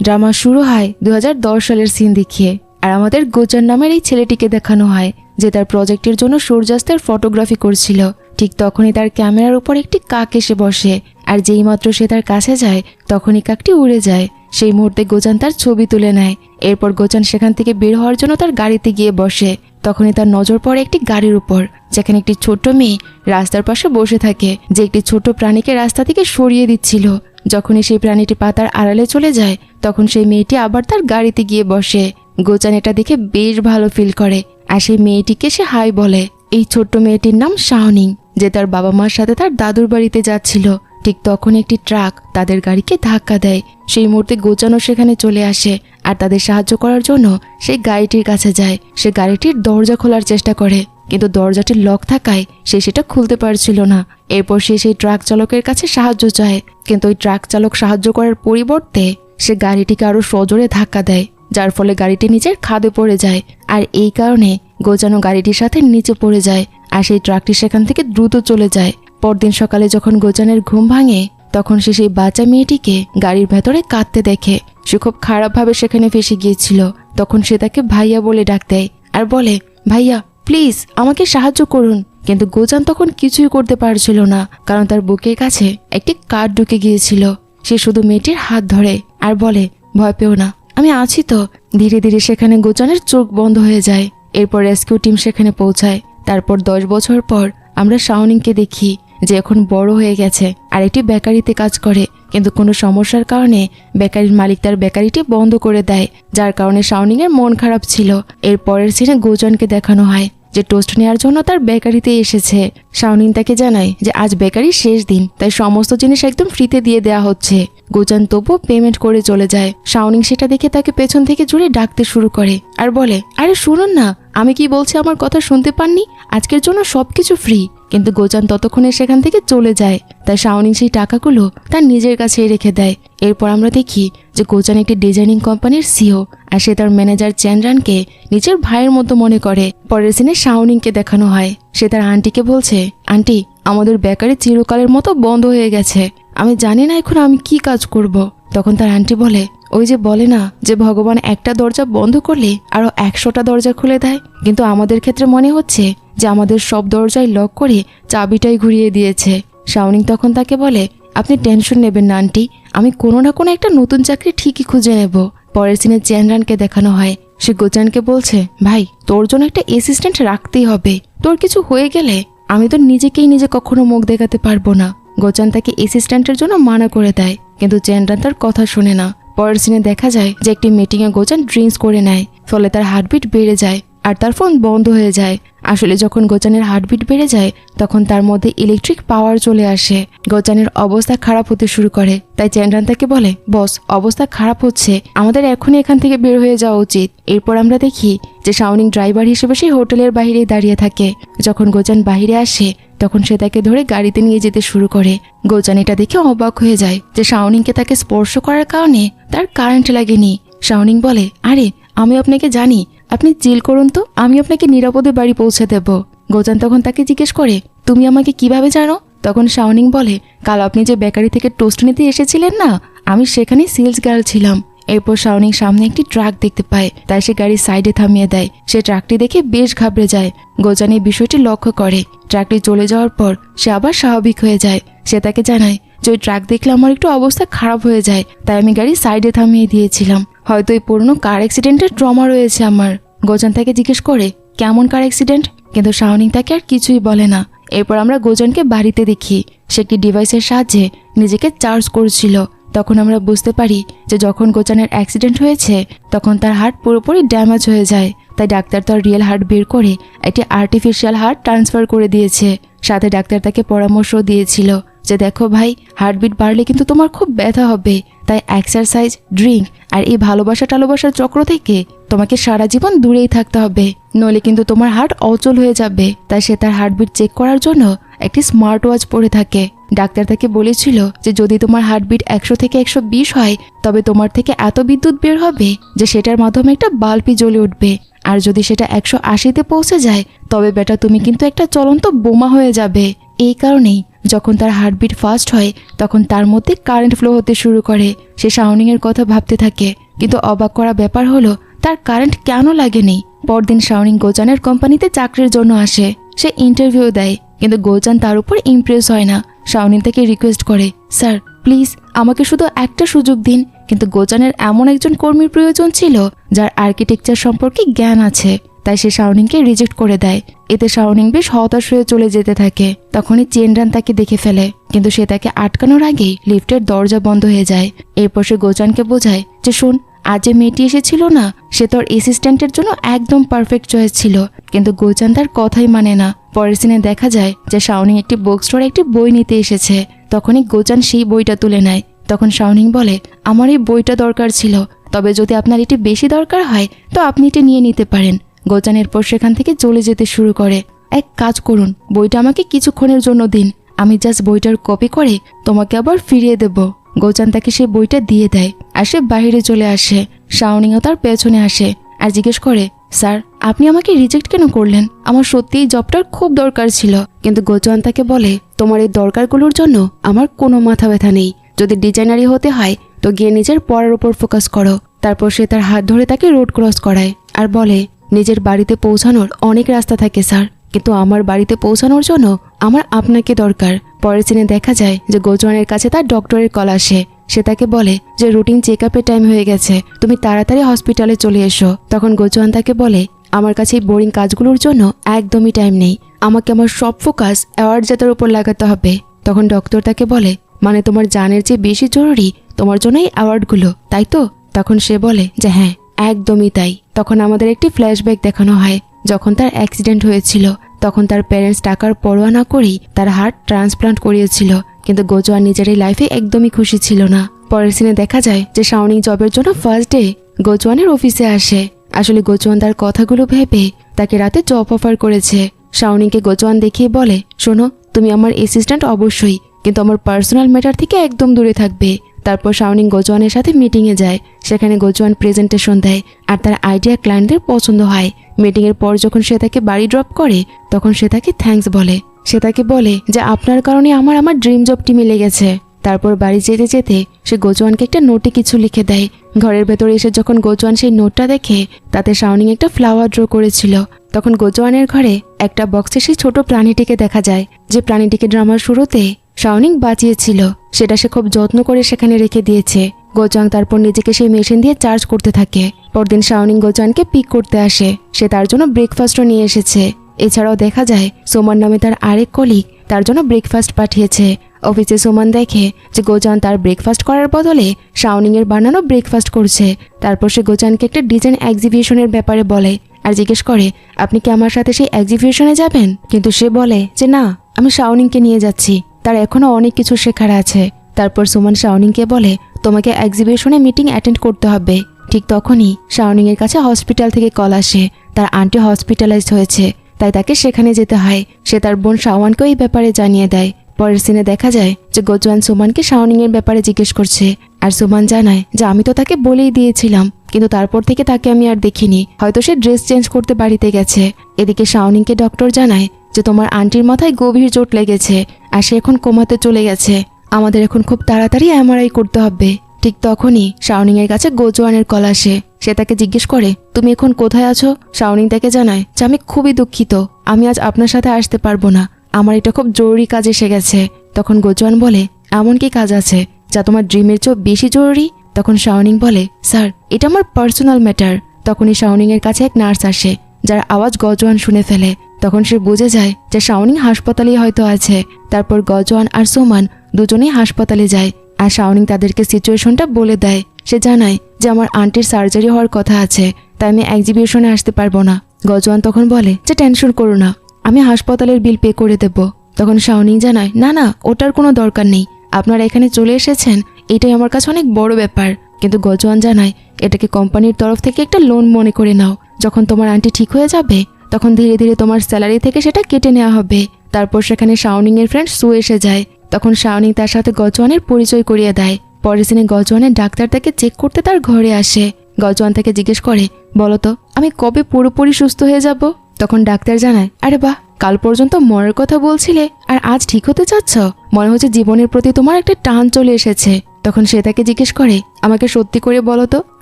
Drama শুরু হয় 2010 সালের সিন দেখিয়ে। আর আমাদের গোজান নামের এই ছেলেটিকে দেখানো হয় যে তার প্রজেক্টের জন্য সূর্যাস্তের ফটোগ্রাফি করছিল। ঠিক তখনই তার ক্যামেরার উপর একটি কাক এসে বসে, আর যেই মাত্র সে তার কাছে যায় তখনই কাকটি উড়ে যায়। সেই মুহূর্তে গোজান তার ছবি তুলে নেয়। এরপর গোজান সেখান থেকে বের হওয়ার জন্য তার গাড়িতে গিয়ে বসে। তখনই তার নজর পড়ে একটি গাড়ির উপর, যেখানে একটি ছোট্ট মেয়ে রাস্তার পাশে বসে থাকে, যে একটি ছোট প্রাণীকে রাস্তা থেকে সরিয়ে দিচ্ছিল। যখনই সেই প্রাণীটি পাতার আড়ালে চলে যায় তখন সেই মেয়েটি আবার তার গাড়িতে গিয়ে বসে। গোজান এটা দেখে বেশ ভালো ফিল করে, আর সেই মেয়েটিকে সে হাই বলে। এই ছোট্ট মেয়েটির নাম শাওনিং, যে তার বাবা মার সাথে তার দাদুর বাড়িতে যাচ্ছিল। ঠিক তখন একটি ট্রাক তাদের গাড়িকে ধাক্কা দেয়। সেই মুহূর্তে গোজানও সেখানে চলে আসে, আর তাদের সাহায্য করার জন্য সেই গাড়িটির কাছে যায়। সে গাড়িটির দরজা খোলার চেষ্টা করে, কিন্তু দরজাটির লক থাকায় সে সেটা খুলতে পারছিল না। এরপর সে সেই ট্রাক চালকের কাছে সাহায্য চায়, কিন্তু ওই ট্রাক চালক সাহায্য করার পরিবর্তে সে গাড়িটিকে আরো সজোরে ধাক্কা দেয়, যার ফলে গাড়িটি নিচের খাদে পড়ে যায়। আর এই কারণে গোজানো গাড়িটির সাথে নিচে পড়ে যায়, আর সেই ট্রাকটি সেখান থেকে দ্রুত চলে যায়। পরদিন সকালে যখন গোজানের ঘুম ভাঙে তখন সে সেই বাচ্চা মেয়েটিকে গাড়ির ভেতরে কাঁদতে দেখে। সে খুব খারাপভাবে সেখানে ফেসে গিয়েছিল। তখন সে তাকে ভাইয়া বলে ডাক দেয় আর বলে, ভাইয়া প্লিজ আমাকে সাহায্য করুন। কিন্তু গোজান তখন কিছুই করতে পারছিল না, কারণ তার বুকের কাছে একটি কাঠ ঢুকে গিয়েছিল। সে শুধু মেয়েটির হাত ধরে আর বলে, ভয় পেও না, আমি আছি তো। ধীরে ধীরে সেখানে গোজানের চোখ বন্ধ হয়ে যায়। এরপর রেস্কিউ টিম সেখানে পৌঁছায়। তারপর 10 বছর পর আমরা শাওনিংকে দেখি, যে এখন বড় হয়ে গেছে আর একটি বেকারিতে কাজ করে। কিন্তু কোনো সমস্যার কারণে বেকারির মালিক তার বেকারিটি বন্ধ করে দেয়, যার কারণে শাওনিং এর মন খারাপ ছিল। এর পরের সিনে গোজানকে দেখানো হয় যে টোস্ট নেওয়ার জন্য তার বেকারিতে এসেছে। শাওনিং তাকে জানায় যে আজ বেকারির শেষ দিন, তাই সমস্ত জিনিস একদম ফ্রিতে দিয়ে দেওয়া হচ্ছে। গোজান তবুও পেমেন্ট করে চলে যায়। শাওনিং সেটা দেখে তাকে পেছন থেকে জুড়ে ডাকতে শুরু করে আর বলে, আরে শুনুন না, আমি কি বলছি আমার কথা শুনতে পাননি? আজকের জন্য সবকিছু ফ্রি। কিন্তু গোজান ততক্ষণে সেখান থেকে চলে যায়, তাই শাওনিং সেই টাকাগুলো তার নিজের কাছেই রেখে দেয়। এরপর আমরা দেখি যে গোজান একটি ডিজাইনিং কোম্পানির সিও, আর সে তার ম্যানেজার চ্যানরানকে নিজের ভাইয়ের মতো মনে করে। পরের সিনে শাওনিংকে দেখানো হয়, সে তার আন্টিকে বলছে, আন্টি আমাদের বেকারি চিরকালের মতো বন্ধ হয়ে গেছে, আমি জানি না এখন আমি কি কাজ করব। তখন তার আন্টি বলে, ওই যে বলে না যে ভগবান একটা দরজা বন্ধ করলে আরো 100টা দরজা খুলে দেয়, কিন্তু আমাদের ক্ষেত্রে মনে হচ্ছে যে আমাদের সব দরজায় লক করে চাবিটাই ঘুরিয়ে দিয়েছে। শাওনিং তখন তাকে বলে, আপনি টেনশন নেবেন না আন্টি, আমি কোনো না কোনো একটা নতুন চাকরি ঠিকই খুঁজে নেব। পরের সিনে চ্যানরানকে দেখানো হয়, সে গোজানকে বলছে, ভাই তোর জন্য একটা অ্যাসিস্ট্যান্ট রাখতেই হবে, তোর কিছু হয়ে গেলে আমি তো নিজেকেই নিজে কখনো মুখ দেখাতে পারবো না। গোজান তাকে অ্যাসিস্ট্যান্টের জন্য মানা করে দেয়, কিন্তু চ্যানরান তার কথা শোনে না। পরের সিনে দেখা যায় যে একটি মিটিংয়ে গোজান ড্রিঙ্কস করে নেয়, ফলে তার হার্টবিট বেড়ে যায় আর তার ফোন বন্ধ হয়ে যায়। আসলে যখন গোজানের হার্টবিট বেড়ে যায় তখন তার মধ্যে ইলেকট্রিক পাওয়ার চলে আসে। গোজানের অবস্থা খারাপ হতে শুরু করে, তাই চ্যানরান তাকে বলে, বস অবস্থা খারাপ হচ্ছে, আমাদের এখনই এখান থেকে বের হয়ে যাওয়া উচিত। এরপর আমরা দেখি যে শাওনিং ড্রাইভার হিসেবে সেই হোটেলের বাইরেই দাঁড়িয়ে থাকে। যখন গোজান বাইরে আসে তখন সে তাকে ধরে গাড়িতে নিয়ে যেতে শুরু করে। গোজান এটা দেখে অবাক হয়ে যায় যে শাওনিংকে তাকে স্পর্শ করার কারণে তার কারেন্ট লাগেনি। শাওনিং বলে, আরে আমি আপনাকে জানি, আপনি চিল করুন তো, আমি আপনাকে নিরাপদে বাড়ি পৌঁছে দেব। গোজান তখন তাকে জিজ্ঞেস করে, তুমি আমাকে কিভাবে জানো? তখন শাওনিং বলে, কাল আপনি যে বেকারি থেকে টোস্ট নিতে এসেছিলেন না, আমি সেখানে সেলস গার্ল ছিলাম। এরপর শাওনিং সামনে একটি ট্রাক দেখতে পায়, তাই সে গাড়ির সাইডে থামিয়ে দেয়। সে ট্রাকটি দেখে বেশ ঘাবড়ে যায়। গোজান এই বিষয়টি লক্ষ্য করে। ট্রাকটি চলে যাওয়ার পর সে আবার স্বাভাবিক হয়ে যায়। সে তাকে জানায় যে ওই ট্রাক দেখলে আমার একটু অবস্থা খারাপ হয়ে যায়, তাই আমি গাড়ি সাইডে থামিয়ে দিয়েছিলাম। হয়তো এই পুরনো কার অ্যাক্সিডেন্টের ট্রমা রয়েছে আমার। গোজান তাকে জিজ্ঞেস করে, কেমন কার অ্যাক্সিডেন্ট? কিন্তু শাওনিং তাকে আর কিছুই বলে না। এরপর আমরা গোজানকে বাড়িতে দেখি, সে একটি ডিভাইসের সাহায্যে নিজেকে চার্জ করছিল। তখন আমরা বুঝতে পারি যে যখন গোজানের অ্যাক্সিডেন্ট হয়েছে তখন তার হার্ট পুরোপুরি ড্যামেজ হয়ে যায়, তাই ডাক্তার তার রিয়েল হার্ট বের করে একটি আর্টিফিশিয়াল হার্ট ট্রান্সফার করে দিয়েছে। সাথে ডাক্তার তাকে পরামর্শ দিয়েছিল যে দেখো ভাই, হার্টবিট বাড়লে কিন্তু তোমার খুব ব্যথা হবে, তাই এক্সারসাইজ, ড্রিঙ্ক আর এই ভালোবাসার চক্র থেকে তোমাকে সারা জীবন দূরেই থাকতে হবে, নইলে কিন্তু তোমার হার্ট অচল হয়ে যাবে। তাই সে তার হার্টবিট চেক করার জন্য একটি স্মার্ট ওয়াচ পরে থাকে। ডাক্তার তাকে বলেছিল যে যদি তোমার হার্টবিট 100 থেকে 120 হয় তবে তোমার থেকে এত বিদ্যুৎ বের হবে যে সেটার মাধ্যমে একটা বাল্বই জ্বলে উঠবে, আর যদি সেটা 180-তে পৌঁছে যায় তবে বেটা তুমি কিন্তু একটা চলন্ত বোমা হয়ে যাবে। এই কারণেই যখন তার হার্টবিট ফাস্ট হয় তখন তার মধ্যে কারেন্ট ফ্লো হতে শুরু করে। সে শাওনিংয়ের কথা ভাবতে থাকে, কিন্তু অবাক করা ব্যাপার হলো তার কারেন্ট কেন লাগেনি। পরদিন শাওনিং গোচানের কোম্পানিতে চাকরির জন্য আসে। সে ইন্টারভিউ দেয়, কিন্তু গোচান তার উপর ইমপ্রেস হয় না। শাওনিং তাকে রিকোয়েস্ট করে, স্যার প্লিজ আমাকে শুধু একটা সুযোগ দিন। কিন্তু গোচানের এমন একজন কর্মীর প্রয়োজন ছিল যার আর্কিটেকচার সম্পর্কে জ্ঞান আছে, তাই সে শাওনিংকে রিজেক্ট করে দেয়। এতে শাওনিং বেশ হতাশ হয়ে চলে যেতে থাকে। তখনই চেনরান তাকে দেখে ফেলে, কিন্তু সে তাকে আটকানোর আগেই লিফটের দরজা বন্ধ হয়ে যায়। এরপর সে গোচানকে বোঝায় যে শোন, আজ যে মেয়েটি এসেছিল না, সে তোর অ্যাসিস্ট্যান্টের জন্য একদম পারফেক্ট চয়েস ছিল। কিন্তু গোচান তার কথাই মানে না। পরের সিনে দেখা যায় যে শাওনিং একটি বুক স্টোরে একটি বই নিতে এসেছে। তখনই গোচান সেই বইটা তুলে নেয়। তখন শাওনিং বলে, আমার এই বইটা দরকার ছিল, তবে যদি আপনার এটি বেশি দরকার হয় তো আপনি এটি নিয়ে নিতে পারেন। গোচান এরপর সেখান থেকে চলে যেতে শুরু করে। এক কাজ করুন, বইটা আমাকে কিছুক্ষণের জন্য দিন, আমি জাস্ট বইটার কপি করে তোমাকে আবার ফিরিয়ে দেব। গোচান তাকে সেই বইটা দিয়ে দেয় আর সে বাইরে চলে আসে। শাওনিংও তার পেছনে আসে আর জিজ্ঞেস করে, স্যার আপনি আমাকে রিজেক্ট কেন করলেন? আমার সত্যি এই জবটার খুব দরকার ছিল। কিন্তু গোচান তাকে বলে, তোমার এই দরকারগুলোর জন্য আমার কোনো মাথা ব্যথা নেই। যদি ডিজাইনারই হতে হয় তো গিয়ে নিজের পড়ার উপর ফোকাস করো। তারপর সে তার হাত ধরে তাকে রোড ক্রস করায় আর বলে, নিজের বাড়িতে পৌঁছানোর অনেক রাস্তা থাকে স্যার, কিন্তু আমার বাড়িতে পৌঁছানোর জন্য আমার আপনাকে দরকার। পরের সিনে দেখা যায় যে গোচওয়ানের কাছে তার ডক্টরের কল আসে। সে তাকে বলে যে রুটিন চেক আপের টাইম হয়ে গেছে, তুমি তাড়াতাড়ি হসপিটালে চলে এসো। তখন গোচওয়ান তাকে বলে, আমার কাছে এই বোরিং কাজগুলোর জন্য একদমই টাইম নেই, আমাকে আমার সব ফোকাস অ্যাওয়ার্ড জেতার উপর লাগাতে হবে। তখন ডক্টর তাকে বলে, মানে তোমার জানের চেয়ে বেশি জরুরি তোমার জন্য এই অ্যাওয়ার্ডগুলো, তাই তো? তখন সে বলে যে হ্যাঁ একদমই তাই। তখন আমাদের একটি ফ্ল্যাশব্যাক দেখানো হয়, যখন তার অ্যাক্সিডেন্ট হয়েছিল তখন তার প্যারেন্টস টাকার পরোয়া না করেই তার হার্ট ট্রান্সপ্লান্ট করিয়েছিল। কিন্তু গোচওয়ান নিজের এই লাইফে একদমই খুশি ছিল না। পরের সিনে দেখা যায় যে শাওনিং জবের জন্য ফার্স্ট ডে গোচওয়ানের অফিসে আসে। আসলে গোচওয়ান তার কথাগুলো ভেবে তাকে রাতে জব অফার করেছে। শাওনিংকে গোচওয়ান দেখিয়ে বলে, শোনো তুমি আমার অ্যাসিস্ট্যান্ট অবশ্যই, কিন্তু আমার পার্সোনাল ম্যাটার থেকে একদম দূরে থাকবে। তারপর শাওনিং গোচওয়ানের সাথে মিটিংয়ে যায়। সেখানে গোচওয়ান প্রেজেন্টেশন দেয় আর তার আইডিয়া ক্লায়েন্টদের পছন্দ হয়। মিটিংয়ের পর যখন সে তাকে বাড়ি ড্রপ করে তখন সে তাকে থ্যাঙ্কস বলে। সে তাকে বলে যে আপনার কারণে আমার ড্রিম জবটি মিলে গেছে। তারপর বাড়ি যেতে যেতে সে গোচওয়ানকে একটা নোটে কিছু লিখে দেয়। ঘরের ভেতরে এসে যখন গোচওয়ান সেই নোটটা দেখে তাতে শাওনিং একটা ফ্লাওয়ার ড্র করেছিল। তখন গোচওয়ানের ঘরে একটা বক্সে সেই ছোট প্রাণীটিকে দেখা যায়, যে প্রাণীটিকে ড্রামার শুরুতে শাওনিং বাঁচিয়েছিল। সেটা সে খুব যত্ন করে সেখানে রেখে দিয়েছে। গোচওয়ান তারপর নিজেকে সেই মেশিন দিয়ে চার্জ করতে থাকে। পরদিন শাওনিং গোচওয়ানকে পিক করতে আসে। সে তার জন্য ব্রেকফাস্টও নিয়ে এসেছে। এছাড়াও দেখা যায় সোমান নামে তার আরেক কলিগ তার জন্য ব্রেকফাস্ট পাঠিয়েছে। অফিসে সোমান দেখে যে গোচওয়ান তার ব্রেকফাস্ট করার বদলে শাওনিং এর বানানো ব্রেকফাস্ট করছে। তারপর সে গোচওয়ানকে একটা ডিজাইন এক্সিবিশনের ব্যাপারে বলে আর জিজ্ঞেস করে, আপনি কি আমার সাথে সেই এক্সিবিশনে যাবেন? কিন্তু সে বলে যে না, আমি শাওনিংকে নিয়ে যাচ্ছি, তার এখনো অনেক কিছু শেখার আছে। তারপর সুমন শাওনিংকে বলে, তোমাকে এক্সিবিশনে মিটিং অ্যাটেন্ড করতে হবে। ঠিক তখনই শাওনিং এর কাছে হসপিটাল থেকে কল আসে, তার আন্টি হসপিটালাইজড হয়েছে, তাই তাকে সেখানে যেতে হয়। সে তার বোন শাওয়ানকেও এই ব্যাপারে জানিয়ে দেয়। পরের সিনে দেখা যায় যে গোচওয়ান সুমানকে শাওনিং এর ব্যাপারে জিজ্ঞেস করছে আর সুমান জানায় যে আমি তো তাকে বলেই দিয়েছিলাম, কিন্তু তারপর থেকে তাকে আমি আর দেখিনি, হয়তো সে ড্রেস চেঞ্জ করতে বাড়িতে গেছে। এদিকে শাওনিংকে ডক্টর জানায় যে তোমার আন্টির মাথায় গভীর চোট লেগেছে আর সে এখন কোমাতে চলে গেছে, আমাদের এখন খুব তাড়াতাড়ি এমআরআই করতে হবে। ঠিক তখনই শাওনিং এর কাছে গোচওয়ানের কল আসে। সে তাকে জিজ্ঞেস করে, তুমি এখন কোথায় আছো? শাওনিং তাকে জানায় যে আমি খুবই দুঃখিত, আমি আজ আপনার সাথে আসতে পারবো না, আমার এটা খুব জরুরি কাজ এসে গেছে। তখন গোচওয়ান বলে, এমন কি কাজ আছে যা তোমার ড্রিমের চেয়েও বেশি জরুরি? তখন শাওনিং বলে, স্যার এটা আমার পার্সোনাল ম্যাটার। তখনই শাওনিং এর কাছে এক নার্স আসে, যার আওয়াজ গোচওয়ান শুনে ফেলে। তখন সে বুঝে যায় যে শাওনিং হাসপাতালেই হয়তো আছে। তারপর গোচওয়ান আর সুমান দুজনেই হাসপাতালে যায় আর শাওনিং তাদেরকে সিচুয়েশনটা বলে দেয়। সে জানায় যে আমার আন্টির সার্জারি হওয়ার কথা আছে, তাই আমি এক্সিবিশনে আসতে পারবো না। গোচওয়ান তখন বলে যে টেনশন করো না, আমি হাসপাতালের বিল পে করে দেব। তখন শাওনিং জানায়, না না, ওটার কোনো দরকার নেই, আপনারা এখানে চলে এসেছেন এটাই আমার কাছে অনেক বড় ব্যাপার। কিন্তু গোচওয়ান জানায়, এটাকে কোম্পানির তরফ থেকে একটা লোন মনে করে নাও, যখন তোমার আন্টি ঠিক হয়ে যাবে তখন ধীরে ধীরে তোমার স্যালারি থেকে সেটা কেটে নেওয়া হবে। তারপর সেখানে শাওনিং এর ফ্রেন্ড সু এসে যায়। তখন শাওনিং তার সাথে গোচওয়ানের পরিচয় করিয়ে দেয়। পরের দিনে গোচওয়ানের ডাক্তার তাকে চেক করতে তার ঘরে আসে। গোচওয়ান তাকে জিজ্ঞেস করে, বলতো আমি কবে পুরোপুরি সুস্থ হয়ে যাব? তখন ডাক্তার জানায়, আরে বাহ, কাল পর্যন্ত মরার কথা বলছিলে আর আজ ঠিক হতে চাচ্ছ? মনে হচ্ছে জীবনের প্রতি তোমার একটা টান চলে এসেছে। তখন সে তাকে জিজ্ঞেস করে, আমাকে সত্যি করে বলো তো,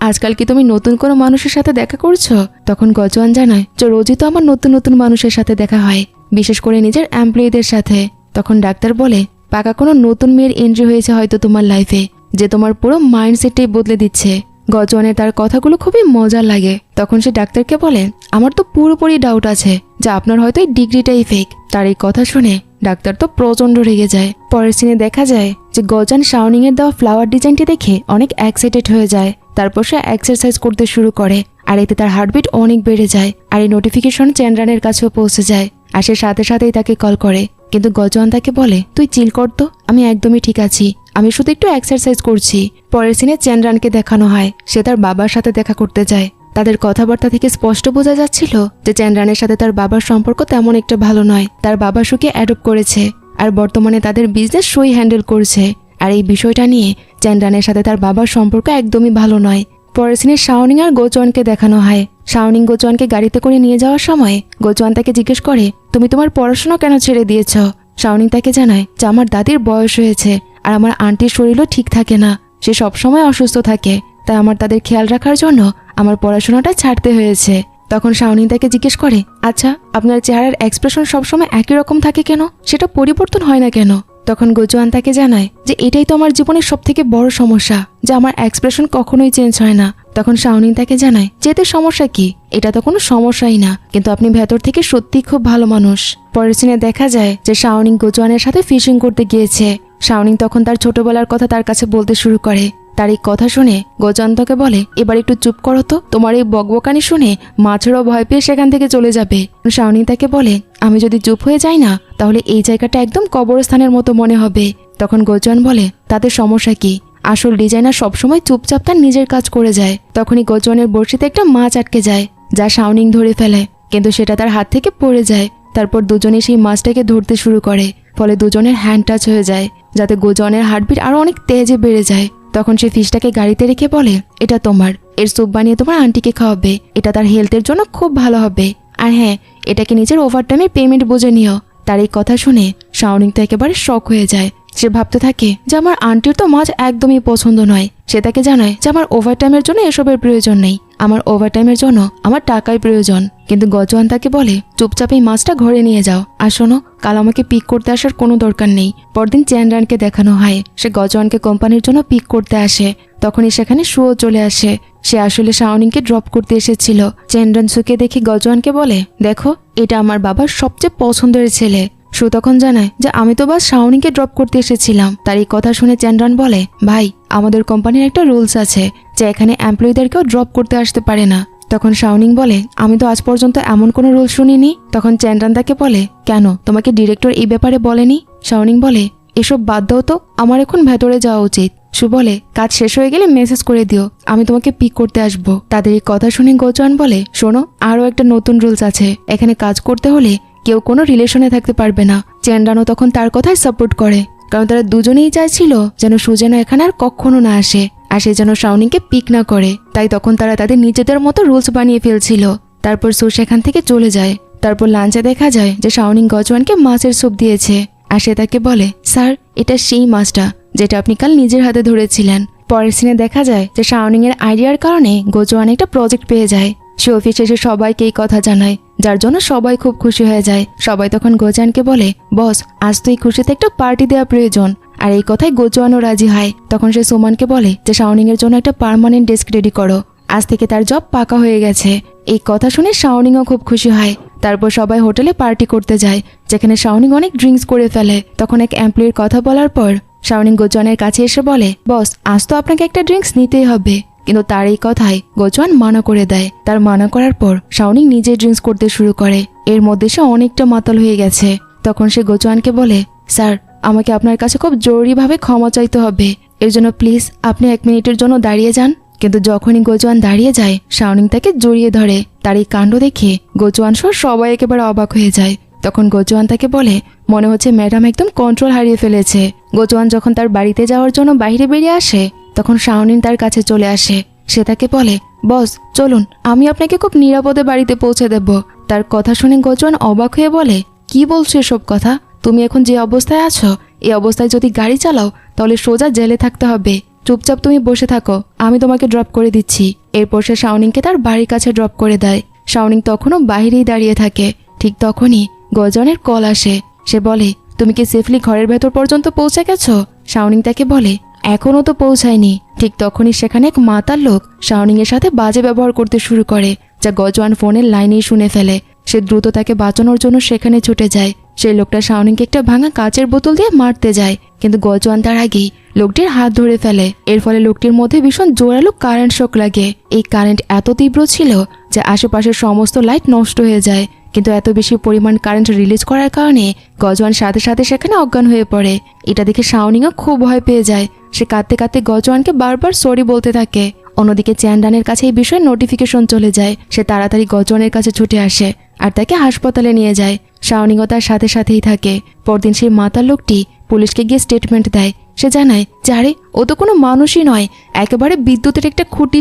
আজকাল কি তুমি নতুন কোনো মানুষের সাথে দেখা করছো? তখন গজওয়ান জানায় যে রোজই তো আমার নতুন নতুন মানুষের সাথে দেখা হয়, বিশেষ করে নিজের এমপ্লয়ীদের সাথে। তখন ডাক্তার বলে, পাকা কোনো নতুন মেয়ের এন্ট্রি হয়েছে হয়তো তোমার লাইফে, যে তোমার পুরো মাইন্ডসেটটাই বদলে দিচ্ছে। গজওয়ানের তার কথাগুলো খুবই মজার লাগে। তখন সে ডাক্তারকে বলে, আমার তো পুরোপুরি ডাউট আছে যে আপনার হয়তো এই ডিগ্রিটাই ফেক। তার এই কথা শুনে ডাক্তার তো প্রচন্ড রেগে যায়। পরের সিনে দেখা যায় যে গজান শাওনিং এর দেওয়া ফ্লাওয়ার ডিজাইনটি দেখে অনেক এক্সাইটেড হয়ে যায়। তারপর সে এক্সারসাইজ করতে শুরু করে, আর এতে তার হার্টবিট অনেক বেড়ে যায়। আর এই নোটিফিকেশন চ্যান্ড্রানের কাছেও পৌঁছে যায়, আর সে সাথে সাথেই তাকে কল করে। কিন্তু গজওয়ান তাকে বলে, তুই চিল কর তো, আমি একদমই ঠিক আছি, আমি শুধু একটু এক্সারসাইজ করছি। পরের সিনে চ্যান্ড্রানকে দেখানো হয় সে তার বাবার সাথে দেখা করতে যায়। তাদের কথাবার্তা থেকে স্পষ্ট বোঝা যাচ্ছিল যে চ্যান্ড্রানের সাথে তার বাবার সম্পর্ক তেমন একটা ভালো নয়। তার বাবা সুকে অ্যাডপ্ট করেছে আর বর্তমানে তাদের বিজনেস সই হ্যান্ডেল করছে। আর এই বিষয়টা নিয়ে চ্যান্ড্রানের সাথে তার বাবার সম্পর্ক একদমই ভালো নয়। পরের সিনে শাওনিং আর গোচওয়ানকে দেখানো হয়। শাওনিং গোচওয়ানকে গাড়িতে করে নিয়ে যাওয়ার সময় গোচওয়ান তাকে জিজ্ঞেস করে, তুমি তোমার পড়াশোনা কেন ছেড়ে দিয়েছ? শাওনিং তাকে জানায় যে আমার দাদির বয়স হয়েছে আর আমার আন্টির শরীরও ঠিক থাকে না, সে সবসময় অসুস্থ থাকে, তাই আমার তাদের খেয়াল রাখার জন্য আমার পড়াশোনাটা ছাড়তে হয়েছে। তখন শাওনিং তাকে জিজ্ঞেস করে, আচ্ছা আপনার চেহারার এক্সপ্রেশন সবসময় একই রকম থাকে কেন, সেটা পরিবর্তন হয় না কেন? তখন গোচওয়ান তাকে জানায় যে এটাই তো আমার জীবনের সব থেকে বড় সমস্যা, যে আমার এক্সপ্রেশন কখনোই চেঞ্জ হয় না। তখন শাওনিং তাকে জানায় যে এতে সমস্যা কি, এটা তো কোনো সমস্যাই না, কিন্তু আপনি ভেতর থেকে সত্যিই খুব ভালো মানুষ। পরের সিনে দেখা যায় যে শাওনিং গোচওয়ানের সাথে ফিশিং করতে গিয়েছে। শাওনিং তখন তার ছোটবেলার কথা তার কাছে বলতে শুরু করে। তার এই কথা শুনে গোচওয়ান তাকে বলে, এবার একটু চুপ করো তো, তোমার এই বকবকানি শুনে মাছেরও ভয় পেয়ে সেখান থেকে চলে যাবে। শাওনিং তাকে বলে, আমি যদি চুপ হয়ে যাই না তাহলে এই জায়গাটা একদম কবরস্থানের মতো মনে হবে। তখন গোচওয়ান বলে, তাদের সমস্যা কি, আসল ডিজাইনার সবসময় চুপচাপ তার নিজের কাজ করে যায়। তখনই গোচওয়ানের বড়শিতে একটা মাছ আটকে যায়, যা শাওনিং ধরে ফেলে, কিন্তু সেটা তার হাত থেকে পড়ে যায়। তারপর দুজনে সেই মাছটাকে ধরতে শুরু করে, ফলে দুজনের হ্যান্ড টাচ হয়ে যায়, যাতে গোচওয়ানের হার্টবিট আরো অনেক তেজে বেড়ে যায়। তখন সে ফিশটাকে গাড়িতে রেখে বলে, এটা তোমার, এর স্যুপ বানিয়ে তোমার আন্টিকে খাওয়াবে, এটা তার হেলথের জন্য খুব ভালো হবে। আর হ্যাঁ, এটাকে নিজের ওভারটাইমের পেমেন্ট বুঝে নিও। তার এই কথা শুনে শাওনিং তো একেবারে শক হয়ে যায়। সে ভাবতে থাকে যে আমার আন্টির তো মাছ একদমই পছন্দ নয়। সে তাকে জানায় যে আমার ওভারটাইমের জন্য এসবের প্রয়োজন নেই, আমার ওভারটাইমের জন্য আমার টাকাই প্রয়োজন। কিন্তু গজওয়ান তাকে বলে, চুপচাপ এই মাছটা ঘরে নিয়ে যাও, আর শোনো, কাল আমাকে পিক করতে আসার কোনো দরকার নেই। পরদিন চ্যান্ড্রানকে দেখানো হয় সে গজওয়ানকে কোম্পানির জন্য পিক করতে আসে। তখনই সেখানে সুও চলে আসে। সে আসলে শাওনিংকে ড্রপ করতে এসেছিল। চ্যান্ড্রান সুকে দেখে গজওয়ানকে বলে, দেখো, এটা আমার বাবার সবচেয়ে পছন্দের ছেলে। সু তখন জানায় যে আমি তো বাস শাওনিংকে ড্রপ করতে এসেছিলাম। তার এই কথা শুনে চ্যান্ড্রান বলে, ভাই, আমাদের কোম্পানির একটা রুলস আছে যে এখানে এমপ্লয়ীদেরকেও ড্রপ করতে আসতে পারে না। তখন শাওনিং বলে, আমি তো আজ পর্যন্ত এমন কোনো রুল শুনিনি। তখন চ্যান্ড্রান তাকে বলে, কেন, তোমাকে ডিরেক্টর এই ব্যাপারে বলেনি? শাওনিং বলে, এসব বাদ দাও তো, আমার এখন ভেতরে যাওয়া উচিত। সু বলে, কাজ শেষ হয়ে গেলে মেসেজ করে দিও, আমি তোমাকে পিক করতে আসবো। তাদের এই কথা শুনে গোচওয়ান বলে, শোনো, আরও একটা নতুন রুলস আছে, এখানে কাজ করতে হলে কেউ কোনো রিলেশনে থাকতে পারবে না। চ্যান্ড্রানও তখন তার কথায় সাপোর্ট করে, কারণ তারা দুজনেই চাইছিল যেন সু যেন এখানে আর কখনো না আসে, আর সে যেন শাওনিংকে পিক না করে। তাই তখন তারা তাদের নিজেদের মতো রুলস বানিয়ে ফেলছিল। তারপর সু সেখান থেকে চলে যায়। তারপর লাঞ্চে দেখা যায় যে শাওনিং গজওয়ানকে মাছের স্যুপ দিয়েছে, আর সে তাকে বলে, স্যার, এটা সেই মাছটা যেটা আপনি কাল নিজের হাতে ধরেছিলেন। পরের সিনে দেখা যায় যে শাওনিং এর আইডিয়ার কারণে গজওয়ান একটা প্রজেক্ট পেয়ে যায়। সে অফিসে এসে সবাইকে এই কথা জানায়, যার জন্য সবাই খুব খুশি হয়ে যায়। সবাই তখন গোজানকে বলে, বস, আজ তো এই খুশিতে একটা পার্টি দেওয়া প্রয়োজন। আর এই কথায় গোজওয়ানও রাজি হয়। তখন সে সুমনকে বলে যে শাওনিং এর জন্য একটা পার্মানেন্ট ডেস্ক রেডি করো, আজ থেকে তার জব পাকা হয়ে গেছে। এই কথা শুনে শাওনিংও খুব খুশি হয়। তারপর সবাই হোটেলে পার্টি করতে যায়, যেখানে শাওনিং অনেক ড্রিঙ্কস করে ফেলে। তখন এক এমপ্লয়ির কথা বলার পর শাওনিং গোজওয়ানের কাছে এসে বলে, বস, আজ তো আপনাকে একটা ড্রিঙ্কস নিতেই হবে। কিন্তু তার এই কথায় গোজওয়ান মানা করে দেয়। তার মানা করার পর শাওনিং নিজে ড্রিঙ্কস করতে শুরু করে। এর মধ্যে সে অনেকটা মাতাল হয়ে গেছে। তখন সে গোজওয়ানকে বলে, স্যার, আমাকে আপনার কাছে খুব জরুরিভাবে ক্ষমা চাইতে হবে, এর জন্য প্লিজ আপনি 1 মিনিটের জন্য দাঁড়িয়ে যান। কিন্তু যখনই গোজওয়ান দাঁড়িয়ে যায় শাওনিং তাকে জড়িয়ে ধরে। তার এই কাণ্ড দেখে গোজওয়ান সহ সবাই একেবারে অবাক হয়ে যায়। তখন গোজওয়ান তাকে বলে, মনে হচ্ছে ম্যাডাম একদম কন্ট্রোল হারিয়ে ফেলেছে। গোজওয়ান যখন তার বাড়িতে যাওয়ার জন্য বাইরে বেরিয়ে আসে তখন শাওনিং তার কাছে চলে আসে। সে তাকে বলে, বস, চলুন, আমি আপনাকে খুব নিরাপদে বাড়িতে পৌঁছে দেব। তার কথা শুনে গোজওয়ান অবাক হয়ে বলে, কি বলছো এসব কথা? তুমি এখন যে অবস্থায় আছো, এই অবস্থায় যদি গাড়ি চালাও তাহলে সোজা জেলে থাকতে হবে। চুপচাপ তুমি বসে থাকো, আমি তোমাকে ড্রপ করে দিচ্ছি। এরপর সে শাওনিংকে তার বাড়ির কাছে ড্রপ করে দেয়। শাওনিং তখনও বাইরেই দাঁড়িয়ে থাকে। ঠিক তখনই গজওয়ানের কল আসে। সে বলে, তুমি কি সেফলি ঘরের ভেতর পর্যন্ত পৌঁছে গেছো? শাওনিং তাকে বলে, এখনও তো পৌঁছায়নি। ঠিক তখনই সেখানে এক মাতাল লোক শাওনিং এর সাথে বাজে ব্যবহার করতে শুরু করে, যা গজওয়ান ফোনের লাইনেই শুনে ফেলে। সে দ্রুত তাকে বাঁচানোর জন্য সেখানে ছুটে যায়। সেই লোকটা শাওনিংকে একটা ভাঙা কাচের বোতল দিয়ে মারতে যায়, কিন্তু গজওয়ান তার আগেই লোকটির হাত ধরে ফেলে। এর ফলে লোকটির মধ্যে ভীষণ জোরালো কারেন্ট শক লাগে। এই কারেন্ট এত তীব্র ছিল যে আশেপাশের সমস্ত লাইট নষ্ট হয়ে যায়। কিন্তু এত বেশি পরিমাণ কারেন্ট রিলিজ করার কারণে গজওয়ান সাথে সাথে সেখানে অজ্ঞান হয়ে পড়ে। এটা দেখে শাওনিংও খুব ভয় পেয়ে যায়। সে কাঁদতে কাঁদতে গজওয়ানকে বারবার সরি বলতে থাকে। অন্যদিকে চ্যান্ডানের কাছে এই বিষয়ে নোটিফিকেশন চলে যায়। সে তাড়াতাড়ি গজওয়ানের কাছে ছুটে আসে আর তাকে হাসপাতালে নিয়ে যায়। শাওনিংও তার সাথে সাথেই থাকে। পরদিন সেই মাতাল লোকটি পুলিশকে গিয়ে স্টেটমেন্ট দেয়। সে জানায় যে আরে, ও তো কোনো মানুষই নয়, একেবারে বিদ্যুতের একটা খুঁটি।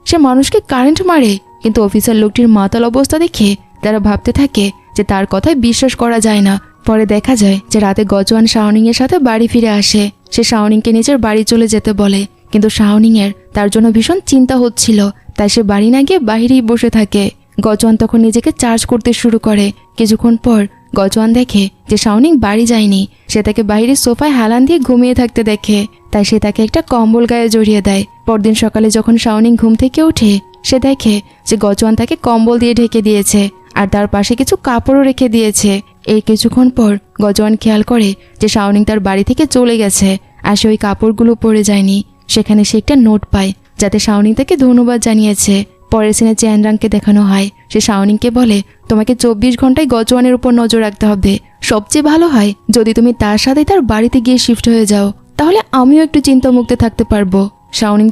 সে মানুষকে কারেন্ট মারে। কিন্তু অফিসার লোকটির মাতাল অবস্থা দেখে তারা ভাবতে থাকে যে তার কথায় বিশ্বাস করা যায় না। পরে দেখা যায় যে রাতে গজওয়ান শাওনিং এর সাথে বাড়ি ফিরে আসে। সে শাওনিংকে নিজের বাড়ি চলে যেতে বলে, কিন্তু শাওনিং এর তার জন্য ভীষণ চিন্তা হচ্ছিল। তাই সে বাড়ি না গিয়ে বাইরেই বসে থাকে। গজওয়ান তখন নিজেকে চার্জ করতে শুরু করে। কিছুক্ষণ পর গজওয়ান দেখে যে শাওনিং বাড়ি যায়নি। সে তাকে বাইরে সোফায় হেলান দিয়ে ঘুমিয়ে থাকতে দেখে। তাই সে তাকে একটা কম্বল গায়ে জড়িয়ে দেয়। পরদিন সকালে যখন শাওনিং ঘুম থেকে ওঠে, সে দেখে যে গজওয়ান তাকে কম্বল দিয়ে ঢেকে দিয়েছে আর তার পাশে কিছু কাপড়ও রেখে দিয়েছে। এই কিছুক্ষণ পর গজওয়ান খেয়াল করে যে শাওনিং তার বাড়ি থেকে চলে গেছে আর সে ওই কাপড়গুলো পরে যায়নি। সেখানে সে একটা নোট পায় যাতে শাওনিং তাকে ধন্যবাদ জানিয়েছে। পরের সিনে চ্যানরাংকে দেখানো হয়। সে শাওনিংকে বলে, তোমাকে 24 ঘন্টায় গজওয়ানের উপর নজর রাখতে হবে। সবচেয়ে ভালো হয় যদি তুমি তার সাথে তার বাড়িতে গিয়ে শিফট হয়ে যাও, তাহলে আমিও একটু চিন্তামুক্ত থাকতে পারবো। শাওনিং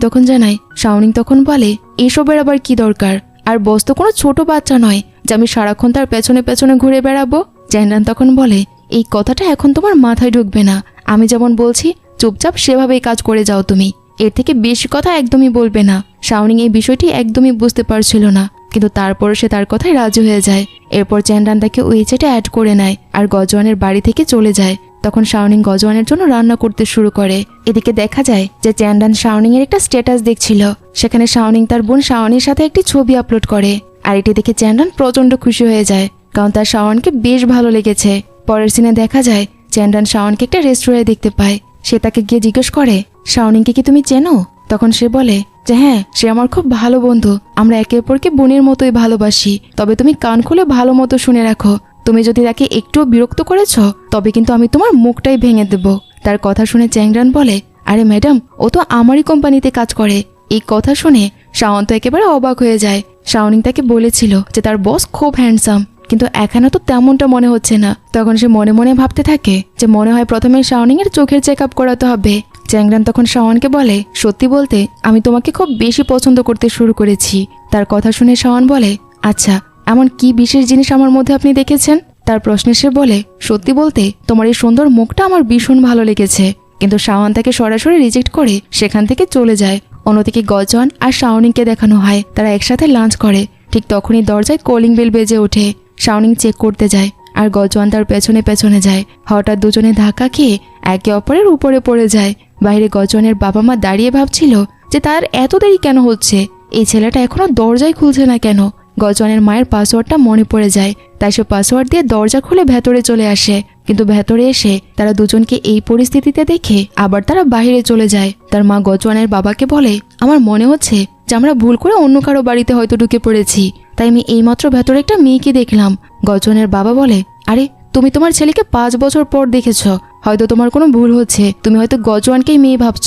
তখন বলে, এসবের আবার কি দরকার? আর বস তো কোনো ছোট বাচ্চা নয় যে আমি সারাক্ষণ তার পেছনে পেছনে ঘুরে বেড়াবো। চ্যানরাং তখন বলে, এই কথাটা এখন তোমার মাথায় ঢুকবে না। আমি যেমন বলছি চুপচাপ সেভাবেই কাজ করে যাও তুমি। এর থেকে বেশি কথা একদমই বলবে না। শাওনিং এই বিষয়টি একদমই বুঝতে পারছিল না, কিন্তু তারপরও সে তার কথায় রাজি হয়ে যায়। এরপর চ্যানরাং তাকে ওই চ্যাটে অ্যাড করে নেয় আর গজওয়ানের বাড়ি থেকে চলে যায়। তখন শাওনিং গজওয়ানের জন্য রান্না করতে শুরু করে। এদিকে দেখা যায় যে চ্যানরাং শাওনিং এর একটা স্ট্যাটাস দেখছিল। সেখানে শাওনিং তার বোন শাওনির সাথে একটি ছবি আপলোড করে। আর এটি দেখে চ্যানরাং প্রচন্ড খুশি হয়ে যায়, কারণ তার শাওনকে বেশ ভালো লেগেছে। পরের সিনে দেখা যায় চ্যানরাং শাওনকে একটা রেস্টুরেন্টে দেখতে পায়। সে তাকে গিয়ে জিজ্ঞেস করে, শাওনিংকে কি তুমি চেনো? তখন সে বলে যে হ্যাঁ, সে আমার খুব ভালো বন্ধু। আমরা একে অপরকে বোনের মতোই ভালোবাসি। তবে তুমি কান খুলে ভালো মতো শুনে রাখো, তুমি যদি তাকে একটুও বিরক্ত করেছ তবে কিন্তু আমি তোমার মুখটাই ভেঙে দেব। তার কথা শুনে চ্যাংরান বলে, আরে ম্যাডাম, ও তো আমারই কোম্পানিতে কাজ করে। এই কথা শুনে শাওন তো একেবারে অবাক হয়ে যায়। শাওনিং তাকে বলেছিল যে তার বস খুব হ্যান্ডসাম, কিন্তু এখানে তো তেমনটা মনে হচ্ছে না। তখন সে মনে মনে ভাবতে থাকে যে মনে হয় প্রথমে শাওনিং এর চোখের চেক আপ করাতে হবে। চ্যাংরান তখন শাওনকে বলে, সত্যি বলতে আমি তোমাকে খুব বেশি পছন্দ করতে শুরু করেছি। তার কথা শুনে শাওন বলে, আচ্ছা, এমন কি বিশেষ জিনিস আমার মধ্যে আপনি দেখেছেন? তার প্রশ্নে সে বলে, সত্যি বলতে তোমার এই সুন্দর মুখটা আমার ভীষণ ভালো লেগেছে। কিন্তু শাওন তাকে সরাসরি রিজেক্ট করে সেখান থেকে চলে যায়। অন্যদিকে গজওয়ান আর শাওনিংকে দেখানো হয় তারা একসাথে লাঞ্চ করে। ঠিক তখনই দরজায় কলিং বেল বেজে ওঠে। শাওনিং চেক করতে যায় আর গজওয়ান তার পেছনে পেছনে যায়। হঠাৎ দুজনে ধাক্কা খেয়ে একে অপরের উপরে পড়ে যায়। বাইরে গজওয়ানের বাবা মা দাঁড়িয়ে ভাবছিল যে তার এত দেরি কেন হচ্ছে, এই ছেলেটা এখনো দরজাই খুলছে না কেন। গজওয়ানের মায়ের পাসওয়ার্ডটা মনে পড়ে যায়, তাই সে পাসওয়ার্ড দিয়ে দরজা খুলে ভেতরে চলে আসে। কিন্তু ভেতরে এসে তারা দুজনকে এই পরিস্থিতিতে দেখে আবার তারা বাইরে চলে যায়। তার মা গজওয়ানের বাবাকে বলে, আমার মনে হচ্ছে যে আমরা ভুল করে অন্য কারো বাড়িতে হয়তো ঢুকে পড়েছি, তাই আমি এইমাত্র ভেতরে একটা মেয়েকে দেখলাম। গজওয়ানের বাবা বলে, আরে তুমি তোমার ছেলেকে 5 বছর পর দেখেছ, হয়তো তোমার কোনো ভুল হচ্ছে, তুমি হয়তো গজওয়ানকেই মেয়ে ভাবছ।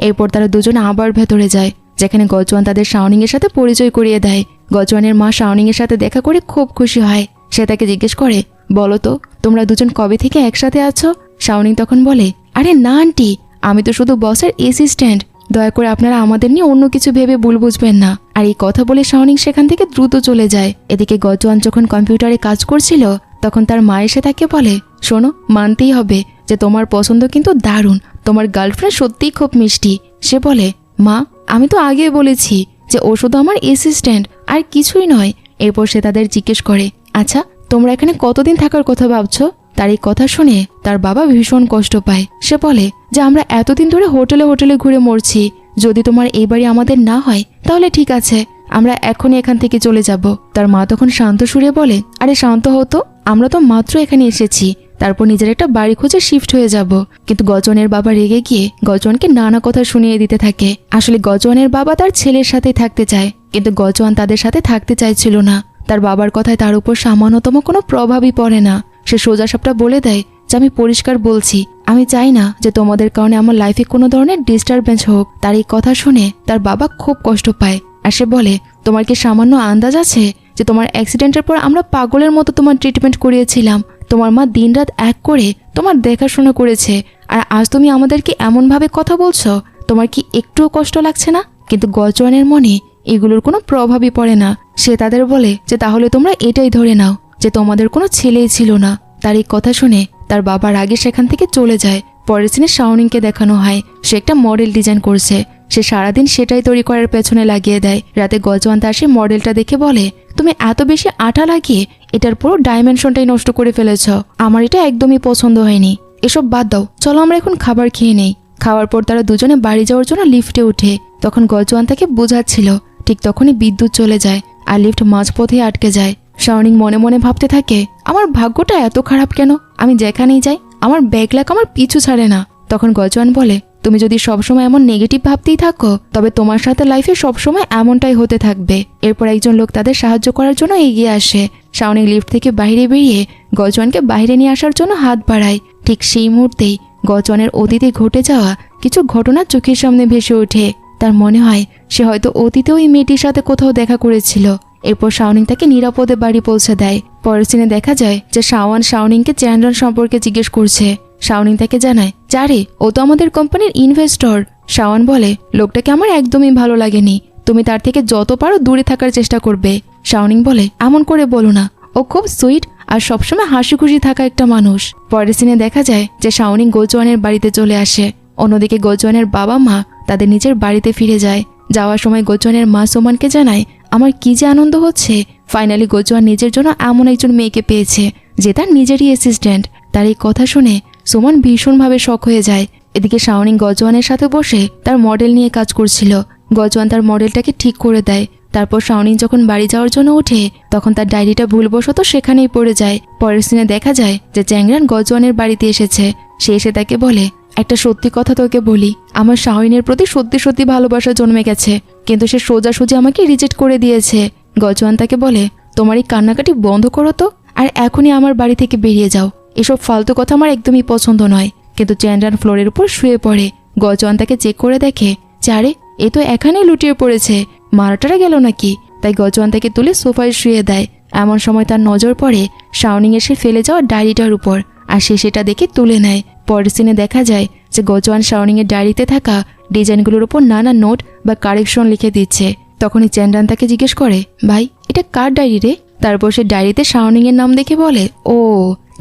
এরপর তারা দুজনে আবার ভেতরে যায়, যেখানে গজওয়ান তাদের শাওনিং এর সাথে পরিচয় করিয়ে দেয়। গজওয়ানের মা শাওনিং এর সাথে দেখা করে খুব খুশি হয়। সে তাকে জিজ্ঞেস করে, বলো তো তোমরা দুজন কবে থেকে একসাথে আছো? শাওনিং তখন বলে, আরে না আন্টি, আমি তো শুধু বসের অ্যাসিস্ট্যান্ট, দয়া করে আপনারা আমাদের নিয়ে অন্য কিছু ভেবে ভুল বুঝবেন না। আর এই কথা বলে শাওনিং সেখান থেকে দ্রুত চলে যায়। এদিকে গজওয়ান যখন কম্পিউটারে কাজ করছিল তখন তার মা এসে তাকে বলে, শোনো, মানতেই হবে যে তোমার পছন্দ কিন্তু দারুণ, তোমার গার্লফ্রেন্ড সত্যিই খুব মিষ্টি। সে বলে, মা, আমি তো আগে বলেছি যে ও শুধু আমার অ্যাসিস্ট্যান্ট আর কিছুই নয়। এরপর সে তাদের জিজ্ঞেস করে, আচ্ছা তোমরা এখানে কতদিন থাকার কথা ভাবছো? তার এই কথা শুনে তার বাবা ভীষণ কষ্ট পায়। সে বলে যে আমরা এতদিন ধরে হোটেলে হোটেলে ঘুরে মরছি, যদি তোমার এই বাড়ি আমাদের না হয় তাহলে ঠিক আছে, আমরা এখনই এখান থেকে চলে যাব। তার মা তখন শান্ত সুরে বলে, আরে শান্ত হতো, আমরা তো মাত্র এখানে এসেছি, তারপর নিজের একটা বাড়ি খুঁজে শিফট হয়ে যাব। কিন্তু গজনের বাবা রেগে গিয়ে গজনকে নানা কথা শুনিয়ে দিতে থাকে। আসলে গজনের বাবা তার ছেলের সাথেই থাকতে চায়, কিন্তু গজন তাদের সাথে থাকতে চাইছিল না। তার বাবার কথায় তার উপর সামান্যতম কোনো প্রভাবই পড়ে না। সে সোজা সাপটা বলে দেয় যে আমি পরিষ্কার বলছি, আমি চাই না যে তোমাদের কারণে আমার লাইফে কোনো ধরনের ডিস্টারবেন্স হোক। তার এই কথা শুনে তার বাবা খুব কষ্ট পায়। আর সে বলে, তোমার কি সামান্য আন্দাজ আছে যে তোমার অ্যাক্সিডেন্টের পর আমরা পাগলের মতো তোমার ট্রিটমেন্ট করিয়েছিলাম? তোমার মা দিনরাত এক করে তোমার দেখাশোনা করেছে, আর আজ তুমি আমাদেরকে এমনভাবে কথা বলছো, তোমার কি একটুও কষ্ট লাগছে না? কিন্তু গজওয়ানের মনে এগুলোর কোনো প্রভাবই পড়ে না। সে তাদের বলে যে তাহলে তোমরা এটাই ধরে নাও যে তোমাদের কোনো ছেলেই ছিল না। তার এই কথা শুনে তার বাবার আগে সেখান থেকে চলে যায়। পরের সিনে শাওনিংকে দেখানো হয় সে একটা মডেল ডিজাইন করছে। সে সারাদিন সেটাই তৈরি করার পেছনে লাগিয়ে দেয়। রাতে গজওয়ান তার সেই মডেলটা দেখে বলে, তুমি এত বেশি আঠা লাগিয়ে এটার পুরো ডাইমেনশনটাই নষ্ট করে ফেলেছ, আমার এটা একদমই পছন্দ হয়নি। এসব বাদ দাও, চলো আমরা এখন খাবার খেয়ে নেই। খাওয়ার পর তারা দুজনে বাড়ি যাওয়ার জন্য লিফটে ওঠে। তখন গজওয়ান তাকে বোঝাচ্ছিল, ঠিক তখনই বিদ্যুৎ চলে যায় আর লিফট মাঝপথে আটকে যায়। শাওনিং মনে মনে ভাবতে থাকে, আমার ভাগ্যটা এত খারাপ কেন? আমি যেখানেই যাই আমার ব্যাকল্যাক আমার পিছু ছাড়ে না। তখন গজওয়ান বলে, তুমি যদি সবসময় এমন নেগেটিভ ভাবতেই থাকো তবে তোমার সাথে লাইফে সবসময় এমনটাই হতে থাকবে। এরপর একজন লোক তাদের সাহায্য করার জন্য এগিয়ে আসে। শাওনিং লিফট থেকে বাইরে বেরিয়ে গজওয়ানকে বাইরে নিয়ে আসার জন্য হাত বাড়ায়। ঠিক সেই মুহূর্তেই গজওয়ানের অতীতে ঘটে যাওয়া কিছু ঘটনা চোখের সামনে ভেসে ওঠে। তার মনে হয় সে হয়তো অতীতে ওই মেয়েটির সাথে কোথাও দেখা করেছিল। এরপর শাওনিং তাকে নিরাপদে বাড়ি পৌঁছে দেয়। পরের সিনে দেখা যায় যে শাওয়ান শাওনিংকে চ্যান্ডন সম্পর্কে জিজ্ঞেস করছে। শাওনিং তাকে জানায়, যারে ও তো আমাদের কোম্পানির ইনভেস্টর। শাওয়ান বলে, লোকটাকে আমার একদমই ভালো লাগেনি, তুমি তার থেকে যত পারো দূরে থাকার চেষ্টা করবে। শাওনিং বলে, এমন করে বলো না, ও খুব সুইট আর সবসময় হাসি খুশি থাকা একটা মানুষ। পরের সিনে দেখা যায় যে শাওনিং গজওয়ানের বাড়িতে চলে আসে। অন্যদিকে গজওয়ানের বাবা মা তাদের নিজের বাড়িতে ফিরে যায়। যাওয়ার সময় গজওয়ানের মা সোমানকে জানায়, আমার কি যে আনন্দ হচ্ছে, ফাইনালি গজওয়ান নিজের জন্য এমন একজন মেয়েকে পেয়েছে যে তার নিজেরই অ্যাসিস্ট্যান্ট। তার এই কথা শুনে সুমন ভীষণভাবে শক হয়ে যায়। এদিকে শাওনিং গজওয়ানের সাথে বসে তার মডেল নিয়ে কাজ করছিল। গজওয়ান তার মডেলটাকে ঠিক করে দেয়। তারপর শাওনিং যখন বাড়ি যাওয়ার জন্য ওঠে তখন তার ডায়েরিটা ভুলবশত সেখানেই পড়ে যায়। পরের সিনে দেখা যায় যে চ্যাংরান গজওয়ানের বাড়িতে এসেছে। সে এসে তাকে বলে, একটা সত্যি কথা তোকে বলি, আমার শাওনিনের প্রতি সত্যি সত্যি ভালোবাসা জন্মে গেছে, কিন্তু সে সোজাসুজি আমাকে রিজেক্ট করে দিয়েছে। গজওয়ান তাকে বলে, তোমার এই কান্নাকাটি বন্ধ করো তো, আর এখনই আমার বাড়ি থেকে বেরিয়ে যাও, এসব ফালতু কথা আমার একদমই পছন্দ নয়। কিন্তু চ্যান্ডান ফ্লোরের উপর শুয়ে পড়ে। গজওয়ান তাকে চেক করে দেখে, চারে এ তো এখানেই লুটিয়ে পড়েছে, মারাটারা গেল নাকি? তাই গজওয়ান তাকে তুলে সোফায় শুয়ে দেয়। এমন সময় তার নজর পড়ে শাওনিং এসে ফেলে যাওয়া ডায়েরিটার উপর, আর সে সেটা দেখে তুলে নেয়। পরের সিনে দেখা যায় যে গজওয়ান শাওনিং এর ডায়েরিতে থাকা ডিজাইনগুলোর উপর নানা নোট বা কারেকশন লিখে দিচ্ছে। তখনই চ্যান্ডান তাকে জিজ্ঞেস করে, ভাই এটা কার ডায়েরি রে? তারপর সে ডায়েরিতে শাওনিং এর নাম দেখে বলে, ও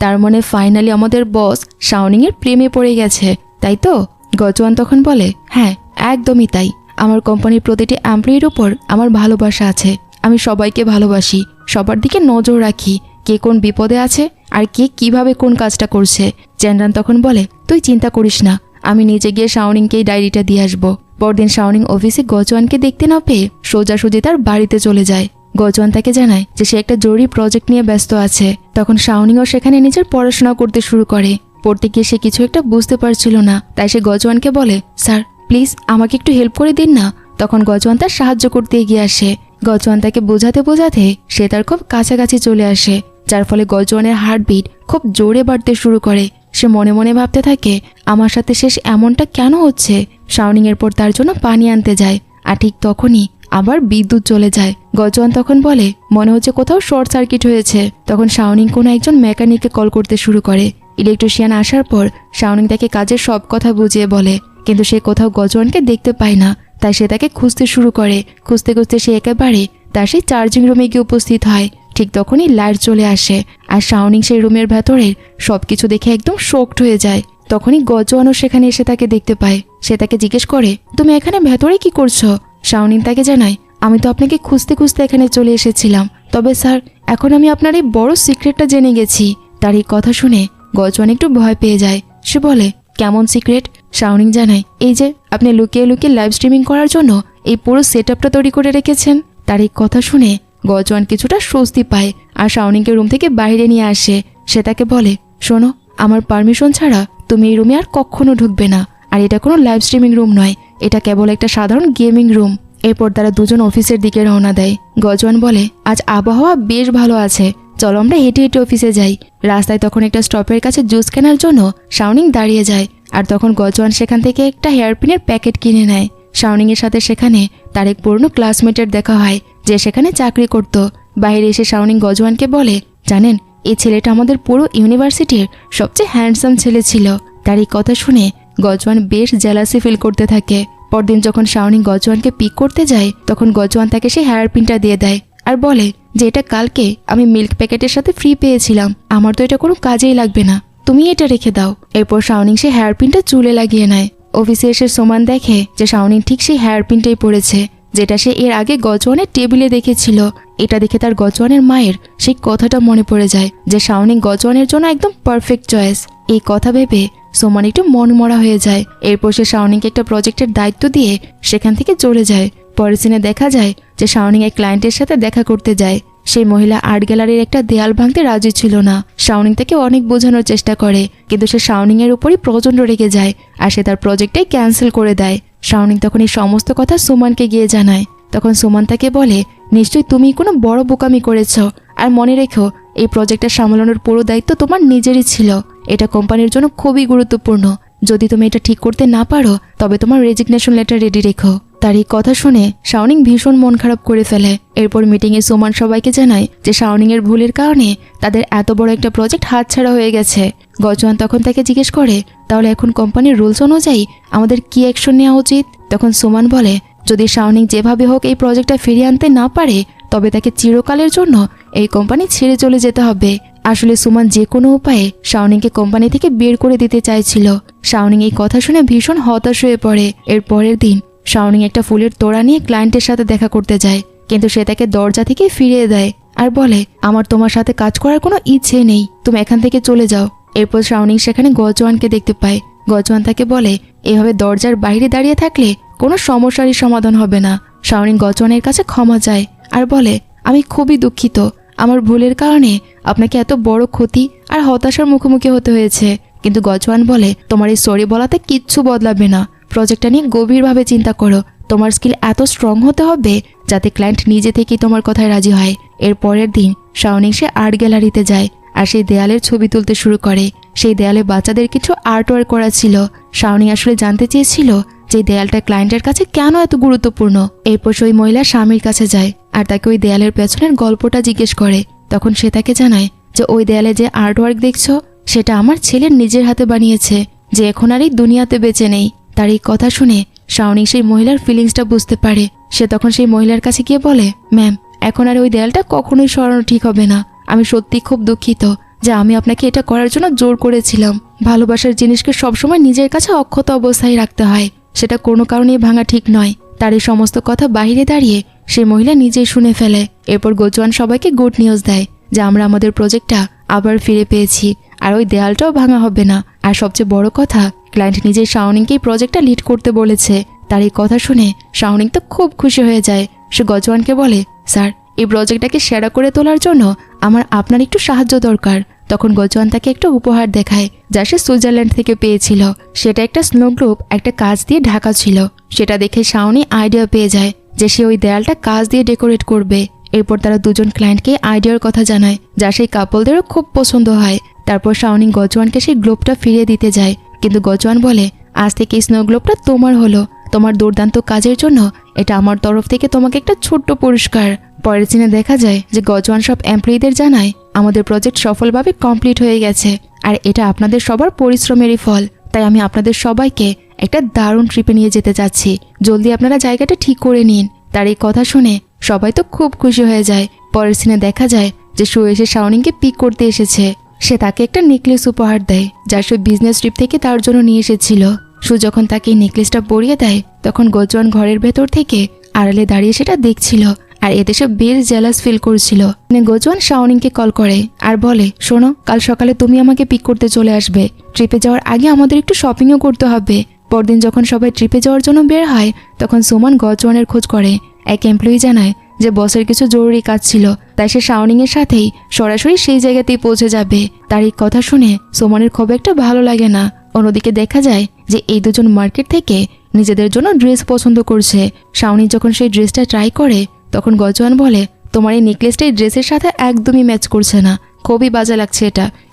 তার মানে ফাইনালি আমাদের বস শাওনিং এর প্রেমে পড়ে গেছে, তাই তো? গজওয়ান তখন বলে, হ্যাঁ একদমই তাই, আমার কোম্পানির প্রতিটি এমপ্লয়ির উপর আমার ভালোবাসা আছে। আমি সবাইকে ভালোবাসি, সবার দিকে নজর রাখি, কে কোন বিপদে আছে আর কে কিভাবে কোন কাজটা করছে। চ্যান্ডান তখন বলে, তুই চিন্তা করিস না, আমি নিজে গিয়ে শাওনিংকে এই ডায়েরিটা দিয়ে আসবো। পরদিন শাওনিং অফিসে গজওয়ানকে দেখতে না পেয়ে সোজাসুজি তার বাড়িতে চলে যায়। গজওয়ান তাকে জানায় যে সে একটা জরুরি প্রজেক্ট নিয়ে ব্যস্ত আছে। তখন শাওনিংও সেখানে নিজের পড়াশোনা করতে শুরু করে। পড়তে গিয়ে সে কিছু একটা বুঝতে পারছিল না, তাই সে গজওয়ানকে বলে, স্যার প্লিজ আমাকে একটু হেল্প করে দিন না। তখন গজওয়ান তার সাহায্য করতে এগিয়ে আসে। গজওয়ান তাকে বোঝাতে বোঝাতে সে তার খুব কাছাকাছি চলে আসে, যার ফলে গজওয়ানের হার্টবিট খুব জোরে বাড়তে শুরু করে। সে মনে মনে ভাবতে থাকে, আমার সাথে শেষ এমনটা কেন হচ্ছে? শাওনিং এরপর তার জন্য পানি আনতে যায়, আর ঠিক তখনই আবার বিদ্যুৎ চলে যায়। গজওয়ান তখন বলে, মনে হচ্ছে কোথাও শর্ট সার্কিট হয়েছে। তখন শাওনিং কোনো একজন মেকানিককে কল করতে শুরু করে। ইলেকট্রিশিয়ান আসার পর শাওনিং তাকে কাজের সব কথা বুঝিয়ে বলে, কিন্তু সে কোথাও গজওয়ানকে দেখতে পায় না। তাই সে তাকে খুঁজতে শুরু করে। খুঁজতে খুঁজতে সে একেবারে তার সেই চার্জিং রুমে গিয়ে উপস্থিত হয়। ঠিক তখনই লাইট চলে আসে, আর শাওনিং সেই রুমের ভেতরের সবকিছু দেখে একদম শকড হয়ে যায়। তখনই গজওয়ানও সেখানে এসে তাকে দেখতে পায়। সে তাকে জিজ্ঞেস করে, তুমি এখানে ভেতরে কি করছো? শাওনিং তাকে জানায়, আমি তো আপনাকে খুঁজতে খুঁজতে এখানে চলে এসেছিলাম, তবে স্যার এখন আমি আপনার এই বড় সিক্রেটটা জেনে গেছি। তার এই কথা শুনে গজওয়ান একটু ভয় পেয়ে যায়। সে বলে, কেমন সিক্রেট? শাওনিং জানায়, এই যে আপনি লুকিয়ে লুকিয়ে লাইভ স্ট্রিমিং করার জন্য এই পুরো সেটআপটা তৈরি করে রেখেছেন। তার এই কথা শুনে গজওয়ান কিছুটা স্বস্তি পায় আর শাওনিংকে রুম থেকে বাইরে নিয়ে আসে। সে তাকে বলে, শোনো, আমার পারমিশন ছাড়া তুমি এই রুমে আর কখনো ঢুকবে না। আর এটা কোনো লাইভ স্ট্রিমিং রুম নয়, এটা কেবল একটা সাধারণ গেমিং রুম। এরপর তারা দুজন অফিসের দিকে রওনা দেয়। গজওয়ান বলে, আজ আবহাওয়া বেশ ভালো আছে, চলো আমরা হেঁটে হেঁটে অফিসে যাই। রাস্তায় তখন একটা স্টপের কাছে জুস কেনার জন্য শাওনিং দাঁড়িয়ে যায়। আর তখন গজওয়ান সেখান থেকে একটা হেয়ারপিনের প্যাকেট কিনে নেয়। শাওনিং এর সাথে সেখানে তার এক পুরনো ক্লাসমেটের দেখা হয়, যে সেখানে চাকরি করত। বাইরে এসে শাওনিং গজওয়ানকে বলে, জানেন, এই ছেলেটা আমাদের পুরো ইউনিভার্সিটির সবচেয়ে হ্যান্ডসাম ছেলে ছিল। তার এই কথা শুনে গজওয়ান বেশ জেলাসি ফিল করতে থাকে। পরদিন যখন শাওনিং গজওয়ানকে পিক করতে যায়, তখন গজওয়ান তাকে সেই হেয়ারপিনটা দিয়ে দেয় আর বলে যে এটা কালকে আমি মিল্ক প্যাকেটের সাথে ফ্রি পেয়েছিলাম, আমার তো এটা কোনো কাজেই লাগবে না, তুমি এটা রেখে দাও। এরপর শাওনিং সেই হেয়ারপিনটা চুলে লাগিয়ে নেয়। অফিসে এসে সোমান দেখে যে শাওনিং ঠিক সেই হেয়ারপিনটাই পরেছে, যেটা সে এর আগে গজওয়ানের টেবিলে দেখেছিল। এটা দেখে তার গজওয়ানের মায়ের সেই কথাটা মনে পড়ে যায় যে শাওনিং গজওয়ানের জন্য একদম পারফেক্ট চয়েস। এই কথা ভেবে সোমান একটু মনমরা হয়ে যায়। এরপর সে শাওনিংকে একটা প্রজেক্টের দায়িত্ব দিয়ে সেখান থেকে চলে যায়। পরের সিনে দেখা যায় যে শাওনিং এক ক্লায়েন্টের সাথে দেখা করতে যায়। সেই মহিলা আর্ট গ্যালারির একটা দেয়াল ভাঙতে রাজি ছিল না। শাওনিং তাকে অনেক বোঝানোর চেষ্টা করে, কিন্তু সে শাওনিং এর উপরই প্রচণ্ড রেগে যায় আর সে তার প্রজেক্টটাই ক্যান্সেল করে দেয়। শাওনিং তখন এই সমস্ত কথা সুমানকে গিয়ে জানায়। তখন সুমান তাকে বলে, নিশ্চয়ই তুমি কোনো বড় বোকামি করেছ, আর মনে রেখো এই প্রজেক্টটা সামলানোর পুরো দায়িত্ব তোমার নিজেরই ছিল। এটা কোম্পানির জন্য খুবই গুরুত্বপূর্ণ, যদি তুমি এটা ঠিক করতে না পারো তবে তোমার রেজিগনেশন লেটার রেডি রেখো। তার এই কথা শুনে শাওনিং ভীষণ মন খারাপ করে ফেলে। এরপর মিটিংয়ে সুমান সবাইকে জানায় যে শাওনিং এর ভুলের কারণে তাদের এত বড় একটা প্রজেক্ট হাতছাড়া হয়ে গেছে। গজওয়ান তখন তাকে জিজ্ঞেস করে, তাহলে এখন কোম্পানির রুলস অনুযায়ী আমাদের কি অ্যাকশন নেওয়া উচিত? তখন সুমান বলে, যদি শাওনিং যেভাবে হোক এই প্রজেক্টটা ফিরিয়ে আনতে না পারে তবে তাকে চিরকালের জন্য এই কোম্পানি ছেড়ে চলে যেতে হবে। আসলে সুমান যে কোনো উপায়ে শাওনিংকে কোম্পানি থেকে বের করে দিতে চাইছিল। শাওনিং এই কথা শুনে ভীষণ হতাশ হয়ে পড়ে। এর পরের দিন শাওনিং একটা ফুলের তোড়া নিয়ে ক্লায়েন্টের সাথে দেখা করতে যায়, কিন্তু সে তাকে দরজা থেকে ফিরিয়ে দেয় আর বলে, আমার তোমার সাথে কাজ করার কোনো ইচ্ছে নেই, তুমি এখান থেকে চলে যাও। এরপর শাওনিং সেখানে গজওয়ানকে দেখতে পায়। গজওয়ান তাকে বলে, এভাবে দরজার বাইরে দাঁড়িয়ে থাকলে কোনো সমস্যারই সমাধান হবে না। শাওনিং গজওয়ানের কাছে ক্ষমা চায় আর বলে, আমি খুবই দুঃখিত, আমার ভুলের কারণে আপনাকে এত বড় ক্ষতি আর হতাশার মুখোমুখি হতে হয়েছে। কিন্তু গজওয়ান বলে, তোমার এই সরি বলাতে কিচ্ছু বদলাবে না, প্রজেক্টটা নিয়ে গভীরভাবে চিন্তা করো, তোমার স্কিল এত স্ট্রং হতে হবে যাতে ক্লায়েন্ট নিজে থেকেই তোমার কথায় রাজি হয়। এর পরের দিন শাওনিং সে আর্ট গ্যালারিতে যায় আর সেই দেয়ালের ছবি তুলতে শুরু করে। সেই দেয়ালে বাচ্চাদের কিছু আর্ট ওয়ার্ক করা ছিল। শাওনিং আসলে জানতে চেয়েছিল যে দেয়ালটা ক্লায়েন্টের কাছে কেন এত গুরুত্বপূর্ণ। এরপর সেই মহিলা স্বামীর কাছে যায় আর তাকে ওই দেয়ালের পেছনের গল্পটা জিজ্ঞেস করে। তখন সে তাকে জানায় যে ওই দেয়ালে যে আর্ট ওয়ার্ক দেখছো সেটা আমার ছেলের নিজের হাতে বানিয়েছে, যে এখন আর এই দুনিয়াতে বেঁচে নেই। তার এই কথা শুনে শাওনিং সেই মহিলার ফিলিংসটা বুঝতে পারে। সে তখন সেই মহিলার কাছে গিয়ে বলে, ম্যাম, এখন আর ওই দেয়ালটা কখনোই সরানো ঠিক হবে না। আমি সত্যি খুব দুঃখিত যে আমি আপনাকে এটা করার জন্য জোর করেছিলাম। ভালোবাসার জিনিসকে সবসময় নিজের কাছে অক্ষত অবস্থায় রাখতে হয়, সেটা কোনো কারণেই ভাঙা ঠিক নয়। তার এই সমস্ত কথা বাইরে দাঁড়িয়ে সেই মহিলা নিজেই শুনে ফেলে। এরপর গজওয়ান সবাইকে গুড নিউজ দেয় যে আমরা আমাদের প্রজেক্টটা আবার ফিরে পেয়েছি আর ওই দেয়ালটাও ভাঙা হবে না। আর সবচেয়ে বড় কথা, ক্লায়েন্ট নিজেই শাওনিংকেই প্রজেক্টটা লিড করতে বলেছে। তার এই কথা শুনে শাওনিং তো খুব খুশি হয়ে যায়। সে গজওয়ানকে বলে, স্যার, এই প্রজেক্টটাকে সেরা করে তোলার জন্য আমার আপনার একটু সাহায্য দরকার। তখন গজওয়ান তাকে একটা উপহার দেখায় যা সে সুইজারল্যান্ড থেকে পেয়েছিল। সেটা একটা স্নো গ্লোব একটা কাঁচ দিয়ে ঢাকা ছিল। সেটা দেখে শাওনি আইডিয়া পেয়ে যায় যে সে ওই দেয়ালটা কাঁচ দিয়ে ডেকোরেট করবে। এরপর তারা দুজন ক্লায়েন্টকে আইডিয়ার কথা জানায় যা সেই কাপলদেরও খুব পছন্দ হয়। তারপর শাওনিং গজওয়ানকে সেই গ্লোবটা ফিরিয়ে দিতে যায়, কিন্তু গজওয়ান বলে, আজ থেকে স্নো গ্লোবটা তোমার হলো, তোমার দুর্দান্ত কাজের জন্য এটা আমার তরফ থেকে তোমাকে একটা ছোট্ট পুরস্কার। পরের দিনে দেখা যায় যে গজওয়ান সব এমপ্লয়ীদের জানায়, আমাদের প্রজেক্ট সফলভাবে কমপ্লিট হয়ে গেছে আর এটা আপনাদের সবার পরিশ্রমেরই ফল। তাই আমি আপনাদের সবাইকে একটা দারুণ ট্রিপে নিয়ে যেতে চাচ্ছি, জলদি আপনারা জায়গাটা ঠিক করে নিন। তার এই কথা শুনে সবাই তো খুব খুশি হয়ে যায়। পরের সিনে দেখা যায় যে সু এসে শাওনিংকে পিক করতে এসেছে। সে তাকে একটা নেকলেস উপহার দেয় যা সে বিজনেস ট্রিপ থেকে তার জন্য নিয়ে এসেছিল। সু যখন তাকে এই নেকলেসটা পরিয়ে দেয় তখন গজওয়ান ঘরের ভেতর থেকে আড়ালে দাঁড়িয়ে সেটা দেখছিল আর এতে সে বেশ জেলাস ফিল করছিল। গোজওয়ান শাওনিংকে কল করে আর বলে, শোনো, কাল সকালে তুমি আমাকে পিক করতে চলে আসবে। ট্রিপে যাওয়ার আগে আমাদের একটু শপিংও করতে হবে। পরদিন যখন সবাই ট্রিপে যাওয়ার জন্য বের হয় তখন সুমন গোজওয়ানের খোঁজ করে। এক এমপ্লয়ি জানায় যে বসের কিছু জরুরি কাজ ছিল, তাই সে শাওনিং এর সাথেই সরাসরি সেই জায়গাতেই পৌঁছে যাবে। তার এই কথা শুনে সুমনের খুব একটা ভালো লাগে না। অন্যদিকে দেখা যায় যে এই দুজন মার্কেট থেকে নিজেদের জন্য ড্রেস পছন্দ করছে। শাওনিং যখন সেই ড্রেসটা ট্রাই করে তখন গোজওয়ান বলে, তোমার এই নেকলেসটা এই ড্রেসের সাথে একদমই ম্যাচ করছে না, খুবই বাজে লাগছে,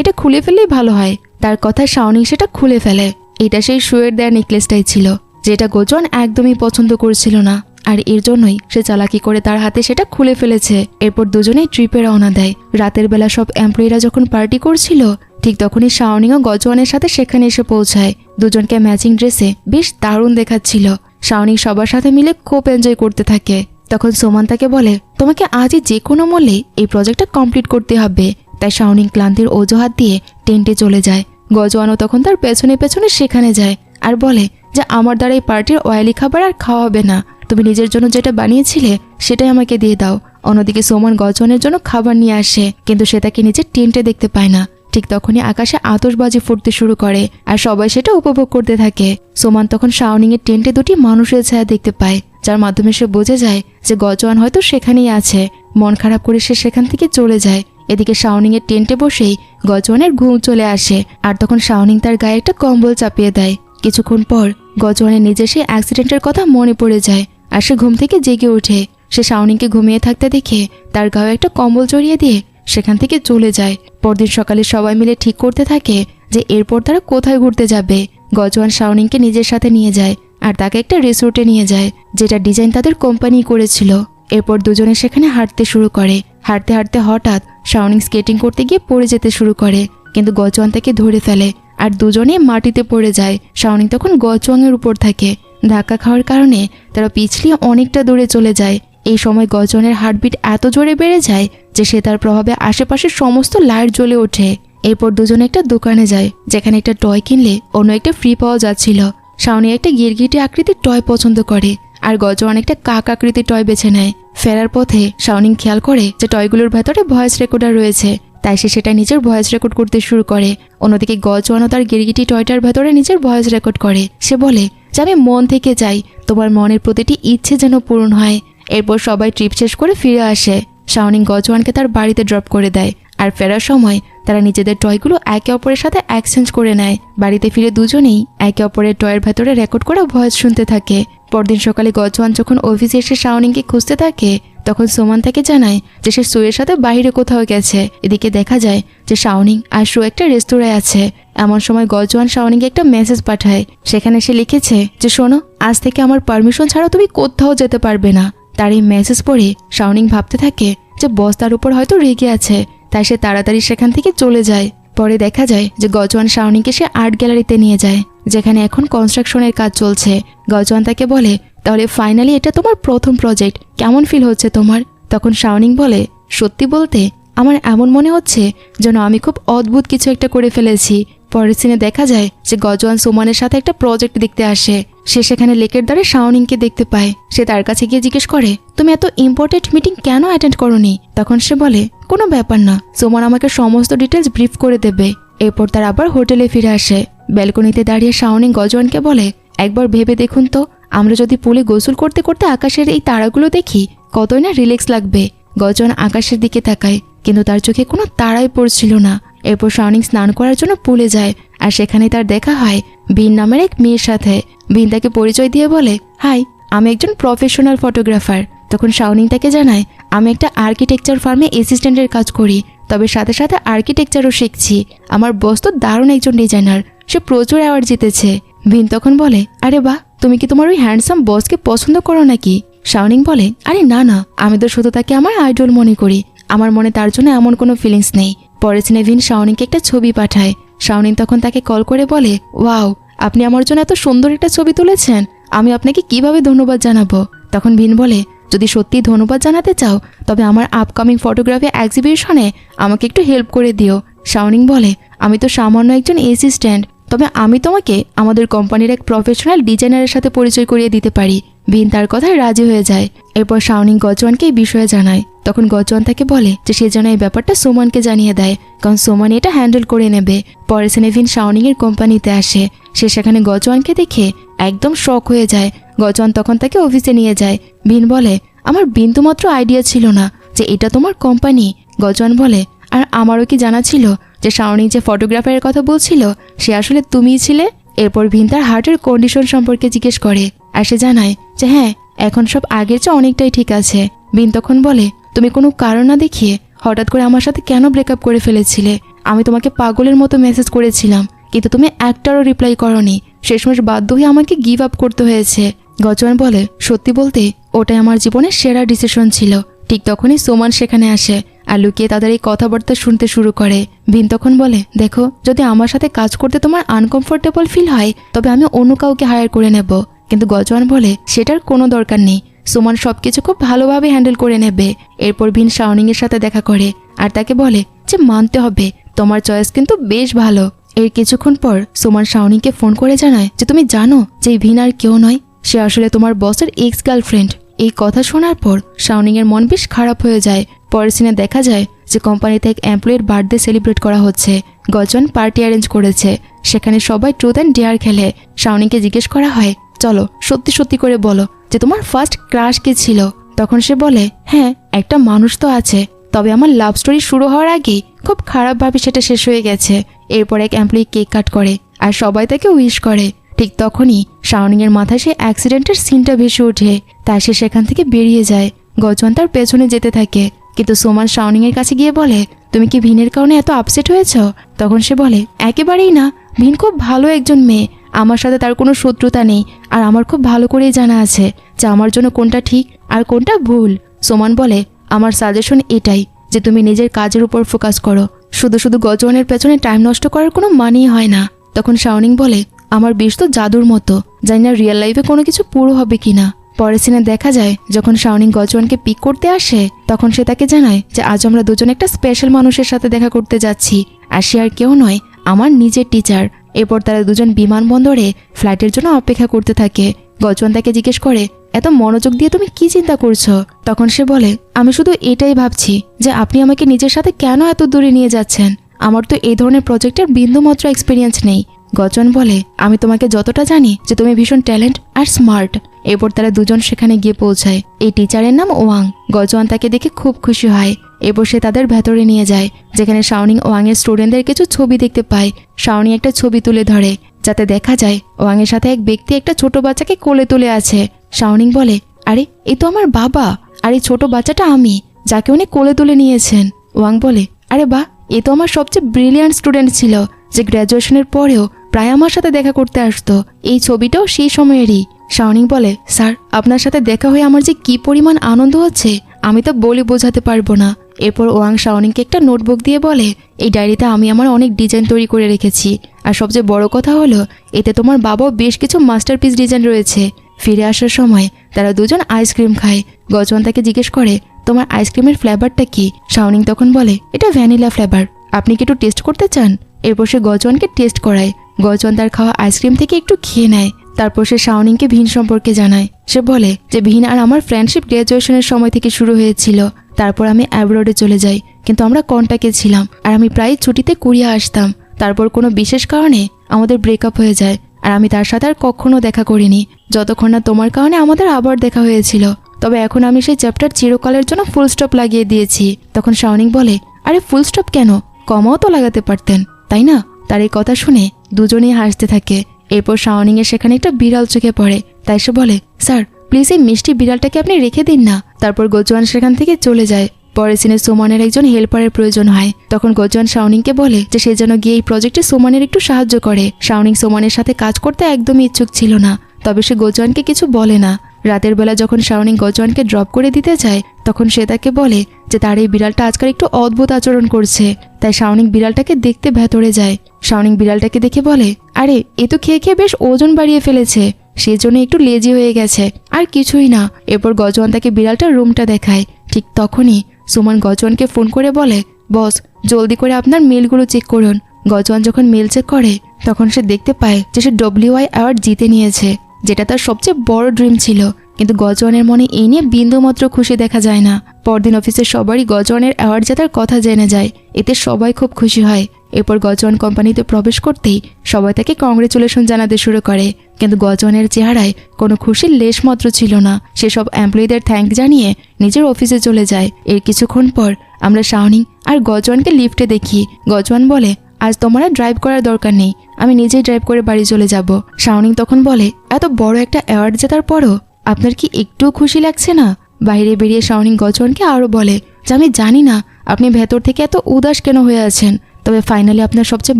এটা খুলে ফেললেই ভালো হয়। তার কথা শাওনিং সেটা খুলে ফেলে। এটা সেই শুয়ের দেয়া নেকলেসটাই ছিল যেটা গোজওয়ান একদমই পছন্দ করছিল না, আর এর জন্যই সে চালাকি করে তার হাতে সেটা খুলে ফেলেছে। এরপর দুজনেই ট্রিপে রওনা দেয়। রাতের বেলা সব এমপ্লয়িরা যখন পার্টি করছিল ঠিক তখনই শাওনিং ও গোজওয়ানের সাথে সেখানে এসে পৌঁছায়। দুজনকে ম্যাচিং ড্রেসে বেশ দারুণ দেখাচ্ছিল। শাওনিং সবার সাথে মিলে খুব এনজয় করতে থাকে। তখন সুমন তাকে বলে, তোমাকে আজই যে কোনো মূল্যে এই প্রজেক্টটা কমপ্লিট করতে হবে। তাই শাওনিং ক্লান্তির অজুহাত দিয়ে টেন্টে চলে যায়। গোজওয়ানও তখন তার পেছনে পেছনে সেখানে যায় আর বলে যে আমার দ্বারা এই পার্টির অয়েলি খাবার আর খাওয়া হবে না, তুমি নিজের জন্য যেটা বানিয়েছিলে সেটাই আমাকে দিয়ে দাও। অন্যদিকে সুমন গোজওয়ানের জন্য খাবার নিয়ে আসে, কিন্তু সে তাকে নিজের টেন্টে দেখতে পায় না। ঠিক তখনই আকাশে আতশবাজি ফুটতে শুরু করে আর সবাই সেটা উপভোগ করতে থাকে। সুমন তখন শাওনিং এর টেন্টে দুটি মানুষের ছায়া দেখতে পায়, যার মাধ্যমে সে বুঝে যায় যে গোজওয়ান হয়তো সেখানেই আছে। মন খারাপ করে সে সেখান থেকে চলে যায়। এদিকে শাওনিং এর টেন্টে বসেই গোজওয়ানের ঘুম চলে আসে আর তখন শাওনিং তার গায়ে একটা কম্বল চাপিয়ে দেয়। কিছুক্ষণ পর গোজওয়ানের নিজের সেই অ্যাক্সিডেন্টের কথা মনে পড়ে যায় আর সে ঘুম থেকে জেগে ওঠে। সে শাওনিংকে ঘুমিয়ে থাকতে দেখে তার গায়ে একটা কম্বল জড়িয়ে দিয়ে সেখান থেকে চলে যায়। পরদিন সকালে সবাই মিলে ঠিক করতে থাকে যে এরপর তারা কোথায় ঘুরতে যাবে। গোজওয়ান শাওনিংকে নিজের সাথে নিয়ে যায় আর তাকে একটা রিসোর্টে নিয়ে যায়, যেটা ডিজাইন তাদের কোম্পানি করেছিল। এরপর দুজনে সেখানে হাঁটতে শুরু করে। হাঁটতে হাঁটতে হঠাৎ শাওনিং স্কেটিং করতে গিয়ে পড়ে যেতে শুরু করে, কিন্তু গোজওয়ান তাকে ধরে ফেলে আর দুজনে মাটিতে পড়ে যায়। শাওনিং তখন গোজওয়ানের উপর থাকে। ধাক্কা খাওয়ার কারণে তারা পিছলিয়ে অনেকটা দূরে চলে যায়। এই সময় গোজওয়ানের হার্টবিট এত জোরে বেড়ে যায় যে সে তার প্রভাবে আশেপাশের সমস্ত লাইট জ্বলে ওঠে। এরপর দুজনে একটা দোকানে যায় যেখানে একটা টয় কিনলে অন্য একটা ফ্রি পাওয়া যাচ্ছিল। শাওনিং একটা গিরগিটি আকৃতির টয় পছন্দ করে আর গোজওয়ান একটা কাক আকৃতির টয় বেছে নেয়। ফেরার পথে শাওনিং খেয়াল করে যে টয়গুলোর ভেতরে ভয়েস রেকর্ডার রয়েছে, তাই সে সেটা নিজের ভয়েস রেকর্ড করতে শুরু করে। অন্যদিকে গোজওয়ানও তার গিরগিটি টয়টার ভেতরে নিজের ভয়েস রেকর্ড করে। সে বলে যে আমি মন থেকে চাই তোমার মনের প্রতিটি ইচ্ছে যেন পূরণ হয়। এরপর সবাই ট্রিপ শেষ করে ফিরে আসে। শাওনিং গোজওয়ানকে তার বাড়িতে ড্রপ করে দেয় আর ফেরার সময় তারা নিজেদের টয়গুলো একে অপরের সাথে এক্সচেঞ্জ করে নেয়। বাড়িতে ফিরে দুজনেই একে অপরের টয়ের ভেতরে রেকর্ড করা ভয়েস শুনতে থাকে। পরদিন সকালে গোজওয়ান যখন অফিসে এসে শাওনিংকে খুঁজতে থাকে তখন সুমন তাকে জানায় যে সে সুয়ের সাথে বাইরে কোথাও গেছে। এদিকে দেখা যায় যে শাওনিং আর সু একটা রেস্তোরাঁয় আছে। এমন সময় গোজওয়ান শাওনিংকে একটা মেসেজ পাঠায়। সেখানে সে লিখেছে যে শোনো, আজ থেকে আমার পারমিশন ছাড়া তুমি কোথাও যেতে পারবে না। তার এই মেসেজ পড়ে শাওনিং ভাবতে থাকে যে বস তার উপর হয়তো রেগে আছে, তাই সে তাড়াতাড়ি সেখান থেকে চলে যায়। পরে দেখা যায় যে গোজওয়ান শাওনিংকে সে আর্ট গ্যালারিতে নিয়ে যায় যেখানে এখন কনস্ট্রাকশনের কাজ চলছে। গোজওয়ান তাকে বলে, তাহলে ফাইনালি এটা তোমার প্রথম প্রজেক্ট, কেমন ফিল হচ্ছে তোমার? তখন শাওনিং বলে, সত্যি বলতে আমার এমন মনে হচ্ছে যেন আমি খুব অদ্ভুত কিছু একটা করে ফেলেছি। পরের সিনে দেখা যায় যে গোজওয়ান সুমনের সাথে একটা প্রজেক্ট দেখতে আসে। সে সেখানে লেকের দ্বারে শাওনিংকে দেখতে পায়। সে তার কাছে গিয়ে জিজ্ঞেস করে, তুমি এত ইম্পর্টেন্ট মিটিং কেন অ্যাটেন্ড করোনি? তখন সে বলে, কোনো ব্যাপার না, সুমন আমাকে সমস্ত ডিটেলস ব্রিফ করে দেবে। এরপর তার আবার হোটেলে ফিরে আসে। ব্যালকনিতে দাঁড়িয়ে শাওনিং গোজওয়ানকে বলে, একবার ভেবে দেখুন তো, আমরা যদি পুলে গোসল করতে করতে আকাশের এই তারাগুলো দেখি কতই না রিল্যাক্স লাগবে। গোজওয়ান আকাশের দিকে তাকায়, কিন্তু তার চোখে কোনো তারাই পড়ছিল না। এরপর শাওনিং স্নান করার জন্য পুলে যায় আর সেখানে তার দেখা হয় বিন নামের এক মেয়ের সাথে। বিন তাকে পরিচয় দিয়ে বলে, হাই, আমি একজন প্রফেশনাল ফটোগ্রাফার। তখন শাওনিং তাকে জানায়, আমি একটা আর্কিটেকচার ফার্মে অ্যাসিস্ট্যান্টের কাজ করি, তবে সাথে সাথে আর্কিটেকচারও শিখছি। আমার বস তো দারুণ একজন ডিজাইনার, সে প্রচুর অ্যাওয়ার্ড জিতেছে। বিন তখন বলে, আরে বাহ, তুমি কি তোমার ওই হ্যান্ডসাম বসকে পছন্দ করো নাকি? শাওনিং বলে, আরে না না, আমি তো শুধু তাকে আমার আইডল মনে করি, আমার মনে তার জন্য এমন কোনো ফিলিংস নেই। পরের দিনে বিন শাওনিংকে একটা ছবি পাঠায়। শাওনিং তখন তাকে কল করে বলে, ওয়াও, আপনি আমার জন্য এত সুন্দর একটা ছবি তুলেছেন, আমি আপনাকে কিভাবে ধন্যবাদ জানাবো? তখন বিন বলে, যদি সত্যি ধন্যবাদ জানাতে চাও তবে আমার আপকামিং ফটোগ্রাফি এক্সিবিশনে আমাকে একটু হেল্প করে দিও। শাওনিং বলে, আমি তো সামান্য একজন অ্যাসিস্ট্যান্ট, তবে আমি তোমাকে আমাদের কোম্পানির এক প্রফেশনাল ডিজাইনারের সাথে পরিচয় করিয়ে দিতে পারি। ভিন তার কথায় রাজি হয়ে যায়। এরপর শাওনিং গজওয়ানকে এই বিষয়ে জানায়। তখন গজওয়ান তাকে বলে যে সে যেন এই ব্যাপারটা সুমনকে জানিয়ে দেয়, কারণ সুমন এটা হ্যান্ডেল করে নেবে। পরের সিনে ভিন শাওনিং এর কোম্পানিতে আসে। সে সেখানে গজওয়ানকে দেখে একদম শক হয়ে যায়। গজওয়ান তখন তাকে অফিসে নিয়ে যায়। ভিন বলে, আমার বিন্দুমাত্র আইডিয়া ছিল না যে এটা তোমার কোম্পানি। গজওয়ান বলে, আর আমারও কি জানা ছিল যে শাওনিং যে ফটোগ্রাফারের কথা বলছিল সে আসলে তুমিই ছিলে? এরপর ভিন তার হার্টের কন্ডিশন সম্পর্কে জিজ্ঞেস করে, আর সে জানায় যে হ্যাঁ, এখন সব আগের চেয়ে অনেকটাই ঠিক আছে। ভিন তখন বলে, তুমি কোনো কারণ না দেখিয়ে হঠাৎ করে আমার সাথে কেন ব্রেকআপ করে ফেলেছিলে? আমি তোমাকে পাগলের মতো মেসেজ করেছিলাম, কিন্তু তুমি একটারও রিপ্লাই করনি। শেষমেশ বাধ্য হয়ে আমাকে গিভ আপ করতে হয়েছে। গজওয়ান বলে, সত্যি বলতে ওটাই আমার জীবনের সেরা ডিসিশন ছিল। ঠিক তখনই সুমন সেখানে আসে আর লুকিয়ে তাদের এই কথাবার্তা শুনতে শুরু করে। ভিন তখন বলে, দেখো, যদি আমার সাথে কাজ করতে তোমার আনকমফোর্টেবল ফিল হয় তবে আমি অন্য কাউকে হায়ার করে নেব। কিন্তু গজওয়ান বলে, সেটার কোনো দরকার নেই। সুমন সবকিছু খুব ভালোভাবে হ্যান্ডেল করে নেবে। এরপর ভিন শাওনিং এর সাথে দেখা করে আর তাকে বলে যে মানতে হবে, তোমার চয়েস কিন্তু বেশ ভালো। এর কিছুক্ষণ পর সুমন শাওনিংকে ফোন করে জানায় যে তুমি জানো যে ভিন আর কেউ নয়, সে আসলে তোমার বসের এক্স গার্লফ্রেন্ড। এই কথা শোনার পর শাওনিং এর মন বেশ খারাপ হয়ে যায়। পরের সিনে দেখা যায় যে কোম্পানিতে এক এমপ্লয়ির বার্থডে সেলিব্রেট করা হচ্ছে। গজওয়ান পার্টি অ্যারেঞ্জ করেছে। সেখানে সবাই ট্রুথ অ্যান্ড ডেয়ার খেলে। শাওনিংকে জিজ্ঞেস করা হয়, চলো সত্যি সত্যি করে বলো যে তোমার ফার্স্ট ক্রাশ কে ছিল? তখন সে বলে, হ্যাঁ, একটা মানুষ তো আছে, তবে আমার লাভ স্টোরি শুরু হওয়ার আগেই খুব খারাপভাবে সেটা শেষ হয়ে গেছে। এরপর এক এমপ্লয়ি কেক কাট করে আর সবাই তাকে উইশ করে। ঠিক তখনই শাওনিং এর মাথায় সেই অ্যাক্সিডেন্টের সিনটা ভেসে ওঠে। তাই সে সেখান থেকে বেরিয়ে যায়। গজওয়ান তার পেছনে যেতে থাকে, কিন্তু সুমন শাওনিং এর কাছে গিয়ে বলে, তুমি কি ভিনের কারণে এত আপসেট হয়েছ? তখন সে বলে, একেবারেই না, ভিন খুব ভালো একজন মেয়ে, আমার সাথে তার কোনো শত্রুতা নেই। আর আমার খুব ভালো করেই জানা আছে যে আমার জন্য কোনটা ঠিক আর কোনটা ভুল। সুমন বলে, আমার সাজেশন এটাই যে তুমি নিজের কাজের উপর ফোকাস করো, শুধু শুধু গজওয়ানের পেছনে টাইম নষ্ট করার কোনো মানেই হয় না। তখন শাওনিং বলে, আমার বিষ তো জাদুর মতো, জানি না রিয়েল লাইফে কোনো কিছু পুরো হবে কিনা। পরের সিনে দেখা যায় যখন শাওনিং গজওয়ানকে পিক করতে আসে তখন সে তাকে জানায় যে আজ আমরা দুজন একটা স্পেশাল মানুষের সাথে দেখা করতে যাচ্ছি, আর সে আর কেউ নয়, আমার নিজের টিচার। এরপর তারা দুজন বিমানবন্দরে ফ্লাইটের জন্য অপেক্ষা করতে থাকে। গজওয়ান তাকে জিজ্ঞেস করে, এত মনোযোগ দিয়ে তুমি কি চিন্তা করছো? তখন সে বলে, আমি শুধু এটাই ভাবছি যে আপনি আমাকে নিজের সাথে কেন এত দূরে নিয়ে যাচ্ছেন? আমার তো এই ধরনের প্রজেক্টের বিন্দুমাত্র এক্সপিরিয়েন্স নেই। গজওয়ান বলে, আমি তোমাকে যতটা জানি যে তুমি ভীষণ ট্যালেন্ট আর স্মার্ট। এরপর তারা দুজন সেখানে গিয়ে পৌঁছায়। এই টিচারের নাম ওয়াং। গজওয়ান তাকে দেখে খুব খুশি হয়। এরপর সে তাদের ভেতরে নিয়ে যায়, যেখানে শাওনিং ওয়াং এর স্টুডেন্টদের কিছু ছবি দেখতে পায়। শাওনিং একটা ছবি তুলে ধরে যাতে দেখা যায় ওয়াং এর সাথে এক ব্যক্তি একটা ছোট বাচ্চাকে কোলে তুলে আছে। শাওনিং বলে, আরে এই তো আমার বাবা, আর এই ছোট বাচ্চাটা আমি, যাকে উনি কোলে তুলে নিয়েছেন। ওয়াং বলে, আরে বাহ, এ তো আমার সবচেয়ে ব্রিলিয়ান্ট স্টুডেন্ট ছিল, যে গ্র্যাজুয়েশনের পরেও প্রায় আমার সাথে দেখা করতে আসতো। এই ছবিটাও সেই সময়েরই। শাওনিং বলে, স্যার, আপনার সাথে দেখা হয়ে আমার যে কি পরিমাণ আনন্দ হচ্ছে আমি তা বলে বোঝাতে পারবো না। এরপর ওয়াং শাওনিংকে একটা নোটবুক দিয়ে বলে, এই ডায়েরিতে আমি আমার অনেক ডিজাইন তৈরি করে রেখেছি, আর সবচেয়ে বড় কথা হলো এতে তোমার বাবাও বেশ কিছু মাস্টারপিস ডিজাইন রয়েছে। ফিরে আসার সময় তারা দুজন আইসক্রিম খায়। গজওয়ান তাকে জিজ্ঞেস করে, তোমার আইসক্রিমের ফ্লেভারটা কি? শাওনিং তখন বলে, এটা ভ্যানিলা ফ্লেভার, আপনি কি একটু টেস্ট করতে চান? এরপর সে গজওয়ানকে টেস্ট করায়। গজওয়ান তার খাওয়া আইসক্রিম থেকে একটু খেয়ে নেয়। তারপর সে শাওনিংকে ভিন সম্পর্কে জানায়। সে বলে যে ভিন আর আমার ফ্রেন্ডশিপ গ্র্যাজুয়েশনের সময় থেকে শুরু হয়েছিল। তারপর আমি অ্যাব্রোডে চলে যাই, কিন্তু আমরা কন্ট্যাক্টে ছিলাম আর আমি প্রায় ছুটিতে কোরিয়া আসতাম। তারপর কোনো বিশেষ কারণে আমাদের ব্রেকআপ হয়ে যায়, আর আমি তার সাথে আর কখনো দেখা করিনি, যতক্ষণ না তোমার কারণে আমাদের আবার দেখা হয়েছিল। তবে এখন আমি সেই চ্যাপ্টার চিরকালের জন্য ফুল স্টপ লাগিয়ে দিয়েছি। তখন শাওনিং বলে, আরে ফুল স্টপ কেন, কমাও তো লাগাতে পারতেন, তাই না? তার এই কথা শুনে দুজনেই হাসতে থাকে। এরপর শাওনিং এর সেখানে একটা বিড়াল চোখে পড়ে, তাই সে বলে, স্যার প্লিজ এই মিষ্টি বিড়ালটাকে আপনি রেখে দিন না। তারপর গজওয়ান সেখান থেকে চলে যায়। পরের সিনে সুমনের একজন হেল্পারের প্রয়োজন হয়। তখন গজওয়ান শাওনিংকে বলে যে সে যেন গিয়ে এই প্রজেক্টে সুমনের একটু সাহায্য করে। শাওনিং সুমনের সাথে কাজ করতে একদমই ইচ্ছুক ছিল না, তবে সে গজওয়ানকে কিছু বলে না। রাতের বেলা যখন শাওনিং গজওয়ানকে ড্রপ করে দিতে যায় তখন সে তাকে বলে যে তার এই বিড়ালটা আজকাল একটু অদ্ভুত আচরণ করছে। তাই শাওনিং বিড়ালটাকে দেখতে ভেতরে যায়। শাওনিং বিড়ালটাকে দেখে বলে, আরে এ তো খেয়ে খেয়ে বেশ ওজন বাড়িয়ে ফেলেছে, সেজন্য একটু লেজি হয়ে গেছে, আর কিছুই না। এরপর গজওয়ান তাকে বিড়ালটার রুমটা দেখায়। ঠিক তখনই সুমন গজওয়ানকে ফোন করে বলে, বস জলদি করে আপনার মেলগুলো চেক করুন। গজওয়ান যখন মেল চেক করে তখন সে দেখতে পায় যে সে WI অ্যাওয়ার্ড জিতে নিয়েছে, যেটা তার সবচেয়ে বড় ড্রিম ছিল, কিন্তু গজওয়ানের মনে এই নিয়ে বিন্দুমাত্র খুশি দেখা যায় না। পরদিন অফিসের সবারই গজওয়ানের অ্যাওয়ার্ড জেতার কথা জেনে যায়। এতে সবাই খুব খুশি হয়। এরপর গজওয়ান কোম্পানিতে প্রবেশ করতেই সবাই তাকে কংগ্রেচুলেশন জানাতে শুরু করে, কিন্তু গজওয়ানের চেহারায় কোনো খুশির লেশমাত্র ছিল না। সে সব এমপ্লয়ীদের থ্যাঙ্ক জানিয়ে নিজের অফিসে চলে যায়। এর কিছুক্ষণ পর আমরা শাওনিং আর গজওয়ানকে লিফটে দেখি। গজওয়ান বলে, আজ তোমার আর ড্রাইভ করার দরকার নেই, আমি নিজেই ড্রাইভ করে বাড়ি চলে যাব। শাওনিং তখন বলে, এত বড় একটা অ্যাওয়ার্ড জেতার পরও আপনার কি একটুও খুশি লাগছে না? বাইরে বেরিয়ে শাওনিং গজওয়ানকে আরও বলে যে আমি জানি না আপনি ভেতর থেকে এত উদাস কেন হয়ে আছেন, তবে ফাইনালি আপনার সবচেয়ে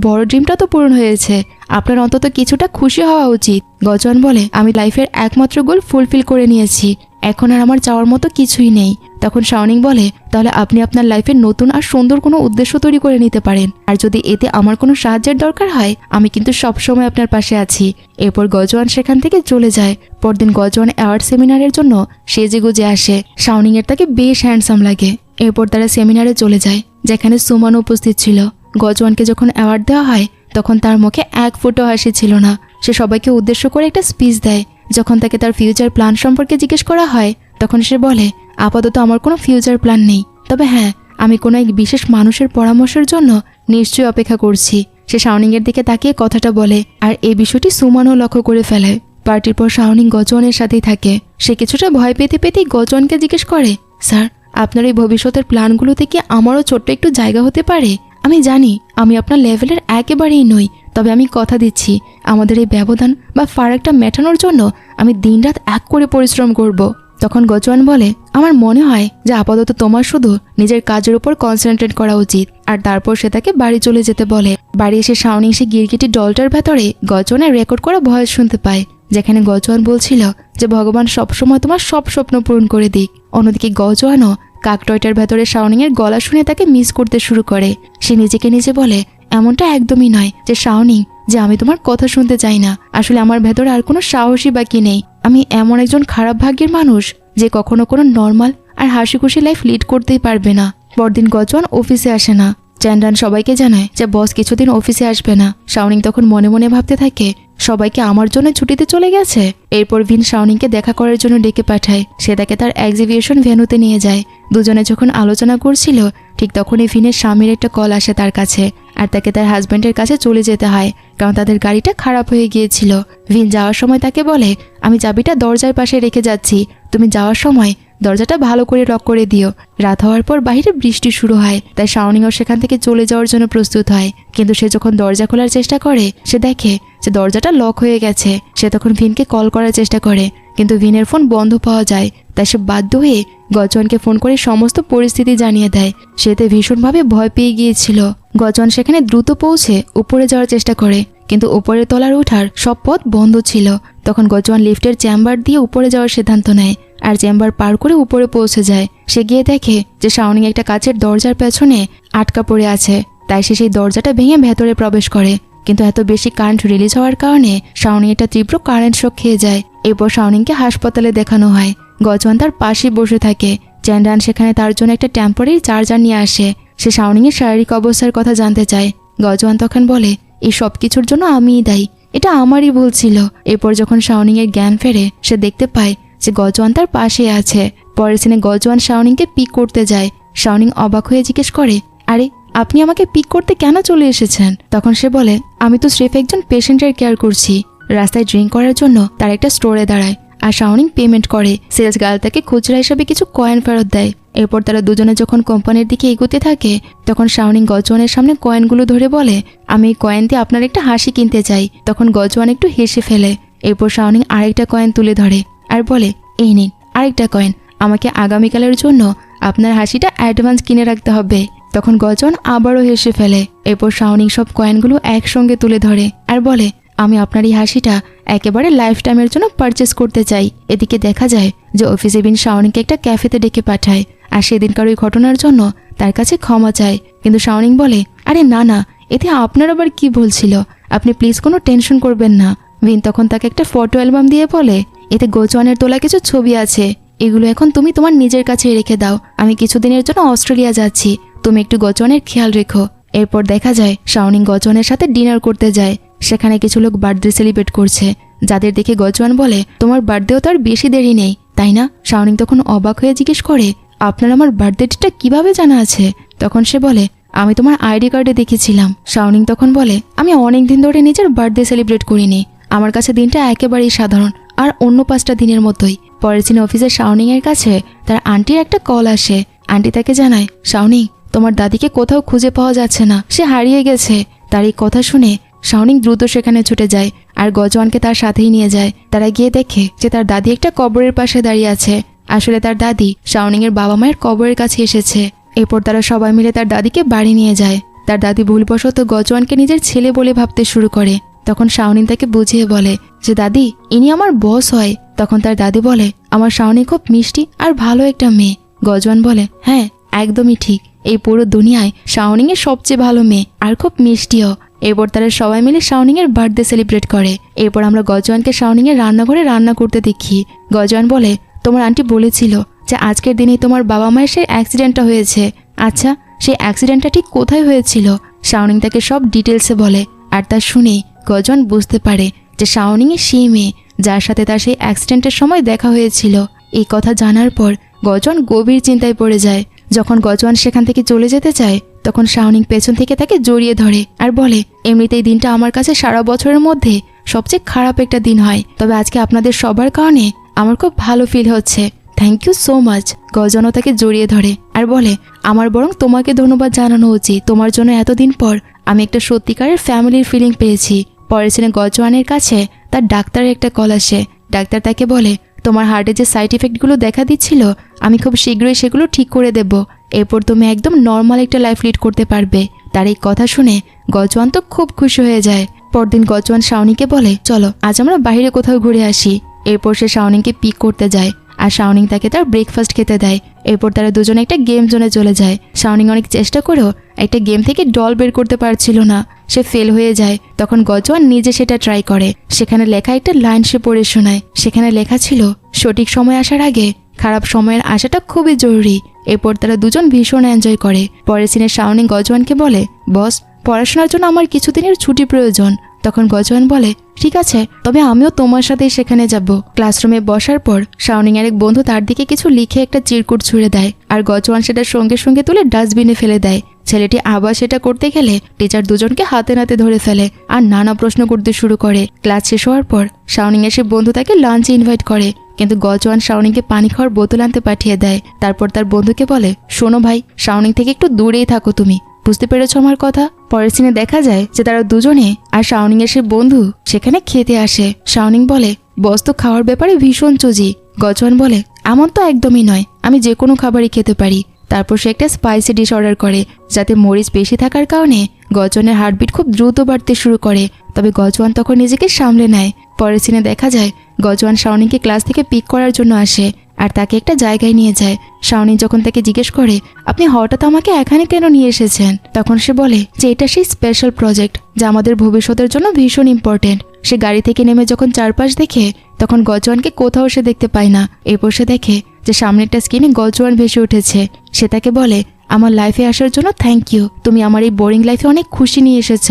বড় ড্রিমটা তো পূরণ হয়েছে, আপনার অন্তত কিছুটা খুশি হওয়া উচিত। গজওয়ান বলে, আমি লাইফের একমাত্র গোল ফুলফিল করে নিয়েছি, এখন আর আমার চাওয়ার মতো কিছুই নেই। তখন শাওনিং বলে, তাহলে আপনি আপনার লাইফের নতুন আর সুন্দর কোনো উদ্দেশ্য তৈরি করে নিতে পারেন, আর যদি এতে আমার কোনো সাহায্যের দরকার হয় আমি কিন্তু সবসময় আপনার পাশে আছি। এরপর গজওয়ান সেখান থেকে চলে যায়। পরদিন গজওয়ান অ্যাওয়ার্ড সেমিনারের জন্য সেজেগুজে আসে। শাওনিং এর তাকে বেশ হ্যান্ডসাম লাগে। এরপর তারা সেমিনারে চলে যায়, যেখানে সুমনও উপস্থিত ছিল। গজওয়ানকে যখন অ্যাওয়ার্ড দেওয়া হয় তখন তার মুখে এক ফুটও হাসি ছিল না। সে সবাইকে উদ্দেশ্য করে একটা স্পিচ দেয়। যখন তাকে তার ফিউচার প্ল্যান সম্পর্কে জিজ্ঞেস করা হয় তখন সে বলে, আপাতত আমার কোনো ফিউচার প্ল্যান নেই, তবে হ্যাঁ, আমি কোনো এক বিশেষ মানুষের পরামর্শের জন্য নিশ্চয়ই অপেক্ষা করছি। সে শাওনিংয়ের দিকে তাকিয়ে কথাটা বলে, আর এই বিষয়টি সুমনও লক্ষ্য করে ফেলে। পার্টির পর শাওনিং গজওয়ানের সাথেই থাকে। সে কিছুটা ভয় পেতে পেতেই গজওয়ানকে জিজ্ঞেস করে, স্যার, আপনার এই ভবিষ্যতের প্ল্যানগুলোতে কি আমারও ছোট্ট একটু জায়গা হতে পারে? আমি জানি আমি আপনার লেভেলের একেবারেই নই, তবে আমি কথা দিচ্ছি আমাদের এই ব্যবধান বা ফারাকটা মেটানোর জন্য আমি দিনরাত এক করে পরিশ্রম করব। তখন গজওয়ান বলে, আমার মনে হয় যে আপাতত তোমার শুধু নিজের কাজের উপর কনসেন্ট্রেট করা উচিত। আর তারপর সে তাকে বাড়ি চলে যেতে বলে। বাড়ি এসে শাওনিং সে গিরগিটি ডলটার ভেতরে গজওয়ানের রেকর্ড করা ভয়েস শুনতে পায়, যেখানে গজওয়ান বলছিল যে ভগবান সবসময় তোমার সব স্বপ্ন পূরণ করে দিক। অন্যদিকে গজওয়ানও কাকটয়টার ভেতরে শাওনিং এর গলা শুনে তাকে মিস করতে শুরু করে। সে নিজেকে নিজে বলে, এমনটা একদমই নয় যে শাওনিং, যে আমি তোমার কথা শুনতে চাই না, আসলে আমার ভেতরে আর কোনো সাহসী বাকি নেই। আমি এমন একজন খারাপ ভাগ্যের মানুষ যে কখনো কোনো নর্মাল আর হাসি খুশি লাইফ লিড করতেই পারবে না। পরদিন গজওয়ান অফিসে আসে না। চ্যান্ডান সবাইকে জানায় যে বস কিছুদিন অফিসে আসবে না। শাওনিং তখন মনে মনে ভাবতে থাকে, সবাইকে আমার জন্য ছুটিতে চলে গেছে। এরপর ভিন শাওনিংকে দেখা করার জন্য ডেকে পাঠায়। সে তাকে তার এক্সিবিশন ভেন্যুতে নিয়ে যায়। দুজনে যখন আলোচনা করছিল ঠিক তখনই ভিনের স্বামীর একটা কল আসে তার কাছে, আর তাকে তার হাজব্যান্ডের কাছে চলে যেতে হয়, কারণ তাদের গাড়িটা খারাপ হয়ে গিয়েছিল। ভিন যাওয়ার সময় তাকে বলে, আমি চাবিটা দরজার পাশে রেখে যাচ্ছি, তুমি যাওয়ার সময় দরজাটা ভালো করে লক করে দিও। রাত হওয়ার পর বাইরে বৃষ্টি শুরু হয়, তাই শাওনিংও সেখান থেকে চলে যাওয়ার জন্য প্রস্তুত হয়। কিন্তু সে যখন দরজা খোলার চেষ্টা করে সে দেখে যে দরজাটা লক হয়ে গেছে। সে তখন ভিনকে কল করার চেষ্টা করে, কিন্তু ভিনের ফোন বন্ধ পাওয়া যায়। তাই সে বাধ্য হয়ে গজওয়ানকে ফোন করে সমস্ত পরিস্থিতি জানিয়ে দেয়। সেতে ভীষণভাবে ভয় পেয়ে গিয়েছিল। গজওয়ান সেখানে দ্রুত পৌঁছে উপরে যাওয়ার চেষ্টা করে, কিন্তু উপরের তলার ওঠার সব পথ বন্ধ ছিল। তখন গজওয়ান লিফটের চেম্বার দিয়ে উপরে যাওয়ার সিদ্ধান্ত নেয়, আর চেম্বার পার করে উপরে পৌঁছে যায়। সে গিয়ে দেখে যে শাওনিং একটা কাচের দরজার পেছনে আটকা পড়ে আছে। তাই সে সেই দরজাটা ভেঙে ভেতরে প্রবেশ করে, কিন্তু এত বেশি কারেন্ট রিলিজ হওয়ার কারণে শাওনিং একটা তীব্র কারেন্ট শক খেয়ে যায়। এরপর শাওনিংকে হাসপাতালে দেখানো হয়। গজওয়ান তার পাশে বসে থাকে। চ্যান্ডান সেখানে তার জন্য একটা টেম্পোরারি চার্জার নিয়ে আসে। সে শাওনিংয়ের শারীরিক অবস্থার কথা জানতে চায়। গজওয়ান তখন বলে, এই সব কিছুর জন্য আমিই দায়ী, এটা আমারই ভুল ছিল। এরপর যখন শাওনিংয়ের জ্ঞান ফেরে সে দেখতে পায় যে গজওয়ান তার পাশে আছে। পরের সিনে গজওয়ান শাওনিংকে পিক করতে যায়। শাওনিং অবাক হয়ে জিজ্ঞেস করে, আরে আপনি আমাকে পিক করতে কেন চলে এসেছেন? তখন সে বলে, আমি তো স্রেফ একজন পেশেন্টের কেয়ার করছি। রাস্তায় ড্রিঙ্ক করার জন্য তার একটা স্টোরে দাঁড়ায়, আর শাওনিং পেমেন্ট করে। সেলস গার্ল তাকে খুচরা হিসাবে কিছু কয়েন ফেরত দেয়। এরপর তারা দুজনে যখন কোম্পানির দিকে এগোতে থাকে তখন শাওনিং গজওয়ানের সামনে কয়েনগুলো ধরে বলে, আমি এই কয়েন দিয়ে আপনার একটা হাসি কিনতে চাই। তখন গজওয়ান একটু হেসে ফেলে। এরপর শাওনিং আরেকটা কয়েন তুলে ধরে আর বলে, এই নিন আরেকটা কয়েন, আমাকে আগামীকালের জন্য আপনার হাসিটা অ্যাডভান্স কিনে রাখতে হবে। তখন গজওয়ান আবারও হেসে ফেলে। এরপর শাওনিং সব কয়েনগুলো একসঙ্গে তুলে ধরে আর বলে, আমি আপনার এই হাসিটা একেবারে লাইফ টাইমের জন্য পারচেস করতে চাই। এদিকে দেখা যায় যে অফিসে বিন শাওনিংকে একটা ক্যাফেতে ডেকে পাঠায়, আর সেদিনকার ওই ঘটনার জন্য তার কাছে ক্ষমা চায়। কিন্তু শাওনিং বলে, আরে না না, এতে আপনার আবার কি বলছিল, আপনি প্লিজ কোনো টেনশন করবেন না। বিন তখন তাকে একটা ফটো অ্যালবাম দিয়ে বলে, এতে গজওয়ানের তোলা কিছু ছবি আছে, এগুলো এখন তুমি তোমার নিজের কাছে রেখে দাও। আমি কিছুদিনের জন্য অস্ট্রেলিয়া যাচ্ছি, তুমি একটু গজওয়ানের খেয়াল রেখো। এরপর দেখা যায় শাওনিং গজওয়ানের সাথে ডিনার করতে যায়। সেখানে কিছু লোক বার্থডে সেলিব্রেট করছে, যাদের দেখে গজওয়ান বলে, তোমার বার্থডেও তো আর বেশি দেরি নেই, তাই না? শাওনিং তখন অবাক হয়ে জিজ্ঞেস করে, আপনার আমার বার্থডে ডেটটা কিভাবে জানা আছে? তখন সে বলে, আমি তোমার আইডি কার্ডে দেখেছিলাম। শাওনিং তখন বলে, আমি অনেক দিন ধরে নিজের বার্থডে সেলিব্রেট করিনি। আমার কাছে দিনটা একেবারেই সাধারণ, আর অন্য 5টা দিনের মতোই। পরের দিন অফিসে শাওনিং এর কাছে তার আন্টির একটা কল আসে। আন্টি তাকে জানায়, শাওনিং, তোমার দাদিকে কোথাও খুঁজে পাওয়া যাচ্ছে না, সে হারিয়ে গেছে। তার এই কথা শুনে শাওনিং দ্রুত সেখানে ছুটে যায় আর গজওয়ানকে তার সাথেই নিয়ে যায়। তারা গিয়ে দেখে যে তার দাদি একটা কবরের পাশে দাঁড়িয়ে আছে। আসলে তার দাদি শাওনিং এর বাবা মায়ের কবরের কাছে এসেছে। এরপর তারা সবাই মিলে তার দাদিকে বাড়ি নিয়ে যায়। তার দাদি ভুলবশত গজওয়ানকে নিজের ছেলে বলে ভাবতে শুরু করে। তখন শাওনিং তাকে বুঝিয়ে বলে যে, দাদি, ইনি আমার বস হয়। তখন তার দাদি বলে, আমার শাওনিং খুব মিষ্টি আর ভালো একটা মেয়ে। গজওয়ান বলে, হ্যাঁ, একদমই ঠিক। এই পুরো দুনিয়ায় শাওনিং এর সবচেয়ে ভালো মেয়ে আর খুব মিষ্টিও। এরপর তারা সবাই মিলে শাওনিং এর বার্থডে সেলিব্রেট করে। এরপর আমরা গজওয়ানকে শাওনিং এর রান্নাঘরে রান্না করতে দেখি। গজওয়ান বলে, তোমার আন্টি বলেছিল যে আজকের দিনেই তোমার বাবা মায়ের সেই অ্যাক্সিডেন্টটা হয়েছে। আচ্ছা, সেই অ্যাক্সিডেন্টটা ঠিক কোথায় হয়েছিল? শাওনিং তাকে সব ডিটেলসে বলে। আর তা শুনেই গজওয়ান বুঝতে পারে যে শাওনিং এর সেই মেয়ে যার সাথে তার সেই অ্যাক্সিডেন্টের সময় দেখা হয়েছিল। এই কথা জানার পর গজওয়ান গভীর চিন্তায় পড়ে যায়। যখন গজওয়ান সেখান থেকে চলে যেতে চায়, তখন শাওনিং পেছন থেকে তাকে জড়িয়ে ধরে আর বলে, এমনিতেই দিনটা আমার কাছে সারা বছরের মধ্যে সবচেয়ে খারাপ একটা দিন হয়, তবে আজকে আপনাদের সবার কারণে আমার খুব ভালো ফিল হচ্ছে। Thank you so much. গজওয়ানও তাকে জড়িয়ে ধরে আর বলে, আমার বরং তোমাকে ধন্যবাদ জানানো উচিত। তোমার জন্য এতদিন পর আমি একটা সত্যিকারের ফ্যামিলির ফিলিং পেয়েছি। পরের দিনে গজওয়ানের কাছে তার ডাক্তারের একটা কল আসে। ডাক্তার তাকে বলে, তোমার হার্টে যে সাইড ইফেক্টগুলো দেখা দিচ্ছিল, আমি খুব শীঘ্রই সেগুলো ঠিক করে দেব। এরপর তুমি একদম নর্মাল একটা লাইফ লিড করতে পারবে। তার এই কথা শুনে গজওয়ান তো খুব খুশি হয়ে যায়। পরদিন গজওয়ান শাওনিংকে বলে, চলো আজ আমরা বাইরে কোথাও ঘুরে আসি। এরপর সে শাওনিংকে পিক করতে যায় আর শাওনিং তাকে তার ব্রেকফাস্ট খেতে দেয়। এরপর তারা দুজনে একটা গেম জোনে চলে যায়। শাওনিং অনেক চেষ্টা করেও একটা গেম থেকে ডল বের করতে পারছিল না, সে ফেল হয়ে যায়। তখন গজওয়ান নিজে সেটা ট্রাই করে। সেখানে লেখা একটা লাইন সে পড়ে শোনায়। সেখানে লেখা ছিল, সঠিক সময় আসার আগে খারাপ সময়ের আসাটা খুবই জরুরি। এরপর তারা দুজন ভীষণ এনজয় করে। পরের সিনে শাওনিং গজওয়ানকে বলে, বস, পড়াশোনার জন্য আমার কিছুদিনের ছুটি প্রয়োজন। তখন গজওয়ান বলে, ঠিক আছে, তবে আমিও তোমার সাথেই সেখানে যাব। ক্লাসরুমে বসার পর শাওনিং এর এক বন্ধু তার দিকে কিছু লিখে একটা চিরকুট ছুঁড়ে দেয় আর গজওয়ান সেটা সঙ্গে সঙ্গে তুলে ডাস্টবিনে ফেলে দেয়। ছেলেটি আবার সেটা করতে গেলে টিচার দুজনকে হাতে নাতে ধরে ফেলে আর নানা প্রশ্ন করতে শুরু করে। ক্লাস শেষ হওয়ার পর শাওনিং এর সে বন্ধু তাকে লাঞ্চে ইনভাইট করে, কিন্তু গজওয়ান শাওনিংকে পানি খাওয়ার বোতল আনতে পাঠিয়ে দেয়। তারপর তার বন্ধুকে বলে, শোনো ভাই, শাওনিং থেকে একটু দূরেই থাকো তুমি। বুঝতে পেরেছো আমার কথা? পরের সিনে দেখা যায় যে তারা দুজনে আর শাওনিং এর সে বন্ধু সেখানে খেতে আসে। শাওনিং বলে, বস তো খাওয়ার ব্যাপারে ভীষণ চুজি। গজওয়ান বলে, এমন তো একদমই নয়, আমি যে কোনো খাবারই খেতে পারি। তারপর সে একটা স্পাইসি ডিশ অর্ডার করে, যাতে মরিচ বেশি থাকার কারণে গজওয়ানের হার্টবিট খুব দ্রুত বাড়তে শুরু করে। তবে গজওয়ান তখন নিজেকে সামলে নেয়। পরের সিনে দেখা যায় গজওয়ান শাওনিংকে ক্লাস থেকে পিক করার জন্য আসে আর তাকে একটা জায়গায় নিয়ে যায়। শাওনিং যখন তাকে জিজ্ঞেস করে, আপনি হঠাৎ আমাকে এখানে কেন নিয়ে এসেছেন, তখন সে বলে যে এটা সেই স্পেশাল প্রজেক্ট যা আমাদের ভবিষ্যতের জন্য ভীষণ ইম্পর্টেন্ট। সে গাড়ি থেকে নেমে যখন চারপাশ দেখে, তখন গজওয়ানকে কোথাও সে দেখতে পায় না। এরপর সে দেখে যে সামনে একটা স্ক্রিনে গজওয়ান ভেসে উঠেছে। সে তাকে বলে, আমার লাইফে আসার জন্য থ্যাংক ইউ। তুমি আমার এই বোরিং লাইফে অনেক খুশি নিয়ে এসেছ।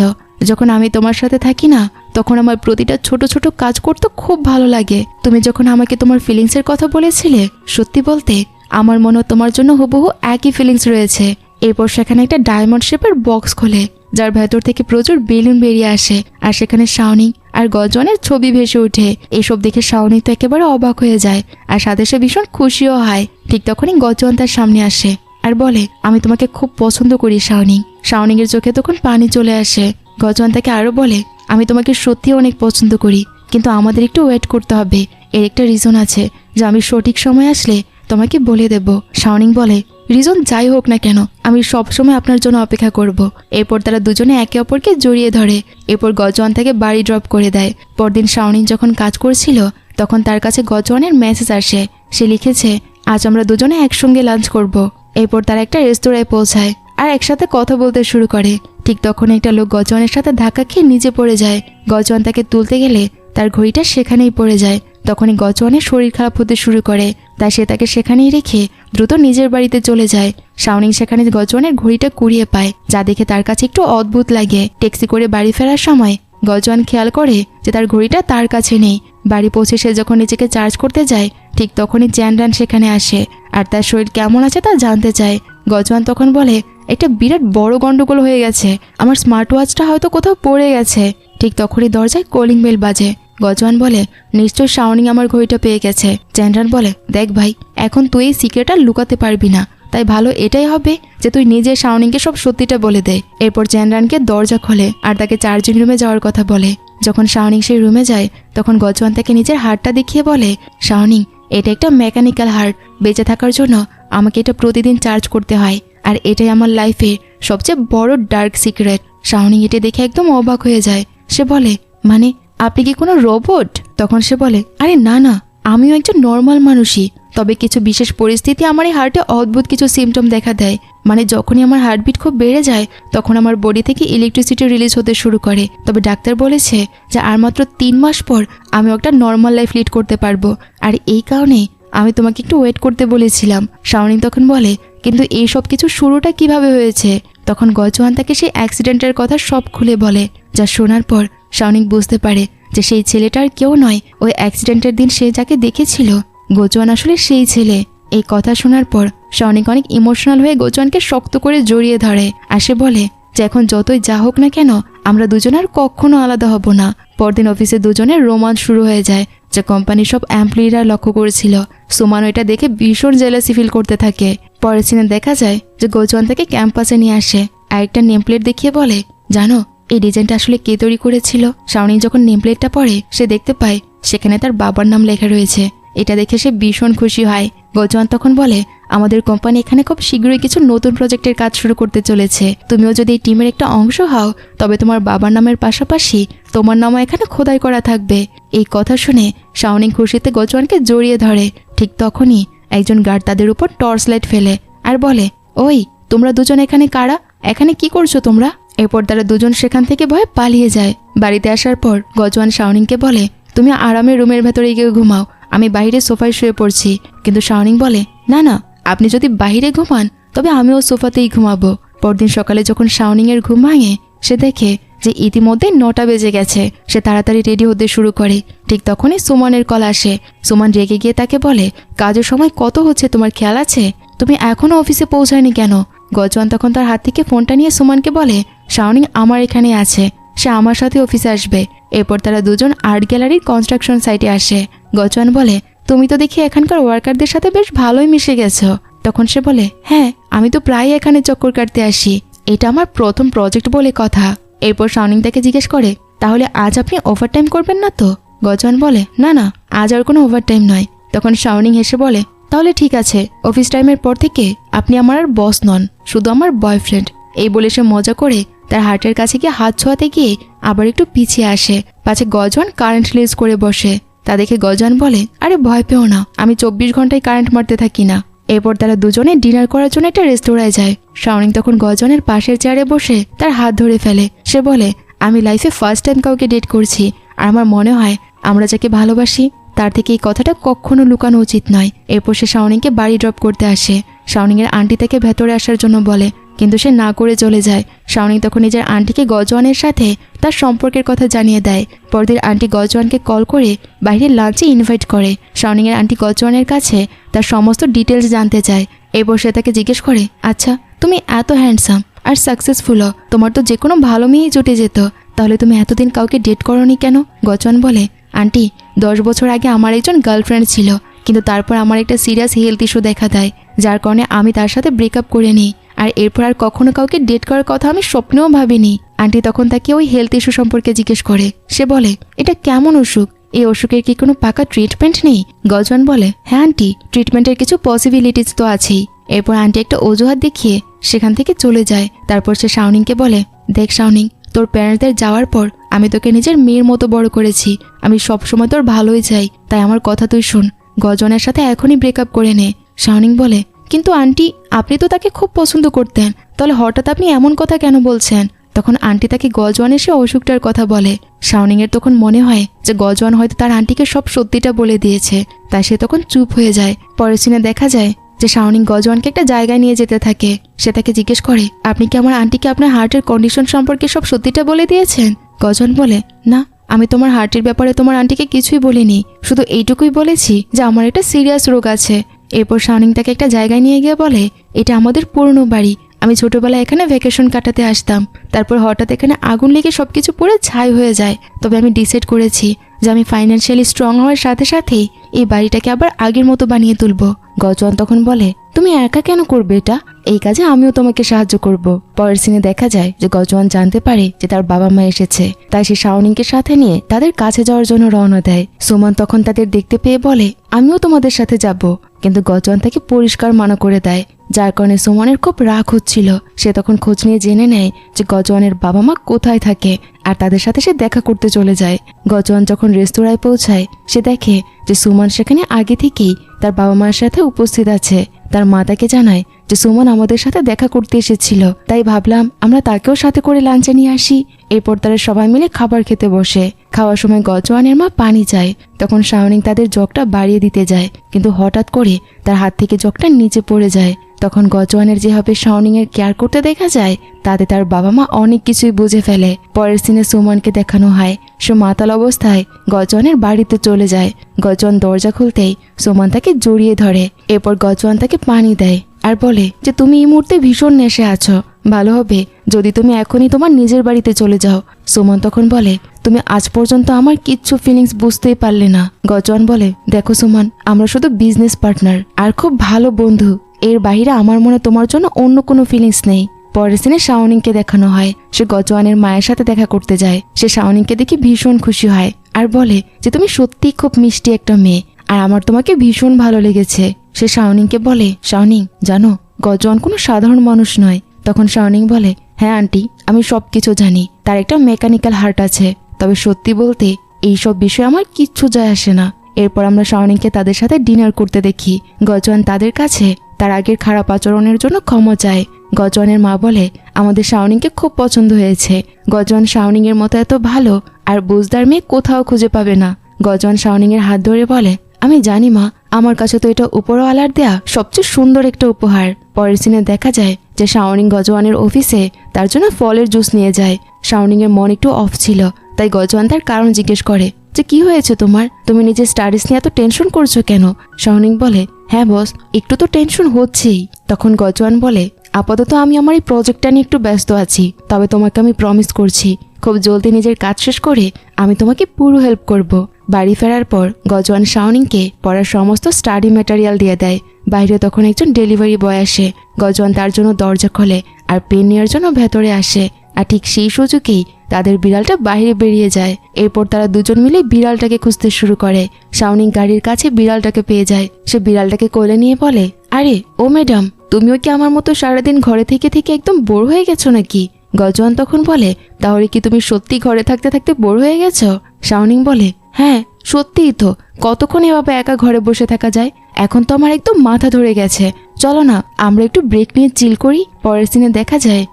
যখন আমি তোমার সাথে থাকি না, তখন আমার প্রতিটা ছোট ছোট কাজ করতে খুব ভালো লাগে। তুমি যখন আমাকে তোমার ফিলিংসের কথা বলেছিলে, সত্যি বলতে আমার মনে তোমার জন্য হুবহু একই ফিলিংস রয়েছে। এরপর সেখানে একটা ডায়মন্ড শেপের বক্স খোলে, যার ভেতর থেকে প্রচুর বেলুন বেরিয়ে আসে আর সেখানে শাওনিং আর গজওয়ানের ছবি ভেসে ওঠে। এইসব দেখে শাওনিং তো একেবারে অবাক হয়ে যায় আর সাথে সে ভীষণ খুশিও হয়। ঠিক তখনই গজওয়ান তার সামনে আসে আর বলে, আমি তোমাকে খুব পছন্দ করি শাওনিং। শাওনিং এর চোখে তখন পানি চলে আসে। গজওয়ান তাকে আরো বলে, আমি তোমাকে সত্যি অনেক পছন্দ করি, কিন্তু আমাদের একটু ওয়েট করতে হবে। এর একটা রিজন আছে যে আমি সঠিক সময় আসলে তোমাকে বলে দেব। শাওনিং বলে, রিজন যাই হোক না কেন, আমি সবসময় আপনার জন্য অপেক্ষা করব। এরপর তারা দুজনে একে অপরকে জড়িয়ে ধরে। এরপর গজওয়ান তাকে বাড়ি ড্রপ করে দেয়। পরদিন শাওনিং যখন কাজ করছিল, তখন তার কাছে গজওয়ানের মেসেজ আসে। সে লিখেছে, আজ আমরা দুজনে একসঙ্গে লাঞ্চ করব। এরপর তারা একটা রেস্তোরাঁয় পৌঁছায় আর একসাথে কথা বলতে শুরু করে। ঠিক তখন একটা লোক গজওয়ানের সাথে ধাক্কা খেয়ে নিচে পড়ে যায়। গজওয়ান তাকে তুলতে গেলে তার ঘড়িটা সেখানেই পড়ে যায়। তখনই গজওয়ানের শরীর খারাপ হতে শুরু করে, তাই সে তাকে সেখানেই রেখে দ্রুত নিজের বাড়িতে চলে যায়। শাওনিং সেখানে গজওয়ানের ঘড়িটা কুড়িয়ে পায়, যা দেখে তার কাছে একটু অদ্ভুত লাগে। ট্যাক্সি করে বাড়ি ফেরার সময় গজওয়ান খেয়াল করে যে তার ঘড়িটা তার কাছে নেই। বাড়ি পৌঁছে সে যখন নিজেকে চার্জ করতে যায় ঠিক তখনই চ্যানরান সেখানে আসে আর তার শরীর কেমন আছে তা জানতে চায়। গজওয়ান তখন বলে, একটা বিরাট বড় গন্ডগোল হয়ে গেছে, আমার স্মার্ট ওয়াচটা হয়তো কোথাও পড়ে গেছে। ঠিক তখনই দরজায় কলিং বেল বাজে। গজওয়ান বলে, নিশ্চয় শাওনিং আমার ঘড়িটা পেয়ে গেছে। চ্যানরান বলে, দেখ ভাই, এখন তুই এই সিক্রেটটা লুকাতে পারবি না, তাই ভালো এটাই হবে যে তুই নিজে শাওনিংকে সব সত্যিটা বলে দে। এরপর চ্যানরানকে দরজা খোলে আর তাকে চার্জিং রুমে যাওয়ার কথা বলে। যখন শাওনিং সেই রুমে যায় তখন গজওয়ান তাকে নিজের হার্টটা দেখিয়ে বলে, শাওনিং, এটা একটা মেকানিক্যাল হার্ট, বেঁচে থাকার জন্য আমাকে এটা প্রতিদিন চার্জ করতে হয়, আর এটাই আমার লাইফের সবচেয়ে বড় ডার্ক সিক্রেট। শাওনিং এটা দেখে একদম অবাক হয়ে যায়। সে বলে, মানে আপনি কি কোনো রোবট? তখন সে বলে, আরে না না, আমিও একজন নর্মাল মানুষই, তবে কিছু বিশেষ পরিস্থিতি আমার এই হার্টে অদ্ভুত কিছু সিমটম দেখা দেয়। মানে যখনই আমার হার্টবিট খুব বেড়ে যায় তখন আমার বডি থেকে ইলেকট্রিসিটি রিলিজ হতে শুরু করে। তবে ডাক্তার বলেছে যে আর মাত্র 3 মাস পর আমি একটা নর্মাল লাইফ লিড করতে পারবো, আর এই কারণেই আমি তোমাকে একটু ওয়েট করতে বলেছিলাম। শাওনিং তখন বলে, কিন্তু এই সব কিছু শুরুটা কিভাবে হয়েছে? তখন গজওয়ান তাকে সেই অ্যাক্সিডেন্টের কথা সব খুলে বলে, যা শোনার পর শাওনিং বুঝতে পারে যে সেই ছেলেটা আর কেউ নয়, ওই অ্যাক্সিডেন্টের দিন সে যাকে দেখেছিল গজওয়ান আসলে সেই ছেলে। এই কথা শোনার পর শাওনিং অনেক ইমোশনাল হয়ে গজওয়ানকে শক্ত করে জড়িয়ে ধরে আর সে বলে যে এখন যতই যা হোক না কেন আমরা দুজন আর কখনো আলাদা হব না। পরদিন অফিসে দুজনের রোমান্স শুরু হয়ে যায়, যা কোম্পানির সব এমপ্লয়িরা লক্ষ্য করেছিল। সুমান এটা দেখে ভীষণ জেলাসি ফিল করতে থাকে। পরের সিনে দেখা যায় যে গজওয়ান তাকে ক্যাম্পাসে নিয়ে আসে আর একটা নেমপ্লেট দেখিয়ে বলে, জানো এই ডিজাইনটা আসলে কে তৈরি করেছিল? শাওনিং যখন নেমপ্লেটটা পড়ে সে দেখতে পায় সেখানে তার বাবার নাম লেখা রয়েছে। এটা দেখে সে ভীষণ খুশি হয়। গজওয়ান তখন বলে, আমাদের কোম্পানি এখানে খুব শীঘ্রই কিছু নতুন প্রজেক্টের কাজ শুরু করতে চলেছে, তুমিও যদি এই টিমের একটা অংশ হও তবে তোমার বাবার নামের পাশাপাশি তোমার নামও এখানে খোদাই করা থাকবে। এই কথা শুনে শাওনিং খুশিতে গজওয়ানকে জড়িয়ে ধরে। ঠিক তখনই একজন গার্ড তাদের উপর টর্চ লাইট ফেলে আর বলে, ওই তোমরা দুজন এখানে কারা? এখানে কি করছো তোমরা? এরপর তারা দুজন সেখান থেকে ভয়ে পালিয়ে যায়। বাড়িতে আসার পর গজওয়ান শাওনিংকে বলে, তুমি আরামে রুমের ভেতরে গিয়ে ঘুমাও, আমি বাইরে সোফায় শুয়ে পড়ছি। কিন্তু শাওনিং বলে, না না, আপনি যদি বাইরে ঘুমান তবে আমিও সোফাতেই ঘুমাবো। পরদিন সকালে যখন শাওনিং এর ঘুম ভাঙে সে দেখে যে ইতিমধ্যে 9টা বেজে গেছে। সে তাড়াতাড়ি রেডি হতে শুরু করে। ঠিক তখনই সুমনের কল আসে। সুমন রেগে গিয়ে তাকে বলে, কাজের সময় কত হচ্ছে তোমার খেয়াল আছে? তুমি এখনো অফিসে পৌঁছায়নি কেন? গজওয়ান তখন তার হাত থেকে ফোনটা নিয়ে সুমনকে বলে, শাওনিং আমার এখানে আছে, সে আমার সাথে অফিসে আসবে। এরপর তারা দুজন আর্ট গ্যালারির কনস্ট্রাকশন সাইটে আসে। গজওয়ান বলে, তুমি তো দেখি এখানকার ওয়ার্কারদের সাথে বেশ ভালোই মিশে গেছো। তখন সে বলে, হ্যাঁ, আমি তো প্রায় এখানে চক্কর কাটতে আসি, এটা আমার প্রথম প্রজেক্ট বলে কথা। এরপর শাওনিং তাকে জিজ্ঞেস করে, তাহলে আজ আপনি ওভারটাইম করবেন না তো? গজওয়ান বলে, না না, আজ আর কোনো ওভারটাইম নয়। তখন শাওনিং হেসে বলে, তাহলে ঠিক আছে, অফিস টাইমের পর থেকে আপনি আমার আর বস নন, শুধু আমার বয়ফ্রেন্ড। এই বলে সে মজা করে তার হার্টের কাছে গিয়ে হাত ছোঁয়াতে গিয়ে আবার একটু পিছিয়ে আসে, পাছে গজওয়ান কারেন্ট রিলিজ করে বসে। তা দেখে গজওয়ান বলে, আরে ভয় পেও না, আমি 24 ঘন্টায় কারেন্ট মারতে থাকি না। এরপর তারা দুজনে ডিনার করার জন্য একটা রেস্তোরাঁয় যায়। শাওনিং তখন গজওয়ানের পাশের চেয়ারে বসে তার হাত ধরে ফেলে। সে বলে, আমি লাইফে ফার্স্ট টাইম কাউকে ডেট করছি, আর আমার মনে হয় আমরা যাকে ভালোবাসি তার থেকে এই কথাটা কখনো লুকানো উচিত নয়। এরপর সে শাওনিংকে বাড়ি ড্রপ করতে আসে। শাওনিং এর আন্টি তাকে ভেতরে আসার জন্য বলে, কিন্তু সে না করে চলে যায়। শাওনিং তখন নিজের আন্টিকে গজওয়ানের সাথে তার সম্পর্কের কথা জানিয়ে দেয়। পরদিন আন্টি গজওয়ানকে কল করে বাইরে লাঞ্চে ইনভাইট করে। শাওনিং এর আন্টি গজওয়ানের কাছে তার সমস্ত ডিটেলস জানতে চায়। এরপর সে তাকে জিজ্ঞেস করে, আচ্ছা তুমি এত হ্যান্ডসাম আর সাকসেসফুলও, তোমার তো যে কোনো ভালো মেয়েই জুটে যেত, তাহলে তুমি এতদিন কাউকে ডেট করোনি কেন? গজওয়ান বলে, আন্টি 10 বছর আগে আমার একজন গার্লফ্রেন্ড ছিল, কিন্তু তারপর আমার একটা সিরিয়াস হেলথ ইস্যু দেখা দেয়, যার কারণে আমি তার সাথে ব্রেকআপ করে নিই। আর এরপর আর কখনো কাউকে ডেট করার কথা আমি স্বপ্নেও ভাবিনি। আন্টি তখন তাকে ওই হেলথ ইস্যু সম্পর্কে জিজ্ঞেস করে। সে বলে, এটা কেমন অসুখ? এই অসুখের কি কোনো পাকা ট্রিটমেন্ট নেই? গজওয়ান বলে, হ্যাঁ আন্টি, ট্রিটমেন্টের কিছু পসিবিলিটিস তো আছেই। এরপর আন্টি একটা অজুহাত দেখিয়ে সেখান থেকে চলে যায়। তারপর সে শাওনিংকে বলে, দেখ শাওনিং, তোর প্যারেন্টসদের যাওয়ার পর আমি তোকে নিজের মেয়ের মতো বড় করেছি, আমি সবসময় তোর ভালোই চাই, তাই আমার কথা তুই শোন, গজওয়ানের সাথে এখনই ব্রেকআপ করে নে। শাওনিং বলে, কিন্তু আন্টি আপনি তো তাকে খুব পছন্দ করতেন, তাহলে হঠাৎ আপনি এমন কথা কেন বলছেন? তখন আন্টি তাকে গজওয়ানের সে অসুখটার কথা বলে। শাওনিং এর তখন মনে হয় যে গজওয়ান হয়তো তার আন্টিকে সব সত্যিটা বলে দিয়েছে, তাই সে তখন চুপ হয়ে যায়। পরের সিনে দেখা যায় যে শাওনিং গজওয়ানকে একটা জায়গায় নিয়ে যেতে থাকে। সে তাকে জিজ্ঞেস করে, আপনি কি আমার আন্টিকে আপনার হার্টের কন্ডিশন সম্পর্কে সব সত্যিটা বলে দিয়েছেন? গজওয়ান বলে, না, আমি তোমার হার্টের ব্যাপারে তোমার আন্টিকে কিছুই বলিনি, শুধু এইটুকুই বলেছি যে আমার একটা সিরিয়াস রোগ আছে। এরপর শাওনিং তাকে একটা জায়গায় নিয়ে গিয়ে বলে, এটা আমাদের পুরনো বাড়ি, আমি ছোটবেলায় এখানে ভ্যাকেশন কাটাতে আসতাম। তারপর হঠাৎ এখানে আগুন লেগে সবকিছু পুরো ছাই হয়ে যায়। তবে আমি ডিসাইড করেছি যে আমি ফাইন্যান্সিয়ালি স্ট্রং হওয়ার সাথে সাথেই এই বাড়িটাকে আবার আগের মতো বানিয়ে তুলবো। গজওয়ান তখন বলে, তুমি একা কেন করবে এটা? এই কাজে আমিও তোমাকে সাহায্য করব। পরের সিনে দেখা যায় যে গজওয়ান জানতে পারে যে তার বাবা মা এসেছে, তাই সে শাওনিংকে সাথে নিয়ে তাদের কাছে যাওয়ার জন্য রওনা দেয়। সুমন তখন তাদের দেখতে পেয়ে বলে, আমিও তোমাদের সাথে যাব, কিন্তু গজওয়ান তাকে পরিষ্কার মানা করে দেয়, যার কারণে সুমনের খুব রাগ হচ্ছিল। সে তখন খোঁজ নিয়ে জেনে নেয় যে গজওয়ানের বাবা মা কোথায় থাকে, আর তাদের সাথে সে দেখা করতে চলে যায়। গজওয়ান যখন রেস্তোরাঁয় পৌঁছায়, সে দেখে যে সুমন সেখানে আগে থেকেই তার বাবা মায়ের সাথে উপস্থিত আছে। তার মা তাকে জানায় যে সুমন আমাদের সাথে দেখা করতে এসেছিল, তাই ভাবলাম আমরা তাকেও সাথে করে লাঞ্চে নিয়ে আসি। এরপর তারা সবাই মিলে খাবার খেতে বসে। খাওয়ার সময় গজওয়ানের মা পানি চায়, তখন শাওনিং তাদের জগটা বাড়িয়ে দিতে যায়, কিন্তু হঠাৎ করে তার হাত থেকে জগটা নিচে পড়ে যায়। তখন গজওয়ানের যেভাবে শাওনিং এর কেয়ার করতে দেখা যায়, তাতে তার বাবা মা অনেক কিছুই বুঝে ফেলে। পরের সিনে সুমনকে দেখানো হয় সে মাতাল অবস্থায় গজওয়ানের বাড়িতে চলে যায়। গজওয়ান দরজা খুলতেই সুমন তাকে জড়িয়ে ধরে। এরপর গজওয়ান তাকে পানি দেয় আর বলে যে তুমি এই মুহূর্তে ভীষণ নেশে আছো, ভালো হবে যদি তুমি এখনই তোমার নিজের বাড়িতে চলে যাও। সুমন তখন বলে, তুমি আজ পর্যন্ত আমার কিচ্ছু ফিলিংস বুঝতেই পারলে না। গজওয়ান বলে, দেখো সুমন, আমরা শুধু বিজনেস পার্টনার আর খুব ভালো বন্ধু, এর বাইরে আমার মনে তোমার জন্য অন্য কোনো ফিলিংস নেই। পরের সিনে শাওনিংকে দেখানো হয় সে গজওয়ানের মায়ের সাথে দেখা করতে যায়। সে শাওনিংকে দেখে ভীষণ খুশি হয় আর বলে যে তুমি সত্যিই খুব মিষ্টি একটা মেয়ে, আর আমার তোমাকে ভীষণ ভালো লেগেছে। সে শাওনিংকে বলে, শাওনিং জানো, গজওয়ান কোনো সাধারণ মানুষ নয়। তখন শাওনিং বলে, হ্যাঁ আন্টি, আমি সবকিছু জানি, তার একটা মেকানিক্যাল হার্ট আছে, তবে সত্যি বলতে এইসব বিষয়ে আমার কিচ্ছু যায় আসে না। এরপর আমরা শাওনিংকে তাদের সাথে ডিনার করতে দেখি। গজওয়ান তাদের কাছে তার আগের খারাপ আচরণের জন্য ক্ষমা চায়। গজওয়ানের মা বলে, আমাদের শাওনিংকে খুব পছন্দ হয়েছে। গজওয়ান শাওনিং এর মতো এত ভালো আর বুঝদার মেয়ে কোথাও খুঁজে পাবে না। গজওয়ান শাওনিং এর হাত ধরে বলে, আমি জানি মা, আমার কাছে তো এটা উপরওয়ালার দেয়া সবচেয়ে সুন্দর একটা উপহার। পরের সিনে দেখা যায় যে শাওনিং গজওয়ানের অফিসে তার জন্য ফলের জুস নিয়ে যায়। শাওনিং এর মন একটু অফ ছিল, তাই গজওয়ান তার কারণ জিজ্ঞেস করে যে কি হয়েছে তোমার, তুমি নিজের স্টাডিজ নিয়ে এত টেনশন করছো কেন? শাওনিং বলে, হ্যাঁ বস, একটু তো টেনশন হচ্ছেই। তখন গজওয়ান বলে, আপাতত আমি আমার এই প্রজেক্টটা নিয়ে একটু ব্যস্ত আছি, তবে তোমাকে আমি প্রমিস করছি খুব জলদি নিজের কাজ শেষ করে আমি তোমাকে পুরো হেল্প করব। বাড়ি ফেরার পর গজওয়ান শাওনিংকে পড়ার সমস্ত স্টাডি ম্যাটেরিয়াল দিয়ে দেয়। বাইরে তখন একজন ডেলিভারি বয় আসে। গজওয়ান তার জন্য দরজা খোলে আর পেন নেওয়ার জন্য ভেতরে আসে, আর ঠিক সেই সুযোগেই তাদের বিড়ালটা বাইরে বেরিয়ে যায়। এরপর তারা দুজন মিলে বিড়ালটাকে খুঁজতে শুরু করে। শাওনিং গাড়ির কাছে বিড়ালটাকে পেয়ে যায়। সে বিড়ালটাকে কোলে নিয়ে বলে, আরে ও ম্যাডাম, তুমিও কি আমার মতো সারাদিন ঘরে থেকে থেকে একদম বোর হয়ে গেছো নাকি? গজওয়ান তখন বলে, তাহলে কি তুমি সত্যি ঘরে থাকতে থাকতে বোর হয়ে গেছো? শাওনিং বলে, হ্যাঁ সত্যিই তো, কতক্ষণ এভাবে একা ঘরে বসে থাকা যায়, এখন তো আমার একদম মাথা ধরে গেছে, চলো না আমরা একটু ব্রেক নিয়ে চিল করি। পরের সিনে দেখা যায়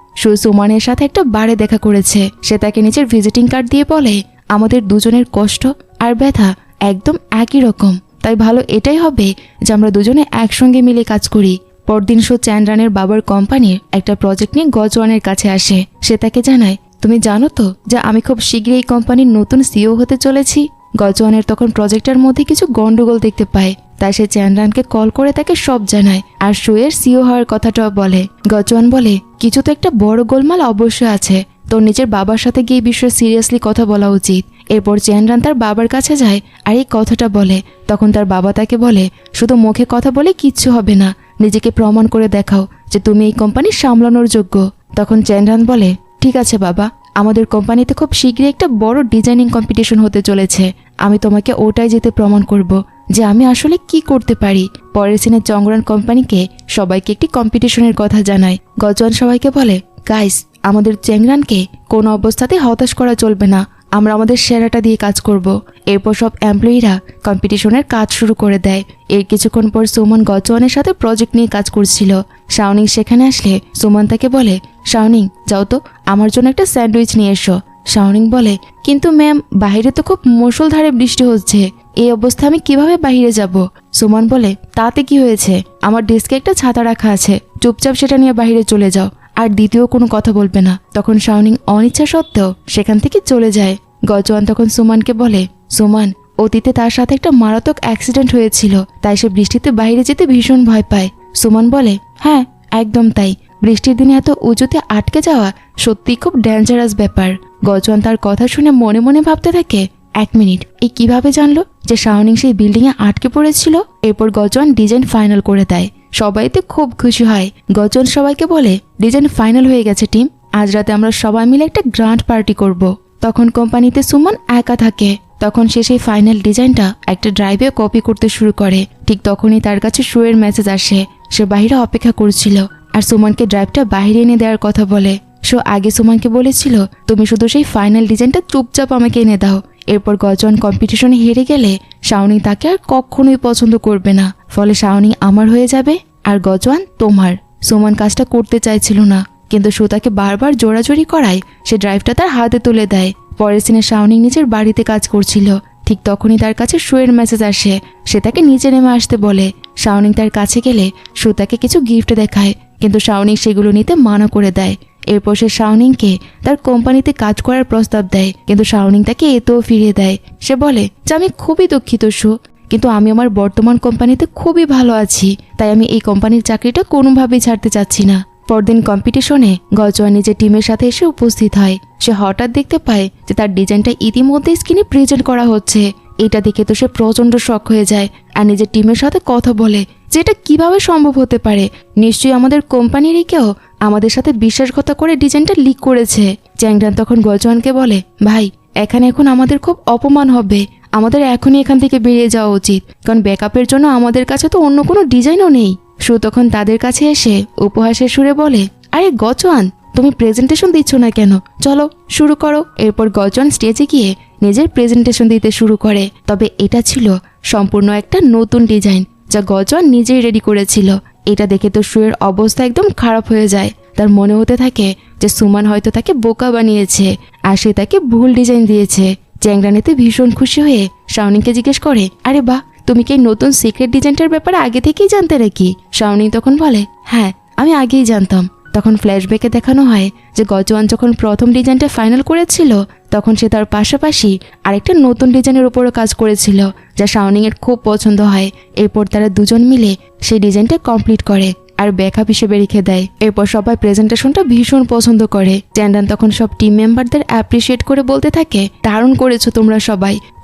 সুমানের সাথে একটা বারে দেখা করেছে। সে তাকে নিজের ভিজিটিং কার্ড দিয়ে বলে, আমাদের দুজনের কষ্ট আর ব্যথা একদম একই রকম, তাই ভালো এটাই হবে যে আমরা দুজনে একসঙ্গে মিলে কাজ করি। পরদিন চ্যান্ড্রানের বাবার কোম্পানির একটা প্রজেক্ট নিয়ে গজওয়ানের কাছে আসে। সে তাকে জানায়, তুমি জানো তো যে আমি খুব শীঘ্রই এই কোম্পানির নতুন সিইও হতে চলেছি। গজওয়ানের তখন প্রজেক্টের মধ্যে কিছু গন্ডগোল দেখতে পায়, তাই সে চ্যান্ড্রানকে কল করে তাকে সব জানায় আর শোয়ের সিইও হওয়ার কথাটাও বলে। গজওয়ান বলে, কিছু তো একটা বড় গোলমাল অবশ্যই আছে, তোর নিজের বাবার সাথে গিয়ে এই বিষয়ে সিরিয়াসলি কথা বলা উচিত। এরপর চ্যান্ড্রান তার বাবার কাছে যায় আর এই কথাটা বলে। তখন তার বাবা তাকে বলে, শুধু মুখে কথা বলে কিচ্ছু হবে না, নিজেকে প্রমাণ করে দেখাও যে তুমি এই কোম্পানি সামলানোর যোগ্য। তখন চ্যান্ড্রান বলে, ঠিক আছে বাবা, আমাদের কোম্পানিতে খুব শীঘ্রই একটা বড় ডিজাইনিং কম্পিটিশন হতে চলেছে, আমি তোমাকে ওটাই যেতে প্রমাণ করব যে আমি আসলে কি করতে পারি। পরের সিনে চংরান কোম্পানিকে সবাইকে একটি কম্পিটিশনের কথা জানায়। গজওয়ান সবাইকে বলে, গাইস, আমাদের চ্যাংরানকে কোনো অবস্থাতে হতাশ করা চলবে না, আমরা আমাদের সেরাটা দিয়ে কাজ করব। এরপর সব এমপ্লয়িরা কম্পিটিশনের কাজ শুরু করে দেয়। এর কিছুক্ষণ পর সুমন গজওয়ানের সাথে প্রজেক্ট নিয়ে কাজ করছিল। শাওনিং সেখানে আসলে সুমন তাকে বলে, শাওনিং যাও তো আমার জন্য একটা স্যান্ডউইচ নিয়ে এসো। শাওনিং বলে, কিন্তু ম্যাম, বাইরে তো খুব মুষলধারে বৃষ্টি হচ্ছে, এই অবস্থা আমি কিভাবে বাইরে যাব? সুমন বলে, তাতে কি হয়েছে, আমার ডেস্কে একটা ছাতা রাখা আছে, চুপচাপ সেটা নিয়ে বাইরে চলে যাও, আর দ্বিতীয় কোনো কথা বলবে না। তখন শাওনিং অনিচ্ছা সত্ত্বেও সেখান থেকে চলে যায়। গজওয়ান তখন সুমনকে বলে, সুমন, অতীতে তার সাথে একটা মারাত্মক অ্যাক্সিডেন্ট হয়েছিল, তাই সে বৃষ্টিতে বাইরে যেতে ভীষণ ভয় পায়। সুমন বলে, হ্যাঁ একদম তাই, বৃষ্টির দিনে এত উঁচুতে আটকে যাওয়া সত্যি খুব ডেঞ্জারাস ব্যাপার। গজওয়ান তার কথা শুনে মনে মনে ভাবতে থাকে, 1 মিনিট, এই কিভাবে জানলো যে শাওনিং সেই বিল্ডিং এ আটকে পড়েছিল? এরপর গজওয়ান ডিজাইন ফাইনাল করে দেয়। সবাইতে খুব খুশি হয়। গজওয়ান সবাইকে বলে, ডিজাইন ফাইনাল হয়ে গেছে টিম, আজ রাতে আমরা সবাই মিলে একটা গ্র্যান্ড পার্টি করব। তখন কোম্পানিতে সুমন একা থাকে। তখন সে সেই ফাইনাল ডিজাইনটা একটা ড্রাইভে কপি করতে শুরু করে। ঠিক তখনই তার কাছে শোয়ের মেসেজ আসে। সে বাইরে অপেক্ষা করছিল আর সুমনকে ড্রাইভটা বাইরে এনে দেওয়ার কথা বলে। শো আগে সুমনকে বলেছিল, তুমি শুধু সেই ফাইনাল ডিজাইনটা চুপচাপ আমাকে এনে দাও। এরপর গজওয়ান কম্পিটিশনে হেরে গেলে শাওনিং তাকে আর কখনোই পছন্দ করবে না, ফলে শাওনিং আমার হয়ে যাবে আর গজওয়ান তোমার। সুমন কাজটা করতে চাইছিল না, কিন্তু শো তাকে বারবার জোরাজোরি করায় সে ড্রাইভটা তার হাতে তুলে দেয়। পরের সিনে শাওনিং নিজের বাড়িতে কাজ করছিল। ঠিক তখনই তার কাছে শোয়ের মেসেজ আসে। সে তাকে নিচে নেমে আসতে বলে। শাওনিং তার কাছে গেলে শো তাকে কিছু গিফট দেখায়, কিন্তু শাওনিং সেগুলো নিতে মানা করে দেয়। এরপর সে শাওনিংকে তার কোম্পানিতে কাজ করার প্রস্তাব দেয়, কিন্তু শাওনিং তাকে এতেও ফিরিয়ে দেয়। সে বলে যে আমি খুবই দুঃখিত শো, কিন্তু আমি আমার বর্তমান কোম্পানিতে খুবই ভালো আছি, তাই আমি এই কোম্পানির চাকরিটা কোনোভাবেই ছাড়তে চাচ্ছি না। পরদিন কম্পিটিশনে গজওয়ান নিজের টিমের সাথে এসে উপস্থিত হয়। সে হঠাৎ দেখতে পায় যে তার ডিজাইনটা ইতিমধ্যে স্ক্রিনে প্রেজেন্ট করা হচ্ছে। এটা দেখে তো সে প্রচন্ড শক হয়ে যায় আর নিজের টিমের সাথে কথা বলে যে এটা কিভাবে সম্ভব হতে পারে। নিশ্চয়ই আমাদের কোম্পানিরই কেউ আমাদের সাথে বিশ্বাসঘাতকতা করে ডিজাইনটা লিক করেছে। চ্যাংরান তখন গজওয়ানকে বলে, ভাই এখানে এখন আমাদের খুব অপমান হবে, আমাদের এখনই এখান থেকে বেরিয়ে যাওয়া উচিত, কারণ ব্যাকআপের জন্য আমাদের কাছে তো অন্য কোনো ডিজাইনও নেই। শো তখন তাদের কাছে এসে উপহাসের সুরে বলে, আরে গজওয়ান, তুমি প্রেজেন্টেশন দিচ্ছ না কেন? চলো শুরু করো। এরপর গজওয়ান স্টেজে গিয়ে নিজের প্রেজেন্টেশন দিতে শুরু করে। তবে এটা ছিল সম্পূর্ণ একটা নতুন ডিজাইন যা গজওয়ান নিজেই রেডি করেছিল। এটা দেখে তো শোয়ের অবস্থা একদম খারাপ হয়ে যায়। তার মনে হতে থাকে যে সুমন হয়তো তাকে বোকা বানিয়েছে আর সে তাকে ভুল ডিজাইন দিয়েছে। চ্যাংরানিতে ভীষণ খুশি হয়ে শাওনিংকে জিজ্ঞেস করে, আরে বাহ, তুমি কি নতুন সিক্রেট ডিজাইনটার ব্যাপারে আগে থেকেই জানতে নাকি? শাওনিং তখন বলে, হ্যাঁ আমি আগেই জানতাম। তখন ফ্ল্যাশব্যাকে দেখানো হয় যে গজওয়ান যখন প্রথম ডিজাইনটা ফাইনাল করেছিল তখন সে তার পাশাপাশি আরেকটা নতুন ডিজাইনের উপরও কাজ করেছিল যা শাওনিং এর খুব পছন্দ হয়। এরপর তারা দুজন মিলে সেই ডিজাইনটা কমপ্লিট করে আর ব্যাকআপ হিসেবে রেখে দেয়। এরপর সবাই প্রেজেন্টেশনটা ভীষণ পছন্দ করে। চ্যান্ডান তখন সব টিম মেম্বারদের অ্যাপ্রিসিয়েট করে বলতে থাকে, দারুণ করেছো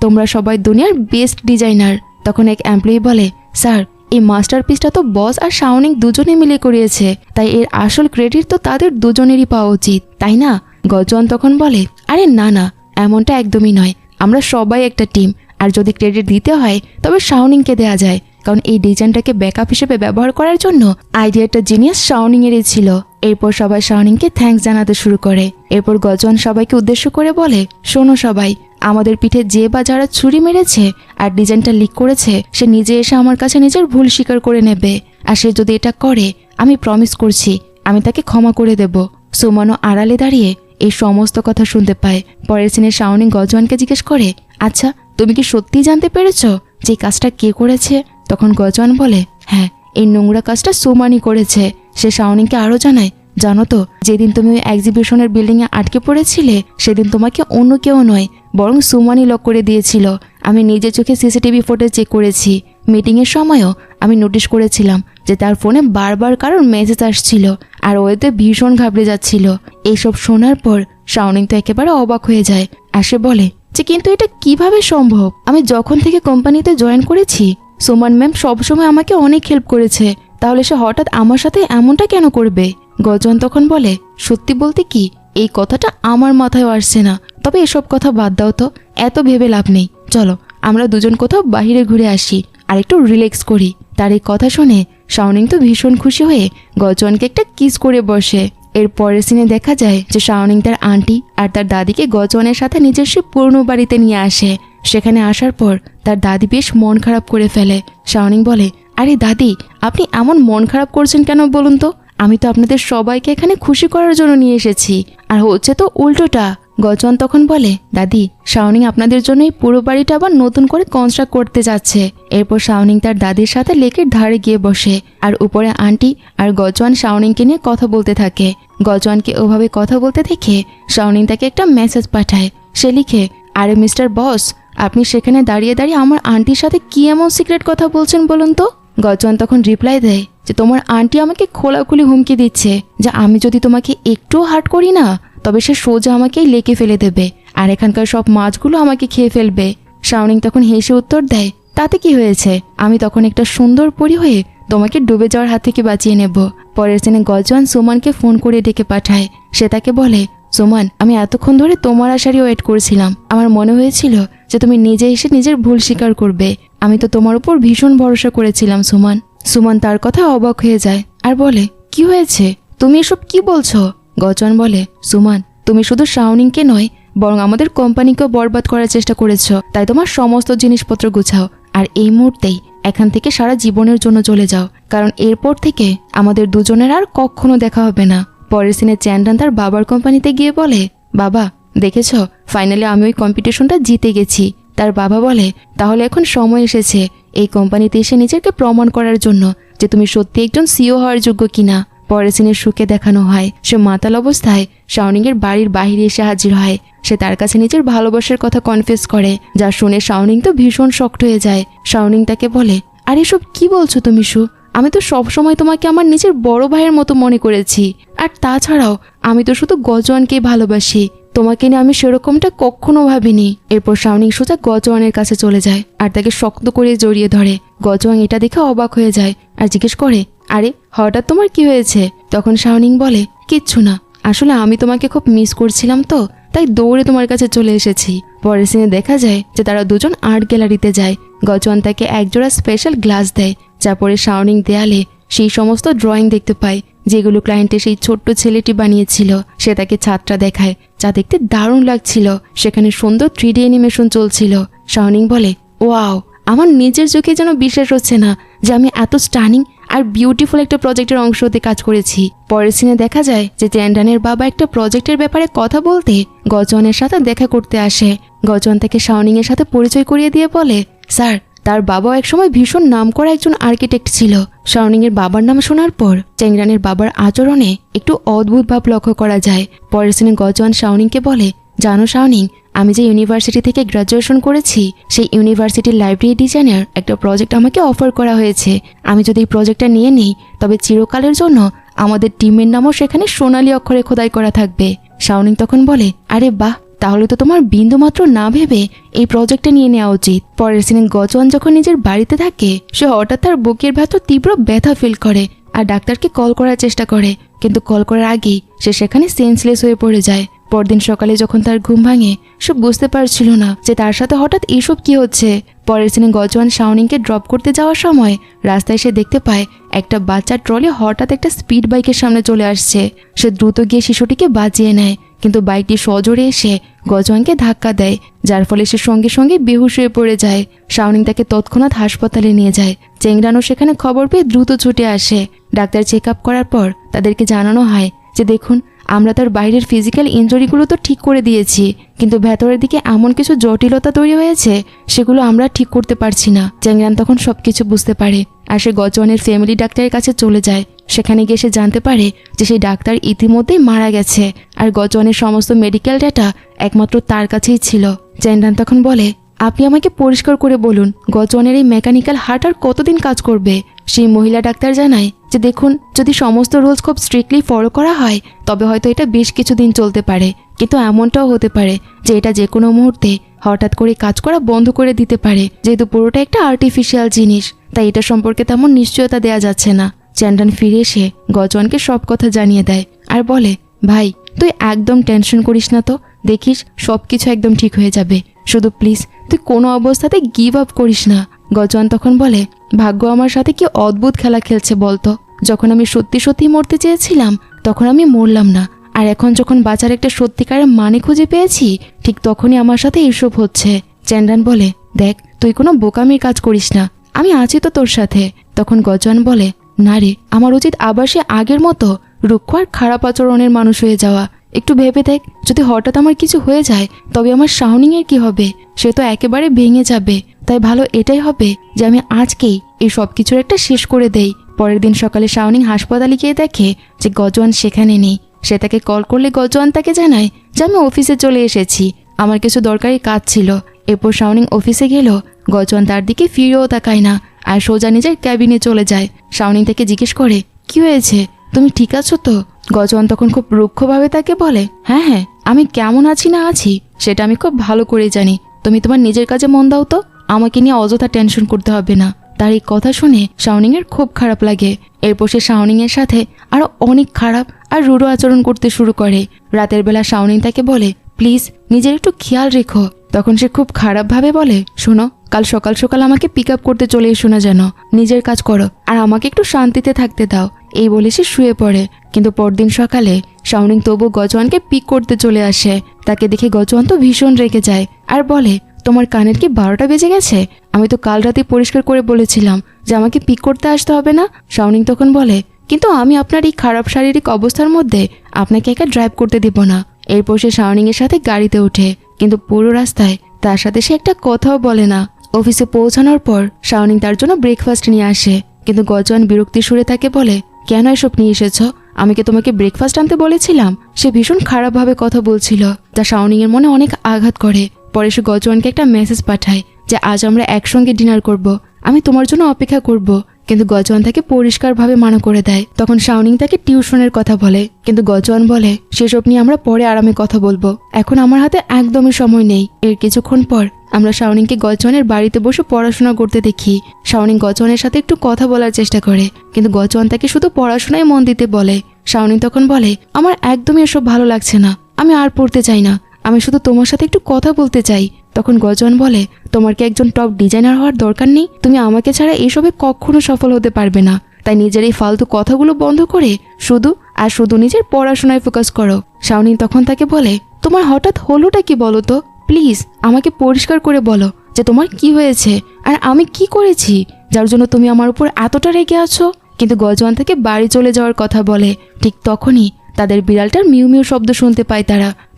তোমরা সবাই দুনিয়ার বেস্ট ডিজাইনার। তখন এক এমপ্লয়ি বলে, স্যার এই মাস্টারপিসটা তো বস আর শাওনিং দুজনে মিলে করিয়েছে, তাই এর আসল ক্রেডিট তো তাদের দুজনেরই পাওয়া উচিত, তাই না? গজওয়ান তখন বলে, আরে না না, এমনটা একদমই নয়, আমরা সবাই একটা টিম, আর যদি ক্রেডিট দিতে হয় তবে শাওনিংকে দেয়া যায়, কারণ এই ডিজাইনটাকে ব্যাকআপ হিসেবে ব্যবহার করার জন্য আইডিয়াটা জিনিয়াস শাওনিং এরই ছিল। এরপর সবাই শাওনিংকে থ্যাঙ্কস জানাতে শুরু করে। এরপর গজওয়ান সবাইকে উদ্দেশ্য করে বলে, শোনো সবাই, আমাদের পিঠে যে বা যারা ছুরি মেরেছে আর ডিজাইনটা লিক করেছে সে নিজে এসে আমার কাছে নিজের ভুল স্বীকার করে নেবে, আর সে যদি এটা করে আমি প্রমিস করছি আমি তাকে ক্ষমা করে দেব। সুমনও আড়ালে দাঁড়িয়ে এই সমস্ত কথা শুনতে পায়। পরের সিনে শাওনিং গজওয়ানকে জিজ্ঞেস করে, আচ্ছা তুমি কি সত্যিই জানতে পেরেছ যে কাজটা কে করেছে? তখন গজওয়ান বলে, হ্যাঁ এই নোংরা কাজটা সুমনই করেছে। সে শাওনিংকে আরও জানায়, জানো তো যেদিন তুমি ওই এক্সিবিশনের বিল্ডিংয়ে আটকে পড়েছিলে সেদিন তোমাকে অন্য কেউ নয় বরং সুমনই লক করে দিয়েছিল। আমি নিজে চোখে সিসিটিভি ফুটেজ চেক করেছি। মিটিংয়ের সময়ও আমি নোটিশ করেছিলাম যে তার ফোনে বারবার কারোর মেসেজ আসছিল আর ওতে ভীষণ ঘাবড়ে যাচ্ছিল। এইসব শোনার পর শাওনিং তো একেবারে অবাক হয়ে যায় আর সে বলে যে কিন্তু এটা কিভাবে সম্ভব? আমি যখন থেকে কোম্পানিতে জয়েন করেছি সুমন ম্যাম সবসময় আমাকে অনেক হেল্প করেছে, তাহলে সে হঠাৎ আমার সাথে এমনটা কেন করবে? গজওয়ান তখন বলে, সত্যি বলতে কি এই কথাটা আমার মাথায় আসছে না, তবে এসব কথা বাদ দাও তো, এত ভেবে লাভ নেই, চলো আমরা দুজন কোথাও বাইরে ঘুরে আসি আর একটু রিল্যাক্স করি। তার এই কথা শুনে শাওনিং তো ভীষণ খুশি হয়ে গজওয়ানকে একটা কিস করে বসে। এর পরের সিনে দেখা যায় যে শাওনিং তার আন্টি আর তার দাদিকে গজওয়ানের সাথে নিজের সে পুরনো বাড়িতে নিয়ে আসে। সেখানে আসার পর তার দাদি বেশ মন খারাপ করে ফেলে। শাওনিং বলে, আরে দাদি আপনি এমন মন খারাপ করছেন কেন বলুন তো? আমি তো আপনাদের সবাইকে এখানে খুশি করার জন্য নিয়ে এসেছি, আর হচ্ছে তো উল্টোটা। গজওয়ান তখন বলে, দাদি শাওনিং আপনাদের জন্য এই পুরো বাড়িটা আবার নতুন করে কনস্ট্রাক্ট করতে যাচ্ছে। এরপর শাওনিং তার দাদির সাথে লেকের ধারে গিয়ে বসে আর উপরে আন্টি আর গজওয়ান শাওনিংকে নিয়ে কথা বলতে থাকে। গজওয়ানকে ওভাবে কথা বলতে দেখে শাওনিং তাকে একটা মেসেজ পাঠায়। সে লিখে, আরে মিস্টার বস, আপনি সেখানে দাঁড়িয়ে দাঁড়িয়ে আমার আন্টির সাথে কি এমন সিক্রেট কথা বলছেন বলুন তো? গজওয়ান তখন রিপ্লাই দেয় যে তোমার আন্টি আমাকে খোলাখুলি হুমকি দিচ্ছে যে আমি যদি তোমাকে একটুও হার্ট করি না তবে সে সোজা আমাকেই লেকে ফেলে দেবে আর এখানকার সব মাছগুলো আমাকে খেয়ে ফেলবে। শাওনিং তখন হেসে উত্তর দেয়, তাতে কি হয়েছে, আমি তখন একটা সুন্দর পরী হয়ে তোমাকে ডুবে যাওয়ার হাত থেকে বাঁচিয়ে নেব। পরের দিনে গজওয়ান সুমানকে ফোন করে ডেকে পাঠায়। সে তাকে বলে, সুমান, আমি এতক্ষণ ধরে তোমার আশারই ওয়েট করেছিলাম। আমার মনে হয়েছিল যে তুমি নিজে এসে নিজের ভুল স্বীকার করবে। আমি তো তোমার উপর ভীষণ ভরসা করেছিলাম সুমান। সুমান তার কথা অবাক হয়ে যায় আর বলে, কি হয়েছে, তুমি এসব কি বলছো? গজওয়ান বলে, সুমান, তুমি শুধু শাওনিংকে নয় বরং আমাদের কোম্পানিকেও বরবাদ করার চেষ্টা করেছো। তাই তোমার সমস্ত জিনিসপত্র গুছাও আর এই মুহূর্তেই এখান থেকে সারা জীবনের জন্য চলে যাও, কারণ এরপর থেকে আমাদের দুজনের আর কখনো দেখা হবে না। পরের সিনে চ্যান্ডান তার বাবার কোম্পানিতে গিয়ে বলে, বাবা দেখেছ, ফাইনালি আমি ওই কম্পিটিশনটা জিতে গেছি। তার বাবা বলে, তাহলে এখন সময় এসেছে এই কোম্পানিতে এসে নিজেকে প্রমাণ করার জন্য যে তুমি সত্যি একজন সিও হওয়ার যোগ্য কিনা। পরের সিনের সুখে দেখানো হয় সে মাতাল অবস্থায় শাওনিংয়ের বাড়ির বাইরে এসে হাজির হয়। সে তার কাছে নিজের ভালোবাসার কথা কনফেস করে, যা শুনে শাওনিং তো ভীষণ শক্ট হয়ে যায়। শাওনিং তাকে বলে, আর এসব কি বলছো তুমি সু? আমি তো সবসময় তোমাকে আমার নিজের বড় ভাইয়ের মতো মনে করেছি। আর তাছাড়াও আমি তো শুধু গজওয়ানকেই ভালোবাসি, তোমাকে নিয়ে আমি সেরকমটা কখনো ভাবিনি। এরপর শাওনিং সোজা গজওয়ানের কাছে চলে যায় আর তাকে শক্ত করে জড়িয়ে ধরে। গজওয়ান এটা দেখে অবাক হয়ে যায় আর জিজ্ঞেস করে, আরে হঠাৎ তোমার কি হয়েছে? তখন শাওনিং বলে, কিচ্ছু না, আসলে আমি তোমাকে খুব মিস করছিলাম তো তাই দৌড়ে তোমার কাছে চলে এসেছি। পরের সিনে দেখা যায় যে তারা দুজন আর্ট গ্যালারিতে যায়। গজওয়ান তাকে একজোড়া স্পেশাল গ্লাস দেয়, যা পরে শাওনিং দেয়ালে সেই সমস্ত ড্রয়িং দেখতে পায় যেগুলো ক্লায়েন্টের সেই ছোট্ট ছেলেটি বানিয়েছিল। সে তাকে ছাদটা দেখায় যা দেখতে দারুণ লাগছিল। সেখানে সুন্দর 3D অ্যানিমেশন চলছিল। শাওনিং বলে, ওয়াও, আমার নিজের চোখে যেন বিশ্বাস হচ্ছে না যে আমি এত স্টানিং আর বিউটিফুল একটা প্রজেক্টের অংশ হতে কাজ করেছি। পরের সিনে দেখা যায় যে চ্যান্ডানের বাবা একটা প্রজেক্টের ব্যাপারে কথা বলতে গজওয়ানের সাথে দেখা করতে আসে। গজওয়ান তাকে শাওনিং এর সাথে পরিচয় করিয়ে দিয়ে বলে, স্যার, তার বাবাও একসময় ভীষণ নামকরা একজন আর্কিটেক্ট ছিল। শাওনিং এর বাবার নাম শোনার পর চ্যাংরানের বাবার আচরণে একটু অদ্ভুত ভাব লক্ষ্য করা যায়। পরের সিনে গজওয়ান শাওনিংকে বলে, জানো শাওনিং, আমি যে ইউনিভার্সিটি থেকে গ্র্যাজুয়েশন করেছি সেই ইউনিভার্সিটির লাইব্রেরি ডিজাইনের একটা প্রজেক্ট আমাকে অফার করা হয়েছে। আমি যদি এই প্রজেক্টটা নিয়ে নিই তবে চিরকালের জন্য আমাদের টিমের নামও সেখানে সোনালী অক্ষরে খোদাই করা থাকবে। শাওনিং তখন বলে, আরে বাহ, তাহলে তো তোমার বিন্দুমাত্র না ভেবে এই প্রজেক্টটা নিয়ে নেওয়া উচিত। পরের সিনে গজওয়ান যখন নিজের বাড়িতে থাকে সে হঠাৎ তার বুকের ভেতর তীব্র ব্যথা ফিল করে আর ডাক্তারকে কল করার চেষ্টা করে, কিন্তু কল করার আগেই সে সেখানে সেন্সলেস হয়ে পড়ে যায়। পরদিন সকালে যখন তার ঘুম ভাঙে সে বুঝতে পারছিল না যে তার সাথে হঠাৎ এইসব কি হচ্ছে। পরের দিনে গজওয়ান শাওনিংকে ড্রপ করতে যাওয়ার সময় রাস্তায় সে দেখতে পায় একটা বাচ্চার ট্রলি হঠাৎ একটা স্পিড বাইকের সামনে চলে আসছে। সে দ্রুত গিয়ে শিশুটিকে বাঁচিয়ে নেয়, কিন্তু বাইকটি সজোরে এসে গজওয়ানকে ধাক্কা দেয়, যার ফলে সে সঙ্গে সঙ্গে বেহুশ হয়ে পড়ে যায়। শাওনিং তাকে তৎক্ষণাৎ হাসপাতালে নিয়ে যায়। চেংরানো সেখানে খবর পেয়ে দ্রুত ছুটে আসে। ডাক্তার চেক আপ করার পর তাদেরকে জানানো হয় যে দেখুন, আমরা তার বাইরের ফিজিক্যাল ইনজুরিগুলো তো ঠিক করে দিয়েছি, কিন্তু ভেতরের দিকে এমন কিছু জটিলতা তৈরি হয়েছে সেগুলো আমরা ঠিক করতে পারছি না। চ্যাংরান তখন সবকিছু বুঝতে পারে আর সে গজওয়ানের ফ্যামিলি ডাক্তারের কাছে চলে যায়। সেখানে গিয়ে সে জানতে পারে যে সেই ডাক্তার ইতিমধ্যেই মারা গেছে আর গজওয়ানের সমস্ত মেডিকেল ডেটা একমাত্র তার কাছেই ছিল। চ্যাংরান তখন বলে, আপনি আমাকে পরিষ্কার করে বলুন, গজওয়ানের এই মেকানিক্যাল হার্ট আর কতদিন কাজ করবে? সেই মহিলা ডাক্তার জানায় যে দেখুন, যদি সমস্ত রুলস খুব স্ট্রিক্টলি ফলো করা হয় তবে হয়তো এটা বেশ কিছুদিন চলতে পারে, কিন্তু এমনটাও হতে পারে যে এটা যে কোনো মুহূর্তে হঠাৎ করে কাজ করা বন্ধ করে দিতে পারে, যেহেতু পুরোটা একটা আর্টিফিশিয়াল জিনিস, তাই এটা সম্পর্কে তেমন নিশ্চয়তা দেওয়া যাচ্ছে না। চ্যান্ডান ফিরে এসে গজওয়ানকে সব কথা জানিয়ে দেয় আর বলে, ভাই তুই একদম টেনশন করিস না তো, দেখিস সব কিছু একদম ঠিক হয়ে যাবে, শুধু প্লিজ তুই কোনো অবস্থাতে গিভ আপ করিস না। গজওয়ান তখন বলে, ভাগ্য আমার সাথে কি অদ্ভুত খেলা খেলছে বলতো, যখন আমি সত্যি সত্যি মরতে চেয়েছিলাম তখন আমি মরলাম না, আর এখন যখন বাঁচার একটা সত্যিকারের মানে খুঁজে পেয়েছি ঠিক তখনই আমার সাথে এইসব হচ্ছে। চ্যান্ডান বলে, দেখ তুই কোনো বোকামির কাজ করিস না, আমি আছি তো তোর সাথে। তখন গজওয়ান বলে, না রে, আমার উচিত আবার সে আগের মতো রুক্ষ আর খারাপ আচরণের মানুষ হয়ে যাওয়া। একটু ভেবে দেখ, যদি হঠাৎ আমার কিছু হয়ে যায় তবে আমার শাওনিং এর কি হবে? সে তো একেবারে ভেঙে যাবে। তাই ভালো এটাই হবে যে আমি আজকেই এই সব কিছুর একটা শেষ করে দেই। পরের দিন সকালে শাওনিং হাসপাতালে গিয়ে দেখে যে গজওয়ান সেখানে নেই। সে তাকে কল করলে গজওয়ান তাকে জানায় যে আমি অফিসে চলে এসেছি আমার কিছু দরকারি কাজ ছিল। এরপর শাওনিং অফিসে গেল। গজওয়ান তার দিকে ফিরেও তাকায় না আর সোজা নিজের ক্যাবিনে চলে যায়। শাওনিং তাকে জিজ্ঞেস করে, কি হয়েছে, তুমি ঠিক আছো তো? গজওয়ান তখন খুব রুক্ষভাবে তাকে বলে, হ্যাঁ হ্যাঁ, আমি কেমন আছি না আছি সেটা আমি খুব ভালো করে জানি। তুমি তোমার নিজের কাজে মন দাও তো, আমাকে নিয়ে অযথা টেনশন করতে হবে না। তার এই কথা শুনে শাওনিং এর খুব খারাপ লাগে। এরপর সে শাওনিং এর সাথে আরো অনেক খারাপ আর রূঢ় আচরণ করতে শুরু করে। রাতের বেলা শাওনিং তাকে বলে, প্লিজ নিজের একটু খেয়াল রেখো। তখন সে খুব খারাপভাবে বলে, শোনো, কাল সকাল সকাল আমাকে পিক আপ করতে চলে এসো না যেন। নিজের কাজ করো আর আমাকে একটু শান্তিতে থাকতে দাও। এই বলে সে শুয়ে পড়ে। কিন্তু পরদিন সকালে শাওনিং তবু গজওয়ানকে পিক করতে চলে আসে। তাকে দেখে গজওয়ান তো ভীষণ রেগে যায় আর বলে, তোমার কানের কি 12টা বেজে গেছে? আমি তো কাল রাতে পরিষ্কার করে বলেছিলাম যে আমাকে পিক করতে আসতে হবে না। শাওনিং তখন বলে, কিন্তু আমি আপনার এই খারাপ শারীরিক অবস্থার মধ্যে আপনাকে একা ড্রাইভ করতে দিব না। এরপর সে শাওনিং এর সাথে গাড়িতে ওঠে, কিন্তু পুরো রাস্তায় তার সাথে সে একটা কথাও বলে না। অফিসে পৌঁছানোর পর শাওনিং তার জন্য ব্রেকফাস্ট নিয়ে আসে, কিন্তু গজওয়ান বিরক্তির সুরে তাকে বলে, কেন এসব নিয়ে এসেছ? আমি কি তোমাকে ব্রেকফাস্ট আনতে বলেছিলাম? সে ভীষণ খারাপভাবে কথা বলছিল, যা শাওনিং এর মনে অনেক আঘাত করে। পরে সে গজওয়ানকে একটা মেসেজ পাঠায় যে আজ আমরা একসঙ্গে ডিনার করব, আমি তোমার জন্য অপেক্ষা করব। কিন্তু গজওয়ান তাকে পরিষ্কারভাবে মানা করে দেয়। তখন শাওনিং তাকে টিউশনের কথা বলে, কিন্তু গজওয়ান বলে, সেসব নিয়ে আমরা পরে আরামে কথা বলবো, এখন আমার হাতে একদমই সময় নেই। এর কিছুক্ষণ পর আমরা শাওনিংকে গজওয়ানের বাড়িতে বসে পড়াশোনা করতে দেখি। শাওনিং গজওয়ানের সাথে একটু কথা বলার চেষ্টা করে, কিন্তু গজওয়ান তাকে শুধু পড়াশোনায় মন দিতে বলে। শাওনিং তখন বলে, আমার একদমই এসব ভালো লাগছে না, আমি আর পড়তে চাই না, আমি শুধু তোমার সাথে একটু কথা বলতে চাই। তখন গজওয়ান বলে, তোমার কি একজন টপ ডিজাইনার হওয়ার দরকার নেই? তুমি আমাকে ছাড়া এসবে কখনো সফল হতে পারবে না। তাই নিজের এই ফালতু কথাগুলো বন্ধ করে শুধু আর শুধু নিজের পড়াশোনায় ফোকাস করো। শাওনিং তখন তাকে বলে, তোমার হঠাৎ হলোটা কি বলো তো? প্লিজ আমাকে পরিষ্কার করে বলো যে তোমার কি হয়েছে আর আমি কি করেছি যার জন্য তুমি আমার উপর এতটা রেগে আছো। কিন্তু গজওয়ান থেকে বাড়ি চলে যাওয়ার কথা বলে। ঠিক তখনই তাদের বিড়ালটার মিউ মিউ শব্দ শুনতে পায়।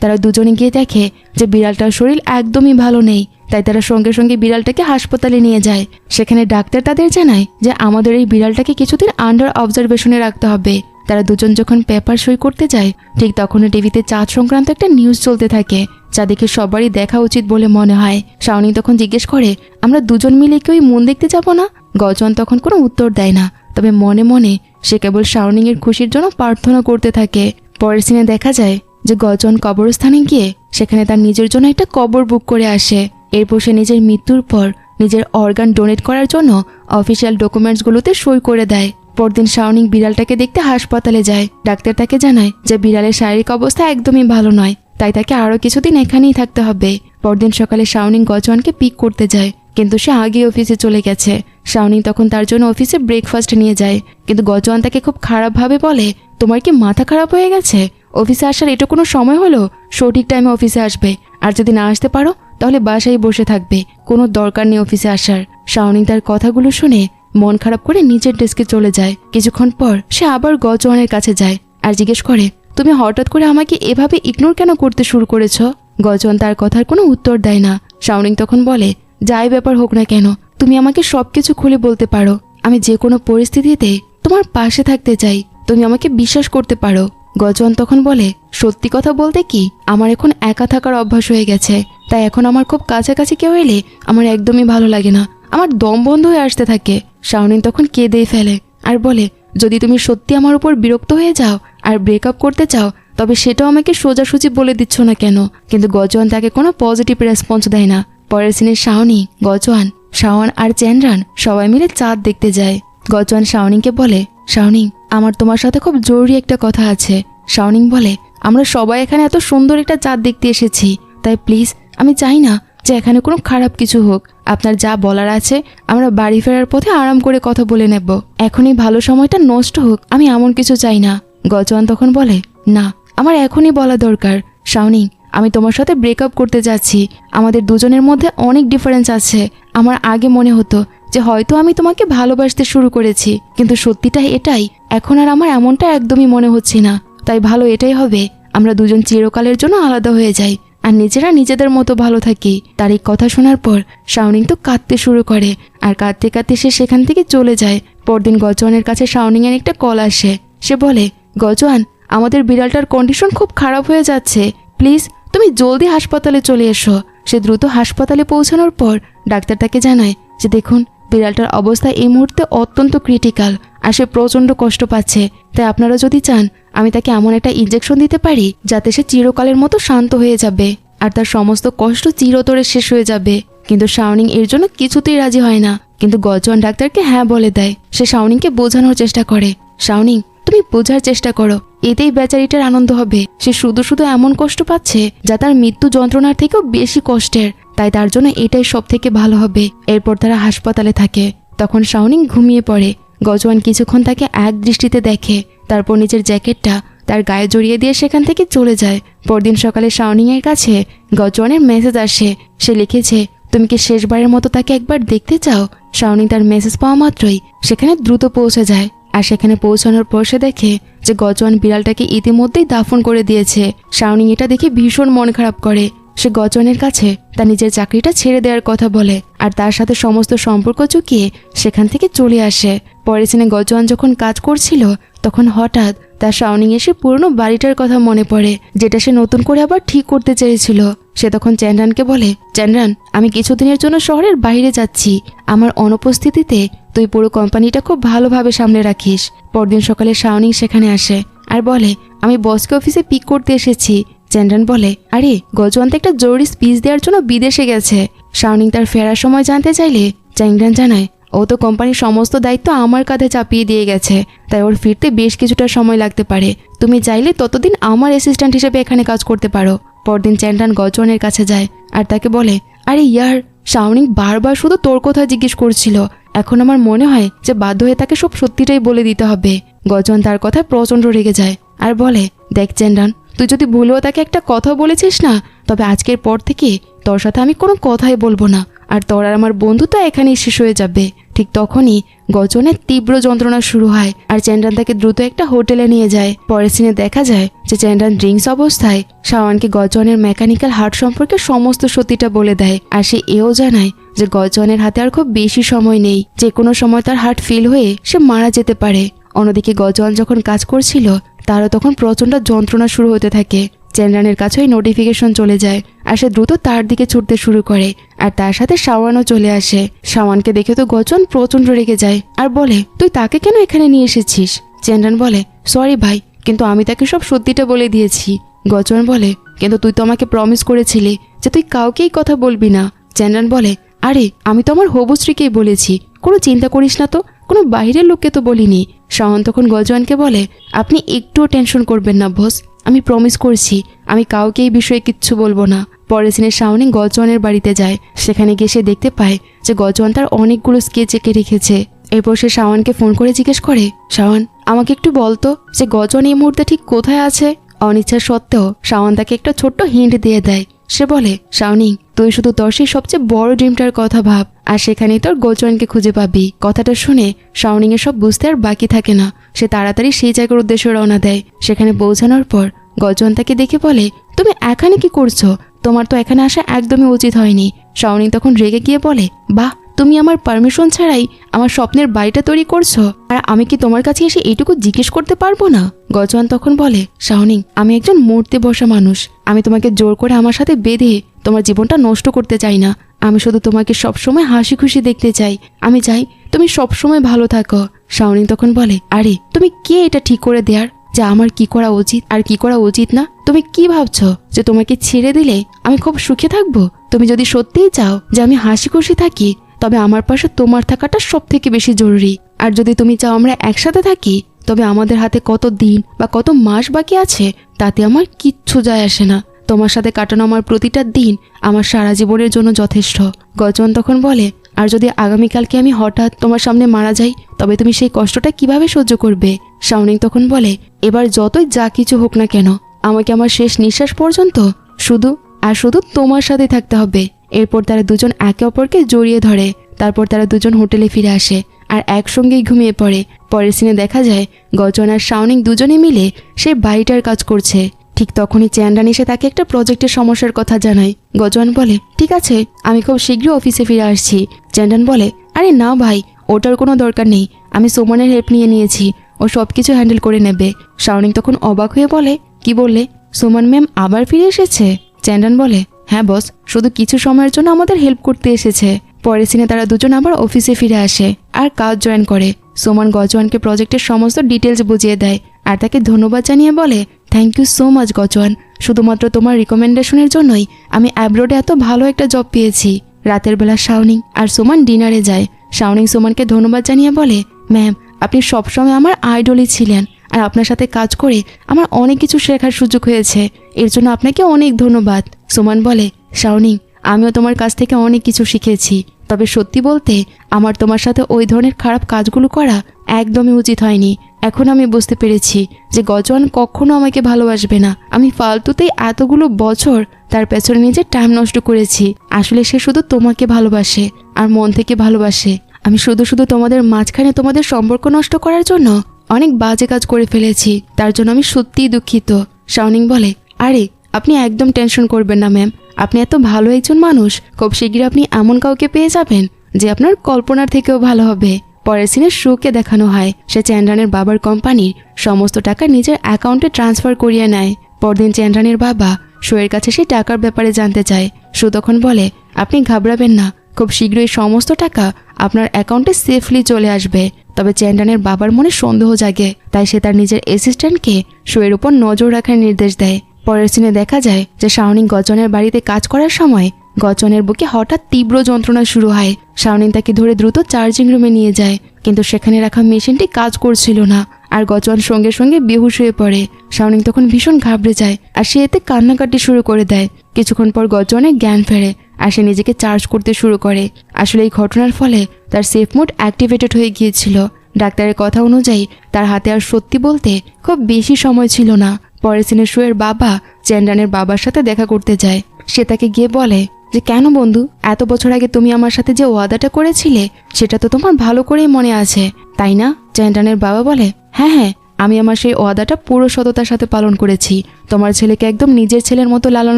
তারা দুজনে গিয়ে দেখে যে বিড়ালটার শরীর একদমই ভালো নেই। তাই তারা সঙ্গে সঙ্গে বিড়ালটাকে হাসপাতালে নিয়ে যায়। সেখানে ডাক্তার তাদের জানায় যে আমাদের এই বিড়ালটাকে কিছুদিন আন্ডার অবজারভেশনে রাখতে হবে। তারা দুজন যখন পেপার সই করতে যায়, ঠিক তখনই টিভিতে চাঁদ সংক্রান্ত একটা নিউজ চলতে থাকে, যা দেখে সবারই দেখা উচিত বলে মনে হয়। শাওনিং তখন জিজ্ঞেস করে, আমরা দুজন মিলে কি ওই মন দেখতে যাব না? গজওয়ান তখন কোনো উত্তর দেয় না, তবে মনে মনে সে কেবল শাওনিং এর খুশির জন্য প্রার্থনা করতে থাকে। পরের সিনে দেখা যায় যে গজওয়ান কবরস্থানে গিয়ে সেখানে তার নিজের জন্য একটা কবর বুক করে আসে। এরপর সে নিজের মৃত্যুর পর নিজের অর্গান ডোনেট করার জন্য অফিসিয়াল ডকুমেন্টসগুলোতে সই করে দেয়। পরদিন শাওনিং বিড়ালটাকে দেখতে হাসপাতালে যায়। ডাক্তার তাকে জানায় যে বিড়ালের শারীরিক অবস্থা একদমই ভালো নয়, তাই তাকে আরও কিছুদিন এখানেই থাকতে হবে। পরদিন সকালে শাওনিং গজওয়ানকে পিক করতে যায়, কিন্তু সে আগে অফিসে চলে গেছে। শাওনিং তখন তার জন্য অফিসে ব্রেকফাস্ট নিয়ে যায়, কিন্তু গজওয়ান তাকে খুব খারাপভাবে বলে, তোমার কি মাথা খারাপ হয়ে গেছে? অফিসে আসার এটা কোনো সময় হলো? সঠিক টাইমে অফিসে আসবে, আর যদি না আসতে পারো তাহলে বাসায় বসে থাকবে, কোনো দরকার নেই অফিসে আসার। শাওনিং তার কথাগুলো শুনে মন খারাপ করে নিজের ডেস্কে চলে যায়। কিছুক্ষণ পর সে আবার গজওয়ানের কাছে যায় আর জিজ্ঞেস করে, তুমি হঠাৎ করে আমাকে এভাবে ইগনোর কেন করতে শুরু করেছ? গজওয়ান তার কথার কোনো উত্তর দেয় না। শাওনিং তখন বলে, যাই ব্যাপার হোক না কেন, তুমি আমাকে সবকিছু খুলে বলতে পারো, আমি যে কোনো পরিস্থিতিতে তোমার পাশে থাকতে চাই, তুমি আমাকে বিশ্বাস করতে পারো। গজওয়ান তখন বলে, সত্যি কথা বলতে কি, আমার এখন একা থাকার অভ্যাস হয়ে গেছে, তাই এখন আমার খুব কাছাকাছি কেউ এলে আমার একদমই ভালো লাগে না, আমার দম বন্ধ হয়ে আসতে থাকে। শাওনিং তখন কেঁদে ফেলে আর বলে, যদি তুমি সত্যি আমার উপর বিরক্ত হয়ে যাও আর ব্রেকআপ করতে চাও, তবে সেটাও আমাকে সোজাসুজি বলে দিচ্ছ না কেন? কিন্তু গজওয়ান তাকে কোনো পজিটিভ রেসপন্স দেয় না। পরের সিনে শাওনিং, গজওয়ান, শাওন আর চেনরান সবাই মিলে চাঁদ দেখতে যায়। গজওয়ান শাওনিংকে বলে, শাওনিং, আমার তোমার সাথে খুব জরুরি একটা কথা আছে। শাওনিং বলে, আমরা সবাই এখানে এত সুন্দর একটা চাঁদ দেখতে এসেছি, তাই প্লিজ আমি চাই না যে এখানে কোনো খারাপ কিছু হোক। আপনার যা বলার আছে আমরা বাড়ি ফেরার পথে আরাম করে কথা বলে নেব, এখনই ভালো সময়টা নষ্ট হোক আমি এমন কিছু চাই না। গজওয়ান তখন বলে, না, আমার এখনই বলা দরকার। শাওনিং, আমি তোমার সাথে ব্রেকআপ করতে যাচ্ছি। আমাদের দুজনের মধ্যে অনেক ডিফারেন্স আছে। আমার আগে মনে হতো যে হয়তো আমি তোমাকে ভালোবাসতে শুরু করেছি, কিন্তু সত্যিটা এটাই, এখন আর আমার এমনটা একদমই মনে হচ্ছে না। তাই ভালো এটাই হবে, আমরা দুজন চিরকালের জন্য আলাদা হয়ে যাই আর নিজেরা নিজেদের মতো ভালো থাকি। তার এই কথা শোনার পর শাওনিং তো কাঁদতে শুরু করে, আর কাঁদতে কাঁদতে সে সেখান থেকে চলে যায়। পরদিন গজওয়ানের কাছে শাওনিং এর একটা কল আসে। সে বলে, গজওয়ান, আমাদের বিড়ালটার কন্ডিশন খুব খারাপ হয়ে যাচ্ছে, প্লিজ তুমি জলদি হাসপাতালে চলে এসো। সে দ্রুত হাসপাতালে পৌঁছানোর পর ডাক্তার তাকে জানায় যে দেখুন, বিড়ালটার অবস্থা এই মুহূর্তে অত্যন্ত ক্রিটিক্যাল আর সে প্রচণ্ড কষ্ট পাচ্ছে। তাই আপনারা যদি চান আমি তাকে এমন একটা ইনজেকশন দিতে পারি যাতে সে চিরকালের মতো শান্ত হয়ে যাবে আর তার সমস্ত কষ্ট চিরতরে শেষ হয়ে যাবে। কিন্তু শাওনিং এর জন্য কিছুতেই রাজি হয় না, কিন্তু গজওয়ান ডাক্তারকে হ্যাঁ বলে দেয়। সে শাওনিংকে বোঝানোর চেষ্টা করে, শাওনিং তুমি বোঝার চেষ্টা করো, এতেই বেচারিটার আনন্দ হবে। সে শুধু শুধু এমন কষ্ট পাচ্ছে যা তার মৃত্যু যন্ত্রণার থেকেও বেশি কষ্টের, তাই তার জন্য এটাই সব থেকে ভালো হবে। এরপর তারা হাসপাতালে থাকে। তখন শাওনিং ঘুমিয়ে পড়ে। গজওয়ান কিছুক্ষণ তাকে এক দৃষ্টিতে দেখে, তারপর নিজের জ্যাকেটটা তার গায়ে জড়িয়ে দিয়ে সেখান থেকে চলে যায়। পরদিন সকালে শাওনিং এর কাছে গজওয়ানের মেসেজ আসে। সে লিখেছে, তুমি কি শেষবারের মতো তাকে একবার দেখতে চাও? শাওনিং তার মেসেজ পাওয়া মাত্রই সেখানে দ্রুত পৌঁছে যায়। আর সেখানে পৌঁছানোর পর সে দেখে যে গজওয়ান বিড়ালটাকে ইতিমধ্যেই দাফন করে দিয়েছে। শাওনিং এটা দেখে ভীষণ মন খারাপ করে। সে গজওয়ানের কাছে তার নিজের চাকরিটা ছেড়ে দেওয়ার কথা বলে আর তার সাথে সমস্ত সম্পর্ক চুকিয়ে সেখান থেকে চলে আসে। পরের সিনে গজওয়ান যখন কাজ করছিল তখন হঠাৎ তার শাওনিং এসে পুরনো বাড়িটার কথা মনে পড়ে, যেটা সে নতুন করে আবার ঠিক করতে চেয়েছিল। সে তখন চ্যান্ড্রানকে বলে, চ্যান্ড্রান আমি কিছুদিনের জন্য শহরের বাইরে যাচ্ছি, আমার অনুপস্থিতিতে তুই পুরো কোম্পানিটা খুব ভালোভাবে সামলে রাখিস। পরদিন সকালে শাওনিং সেখানে আসে আর বলে, আমি বসকে অফিসে পিক করতে এসেছি। চ্যান্ড্রান বলে, আরে গজওয়ান তো একটা জরুরি স্পিচ দেওয়ার জন্য বিদেশে গেছে। শাওনিং তার ফেরার সময় জানতে চাইলে চ্যান্ড্রান জানায়, ও তো কোম্পানির সমস্ত দায়িত্ব আমার কাঁধে চাপিয়ে দিয়ে গেছে, তাই ওর ফিরতে বেশ কিছুটা সময় লাগতে পারে। তুমি চাইলে ততদিন আমার অ্যাসিস্ট্যান্ট হিসেবে এখানে কাজ করতে পারো। পরদিন চ্যান্ড্রান গজওয়ানের কাছে যায় আর তাকে বলে, আরে ইয়ার, শাওনিং বারবার শুধু তোর কথা জিজ্ঞেস করছিল, এখন আমার মনে হয় যে বাধ্য হয়ে তাকে সব সত্যিটাই বলে দিতে হবে। গজওয়ান তার কথায় প্রচণ্ড রেগে যায় আর বলে, দেখ চ্যান্ড্রান, তুই যদি ভুলেও তাকে একটা কথা বলেছিস না, তবে আজকের পর থেকে তোর সাথে আমি কোনো কথাই বলবো না, আর তোর আর আমার বন্ধুত্ব এখানেই শেষ হয়ে যাবে। ঠিক তখনই গজওয়ানের তীব্র যন্ত্রণা শুরু হয় আর চ্যান্ড্রান তাকে দ্রুত একটা হোটেলে নিয়ে যায়। পরের সিনে দেখা যায় যে চ্যান্ড্রান ড্রিঙ্কস অবস্থায় শাওনকে গজওয়ানের মেকানিক্যাল হার্ট সম্পর্কে সমস্ত সত্যিটা বলে দেয়। আর সে এও জানায় যে গজওয়ানের হাতে আর খুব বেশি সময় নেই, যে কোনো সময় তার হার্ট ফেল হয়ে সে মারা যেতে পারে। অন্যদিকে গজওয়ান যখন কাজ করছিল তারও তখন প্রচণ্ড যন্ত্রণা শুরু হতে থাকে। চ্যান্ড্রানের কাছেই নোটিফিকেশন চলে যায় আর সে দ্রুত তার দিকে ছুটতে শুরু করে আর তার সাথে শাওয়ানও চলে আসে। শাওয়ানকে দেখে তো গজওয়ান প্রচণ্ড রেগে যায় আর বলে, তুই তাকে কেন এখানে নিয়ে এসেছিস? চ্যান্ড্রান বলে, সরি ভাই, কিন্তু আমি তাকে সব সত্যিটা বলে দিয়েছি। গজওয়ান বলে, কিন্তু তুই তো আমাকে প্রমিস করেছিলি যে তুই কাউকেই কথা বলবি না। চ্যান্ড্রান বলে, আরে আমি তো আমার হবু স্ত্রীকেই বলেছি, কোনো চিন্তা করিস না তো, কোনো বাইরের লোককে তো বলিনি। শাওন তখন গজওয়ানকে বলে, আপনি একটুও টেনশন করবেন না বস, আমি প্রমিস করছি আমি কাউকে এই বিষয়ে কিচ্ছু বলবো না। পরের দিনে শাওনিং গজওয়ানের বাড়িতে যায়। সেখানে গিয়ে সে দেখতে পায় যে গজওয়ান তার অনেকগুলো স্কেচ এঁকে রেখেছে। এরপর সে শাওনকে ফোন করে জিজ্ঞেস করে, শাওন আমাকে একটু বলতো যে গজওয়ান এই মুহূর্তে ঠিক কোথায় আছে? অনিচ্ছা সত্ত্বেও শাওন তাকে একটা ছোট্ট হিন্ট দিয়ে দেয়। সে বলে, শাওনিং তুই শুধু তোর সেই সবচেয়ে বড় ড্রিমটার কথা ভাব, আর সেখানেই তোর গজওয়ানকে খুঁজে পাবি। কথাটা শুনে শাওনিং এর সব বুঝতে আর বাকি থাকে না। সে তাড়াতাড়ি সেই জায়গার উদ্দেশ্যে রওনা দেয়। সেখানে পৌঁছানোর পর গজওয়ান তাকে দেখে বলে, তুমি এখানে কি করছো? তোমার তো এখানে আসা একদমই উচিত হয়নি। শাওনিং তখন রেগে গিয়ে বলে, বাহ, তুমি আমার পারমিশন ছাড়াই আমার স্বপ্নের বাড়িটা তৈরি করছো, আর আমি কি তোমার কাছে এসে এইটুকু জিজ্ঞেস করতে পারবো না? গজওয়ান তখন বলে, শাওনিং আমি একজন মরতে বসা মানুষ, আমি তোমাকে জোর করে আমার সাথে বেঁধে তোমার জীবনটা নষ্ট করতে চাই না। আমি শুধু তোমাকে সবসময় হাসি খুশি দেখতে চাই, আমি চাই তুমি সবসময় ভালো থাকো। শাওনিং তখন বলে, আরে তুমি কে এটা ঠিক করে দেয়ার যে আমার কি করা উচিত আর কি করা উচিত না? তুমি কি ভাবছো যে তোমাকে ছেড়ে দিলে আমি খুব সুখে থাকবো? তুমি যদি সত্যিই চাও যে আমি হাসি খুশি থাকি, তবে আমার পাশে তোমার থাকাটা সব থেকে বেশি জরুরি। আর যদি তুমি চাও আমরা একসাথে থাকি, তবে আমাদের হাতে কত দিন বা কত মাস বাকি আছে তাতে আমার কিচ্ছু যায় আসে না। তোমার সাথে কাটানো আমার প্রতিটা দিন আমার সারা জীবনের জন্য যথেষ্ট। গজওয়ান তখন বলে, আর যদি আগামীকালকে আমি হঠাৎ তোমার সামনে মারা যাই, তবে তুমি সেই কষ্টটা কিভাবে সহ্য করবে? শাওনিং তখন বলে, এবার যতই যা কিছু হোক না কেন, আমাকে আমার শেষ নিঃশ্বাস পর্যন্ত শুধু আর শুধু তোমার সাথে থাকতে হবে। এরপর তারা দুজন একে অপরকে জড়িয়ে ধরে। তারপর তারা দুজন হোটেলে ফিরে আসে আর একসঙ্গেই ঘুমিয়ে পড়ে। পরের সিনে দেখা যায় গজওয়ান আর শাওনিং দুজনে মিলে সেই বাড়িটার কাজ করছে। ঠিক তখনই চ্যান্ড্রান এসে তাকে একটা প্রজেক্টের সমস্যার কথা জানায়। গজওয়ান বলে, ঠিক আছে, আমি খুব শীঘ্রই অফিসে ফিরে আসছি। চ্যান্ড্রান বলে, আরে না ভাই, ওটার কোনো দরকার নেই, আমি সুমনের হেল্প নিয়েছি, ও সব কিছু হ্যান্ডেল করে নেবে। শাওনিং তখন অবাক হয়ে বলে, কি বললে? সুমন ম্যাম আবার ফিরে এসেছে? চ্যান্ডান বলে, হ্যাঁ বস, শুধু কিছু সময়ের জন্য আমাদের হেল্প করতে এসেছে। পরের সিনে তারা দুজন আবার অফিসে ফিরে আসে আর কাজ জয়েন করে। সুমন গজওয়ানকে প্রজেক্টের সমস্ত ডিটেলস বুঝিয়ে দেয় আর তাকে ধন্যবাদ জানিয়ে বলে, থ্যাংক ইউ সো মাচ গজওয়ান, শুধুমাত্র তোমার রিকমেন্ডেশনের জন্যই আমি অ্যাব্রোডে এত ভালো একটা জব পেয়েছি। রাতের বেলা শাওনিং আর সুমন ডিনারে যায়। শাওনিং সুমনকে ধন্যবাদ জানিয়ে বলে, ম্যাম, আপনি সবসময় আমার আইডলই ছিলেন আর আপনার সাথে কাজ করে আমার অনেক কিছু শেখার সুযোগ হয়েছে, এর জন্য আপনাকে অনেক ধন্যবাদ। সুমন বলে, শাওনিং, আমিও তোমার কাছ থেকে অনেক কিছু শিখেছি, তবে সত্যি বলতে আমার তোমার সাথে ওই ধরনের খারাপ কাজগুলো করা একদমই উচিত হয়নি। এখন আমি বুঝতে পেরেছি যে গজওয়ান কখনো আমাকে ভালোবাসবে না। আমি ফালতুতেই এতগুলো বছর তার পেছনে নিজের টাইম নষ্ট করেছি। আসলে সে শুধু তোমাকে ভালোবাসে আর মন থেকে ভালোবাসে। আমি শুধু শুধু তোমাদের মাঝখানে তোমাদের সম্পর্ক নষ্ট করার জন্য অনেক বাজে কাজ করে ফেলেছি, তার জন্য আমি সত্যিই দুঃখিত। শাওনিং বলে, আরে আপনি একদম টেনশন করবেন না ম্যাম, আপনি এত ভালো একজন মানুষ, খুব শীঘ্রই আপনি এমন কাউকে পেয়ে যাবেন যে আপনার কল্পনার থেকেও ভালো হবে। পরের সিনে শোকে দেখানো হয় সে চ্যান্ডানের বাবার কোম্পানির সমস্ত টাকা নিজের অ্যাকাউন্টে ট্রান্সফার করিয়ে নেয়। পরদিন চ্যান্ডানের বাবা শোয়ের কাছে সেই টাকার ব্যাপারে জানতে চায়। শো তখন বলে, আপনি ঘাবড়াবেন না, খুব শীঘ্রই সমস্ত টাকা আপনার অ্যাকাউন্টে সেফলি চলে আসবে। তবে চ্যান্ডানের বাবার মনে সন্দেহ জাগে, তাই সে তার নিজের অ্যাসিস্ট্যান্টকে শোয়ের উপর নজর রাখার নির্দেশ দেয়। পরের সিনে দেখা যায় যে শাওনিং গজনের বাড়িতে কাজ করার সময় গজনের বুকে হঠাৎ তীব্র যন্ত্রণা শুরু হয়। শাওনিং তাকে ধরে দ্রুত চার্জিং রুমে নিয়ে যায়, কিন্তু সেখানে রাখা মেশিনটি কাজ করছিল না আর গজন সঙ্গে সঙ্গে বেহুশ হয়ে পড়ে। শাওনিং তখন ভীষণ ঘাবড়ে যায় আর সে এতে কান্নাকাটি শুরু করে দেয়। কিছুক্ষণ পর গজনের জ্ঞান ফেরে আর সে নিজেকে চার্জ করতে শুরু করে। আসলে এই ঘটনার ফলে তার সেফ মোড অ্যাক্টিভেটেড হয়ে গিয়েছিল। ডাক্তারের কথা অনুযায়ী তার হাতে আর সত্যি বলতে খুব বেশি সময় ছিল না। পরের সিনে শোয়ের বাবা চ্যান্ডানের বাবার সাথে দেখা করতে যায়। সে তাকে গিয়ে বলে যে, কেন বন্ধু, এত বছর আগে তুমি আমার সাথে যে ওয়াদাটা করেছিলে সেটা তো তোমার ভালো করেই মনে আছে, তাই না? চ্যান্ডানের বাবা বলে, হ্যাঁ হ্যাঁ, আমি আমার সেই ওয়াদাটা পুরো সততার সাথে পালন করেছি। তোমার ছেলেকে একদম নিজের ছেলের মতো লালন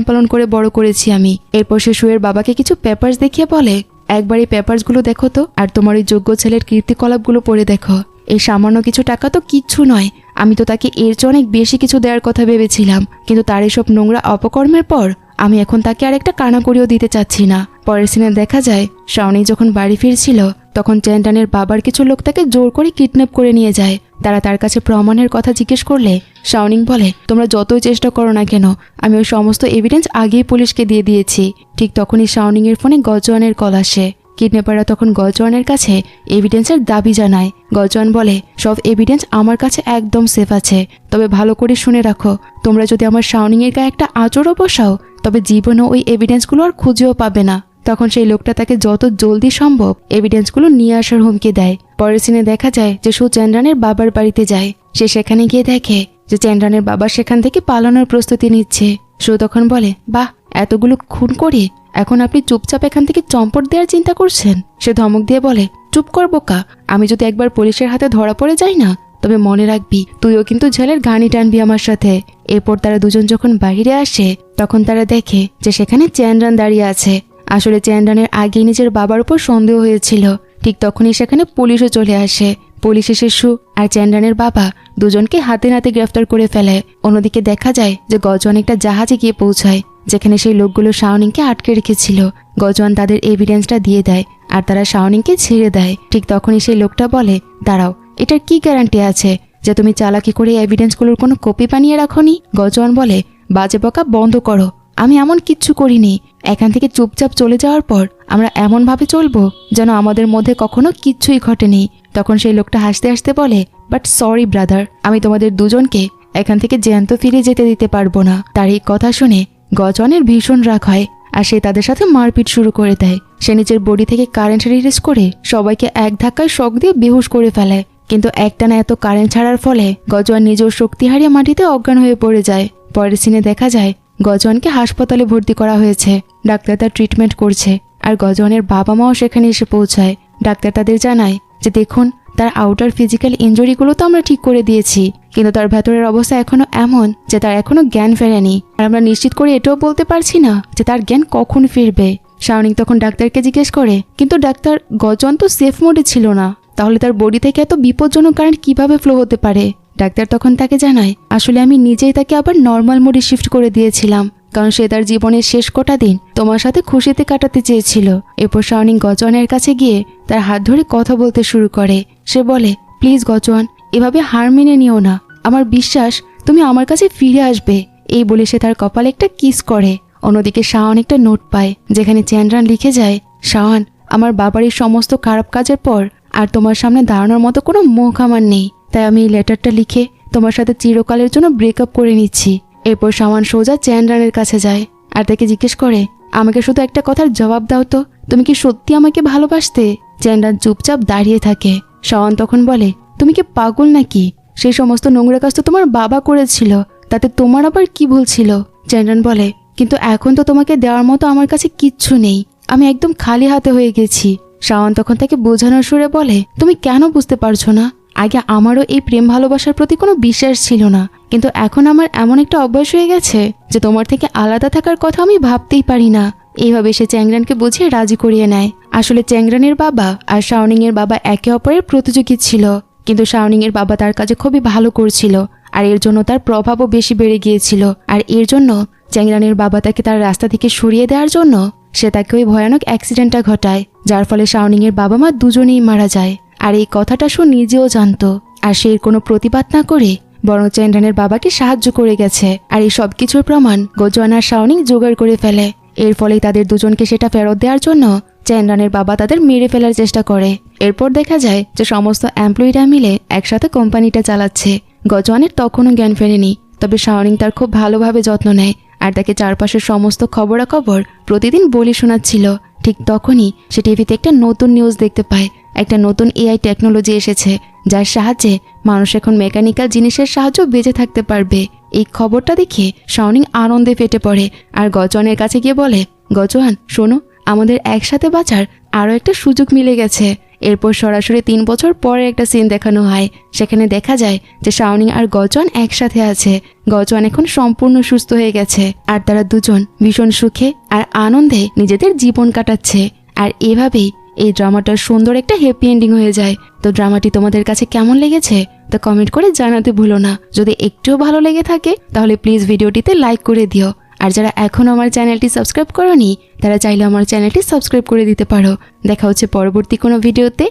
পালন করে বড় করেছি আমি। এরপর সে শোয়ের বাবাকে কিছু পেপারস দেখিয়ে বলে, একবার এই পেপারসগুলো দেখো তো, আর তোমার ওই যোগ্য ছেলের কীর্তিকলাপগুলো পড়ে দেখো। এই সামান্য কিছু টাকা তো কিচ্ছু নয়, আমি তো তাকে এর চেয়ে অনেক বেশি কিছু দেওয়ার কথা ভেবেছিলাম, কিন্তু তার এসব নোংরা অপকর্মের পর আমি এখন তাকে আর একটা কানাকড়িও দিতে চাচ্ছি না। পরের সিনে দেখা যায় শাওনিং যখন বাড়ি ফিরছিল তখন চ্যান্ডানের বাবার কিছু লোক তাকে জোর করে কিডন্যাপ করে নিয়ে যায়। তারা তার কাছে প্রমাণের কথা জিজ্ঞেস করলে শাওনিং বলে, তোমরা যতই চেষ্টা করো না কেন, আমি ওই সমস্ত এভিডেন্স আগেই পুলিশকে দিয়ে দিয়েছি। ঠিক তখনই শাওনিং এর ফোনে গজওয়ানের কল আসে। কিডন্যাপাররা তখন গজওয়ানের কাছে এভিডেন্সের দাবি জানায়। গজওয়ান বলে, সব এভিডেন্স আমার কাছে একদম সেফ আছে, তবে ভালো করে শুনে রাখো, তোমরা যদি আমার শাওনিং এর গায়ে একটা আঁচড়ও বসাও তবে জীবনও ওই এভিডেন্সগুলো আর খুঁজেও পাবে না। তখন সেই লোকটা তাকে যত জলদি সম্ভব এভিডেন্সগুলো নিয়ে আসার হুমকি দেয়। পরের সিনে দেখা যায় যে শো চ্যান্ডানের বাবার বাড়িতে যায়। সে সেখানে গিয়ে দেখে যে চ্যান্ডানের বাবা সেখান থেকে পালানোর প্রস্তুতি নিচ্ছে। শো তখন বলে, বাহ, এতগুলো খুন করে এখন আপনি চুপচাপ এখান থেকে চম্পট দেওয়ার চিন্তা করছেন? সে ধমক দিয়ে বলে, চুপ কর বোকা, আমি যদি একবার পুলিশের হাতে ধরা পড়ে যাই না, তবে মনে রাখবি তুইও কিন্তু ঝালের ঘানি টানবি আমার সাথে। এরপর তারা দুজন যখন বাইরে আসে তখন তারা দেখে যে সেখানে চ্যান্ডান দাঁড়িয়ে আছে। আসলে চ্যান্ডানের আগেই নিজের বাবার উপর সন্দেহ হয়েছিল। ঠিক তখনই সেখানে পুলিশও চলে আসে। পুলিশ এসে শু আর চ্যান্ডানের বাবা দুজনকে হাতে নাতে গ্রেফতার করে ফেলে। অন্যদিকে দেখা যায় যে গজওয়ান একটা জাহাজে গিয়ে পৌঁছায় যেখানে সেই লোকগুলো শাওনিংকে আটকে রেখেছিল। গজওয়ান তাদের এভিডেন্সটা দিয়ে দেয় আর তারা শাওনিংকে ছেড়ে দেয়। ঠিক তখনই সেই লোকটা বলে, দাঁড়াও, এটার কি গ্যারান্টি আছে যে তুমি চালাকি করে এভিডেন্সগুলোর কোনো কপি বানিয়ে রাখোনি? গজওয়ান বলে, বাজে বকা বন্ধ করো, আমি এমন কিচ্ছু করিনি। এখান থেকে চুপচাপ চলে যাওয়ার পর আমরা এমনভাবে চলবো যেন আমাদের মধ্যে কখনো কিচ্ছুই ঘটেনি। তখন সেই লোকটা হাসতে হাসতে বলে, বাট সরি ব্রাদার, আমি তোমাদের দুজনকে এখান থেকে জ্যান্ত ফিরে যেতে দিতে পারবো না। তার এই কথা শুনে গজওয়ানের ভীষণ রাগ হয় আর সে তাদের সাথে মারপিট শুরু করে দেয়। সে নিজের বডি থেকে কারেন্ট রিলিজ করে সবাইকে এক ধাক্কায় শক দিয়ে বেহুশ করে ফেলে। কিন্তু একটানা এত কারেন্ট ছাড়ার ফলে গজওয়ান নিজের শক্তি হারিয়ে মাটিতে অজ্ঞান হয়ে পড়ে যায়। পরের সিনে দেখা যায় গজওয়ানকে হাসপাতালে ভর্তি করা হয়েছে। ডাক্তার তার ট্রিটমেন্ট করছে আর গজওয়ানের বাবা মাও সেখানে এসে পৌঁছায়। ডাক্তার তাদের জানায় যে, দেখুন, তার আউটার ফিজিক্যাল ইনজুরিগুলো তো আমরা ঠিক করে দিয়েছি, কিন্তু তার ভেতরের অবস্থা এখনো এমন যে তার এখনো জ্ঞান ফেরেনি। আর আমরা নিশ্চিত করে এটাও বলতে পারছি না যে তার জ্ঞান কখন ফিরবে। শাওনিং তখন ডাক্তারকে জিজ্ঞেস করে, কিন্তু ডাক্তার, গজওয়ান তো সেফ মোডে ছিল না, তাহলে তার বডি থেকে এত বিপজ্জনক কারেন্ট কিভাবে ফ্লো হতে পারে? ডাক্তার তখন তাকে জানায়, আসলে আমি নিজেই তাকে আবার নর্মাল মোডে শিফট করে দিয়েছিলাম, কারণ সে তার জীবনের শেষ কটা দিন তোমার সাথে খুশিতে কাটাতে চেয়েছিল। এরপর শাওনিং গজওয়ানের কাছে গিয়ে তার হাত ধরে কথা বলতে শুরু করে। সে বলে, প্লিজ গজওয়ান, এভাবে হার মেনে নিও না, আমার বিশ্বাস তুমি আমার কাছে ফিরে আসবে। এই বলে সে তার কপালে একটা কিস করে। অন্যদিকে শাওন একটা নোট পায় যেখানে চ্যান্ড্রান লিখে যায়, শাওন, আমার বাবার এই সমস্ত খারাপ কাজের পর আর তোমার সামনে দাঁড়ানোর মতো কোনো মুখ আমার নেই, তাই আমি এই লেটারটা লিখে তোমার সাথে চিরকালের জন্য ব্রেকআপ করে নিচ্ছি। এরপর শাওন সোজা চ্যান্ড্রানের কাছে যায় আর তাকে জিজ্ঞেস করে, আমাকে শুধু একটা কথার জবাব দাও তো, তুমি কি সত্যি আমাকে ভালোবাসতে? চ্যান্ড্রান চুপচাপ দাঁড়িয়ে থাকে। শাওন তখন বলে, তুমি কি পাগল নাকি? সেই সমস্ত নোংরা কাজ তো তোমার বাবা করেছিল, তাতে তোমার আবার কি ভুল ছিল? চ্যান্ড্রান বলে, কিন্তু এখন তো তোমাকে দেওয়ার মতো আমার কাছে কিচ্ছু নেই, আমি একদম খালি হাতে হয়ে গেছি। শাওন তখন তাকে বোঝানোর সুরে বলে, তুমি কেন বুঝতে পারছো না? আগে আমারও এই প্রেম ভালোবাসার প্রতি কোনো বিশ্বাস ছিল না, কিন্তু এখন আমার এমন একটা অভ্যাস হয়ে গেছে যে তোমার থেকে আলাদা থাকার কথা আমি ভাবতেই পারি না। এইভাবে সে চ্যাংরানকে বুঝিয়ে রাজি করিয়ে নেয়। আসলে চ্যাংরানের বাবা আর শাওনিং এর বাবা একে অপরের প্রতিযোগী ছিল, কিন্তু শাওনিং এর বাবা তার কাজে খুবই ভালো করছিল আর এর জন্য তার প্রভাবও বেশি বেড়ে গিয়েছিল। আর এর জন্য চ্যাংরানের বাবা তাকে তার রাস্তা থেকে সরিয়ে দেওয়ার জন্য সে তাকে ওই ভয়ানক অ্যাক্সিডেন্টটা ঘটায়, যার ফলে শাওনিং এর বাবা মা দুজনেই মারা যায়। আর এই কথাটা সে নিজেও জানতো, আর সে এর কোনো প্রতিবাদ না করে বরং চ্যান্ড্রানের বাবাকে সাহায্য করে গেছে। আর এই সব কিছুর প্রমাণ গজওয়ান আর শাওনিং জোগাড় করে ফেলে। এর ফলে তাদের দুজনকে সেটা ফেরত দেওয়ার জন্য চ্যান্ড্রানের বাবা তাদের মেরে ফেলার চেষ্টা করে। এরপর দেখা যায় যে সমস্ত এমপ্লয়িরা মিলে একসাথে কোম্পানিটা চালাচ্ছে। গজওয়ানের তখনও জ্ঞান ফেরেনি, তবে শাওনিং তার খুব ভালোভাবে যত্ন নেয় আর তাকে চারপাশের সমস্ত খবরাখবর প্রতিদিন বলে শোনাচ্ছিল। ঠিক তখনই সে টিভিতে একটা নতুন নিউজ দেখতে পায়। একটা নতুন এআই টেকনোলজি এসেছে, যার সাহায্যে মানুষ এখন মেকানিক্যাল জিনিসের সাহায্য বেঁচে থাকতে পারবে। এই খবরটা দেখে শাওনিং আনন্দে ফেটে পড়ে আর গজওয়ানের কাছে গিয়ে বলে, গজওয়ান শোনো, আমাদের একসাথে বাঁচার আরও একটা সুযোগ মিলে গেছে। এরপর সরাসরি 3 বছর পরে একটা সিন দেখানো হয়। সেখানে দেখা যায় যে শাওনিং আর গজওয়ান একসাথে আছে। গজওয়ান এখন সম্পূর্ণ সুস্থ হয়ে গেছে আর তারা দুজন ভীষণ সুখে আর আনন্দে নিজেদের জীবন কাটাচ্ছে। আর এভাবেই এই ড্রামাটার সুন্দর একটা হ্যাপি এন্ডিং হয়ে যায়। তো ড্রামাটি তোমাদের কাছে কেমন লেগেছে তা কমেন্ট করে জানাতে ভুলো না। যদি একটুও ভালো লেগে থাকে তাহলে প্লিজ ভিডিওটিতে লাইক করে দিও। আর যারা এখনও আমার চ্যানেলটি সাবস্ক্রাইব করোনি তারা চাইলে আমার চ্যানেলটি সাবস্ক্রাইব করে দিতে পারো। দেখা হচ্ছে পরবর্তী কোনো ভিডিওতে।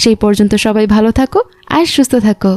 সেই পর্যন্ত সবাই ভালো থাকো আর সুস্থ থাকো।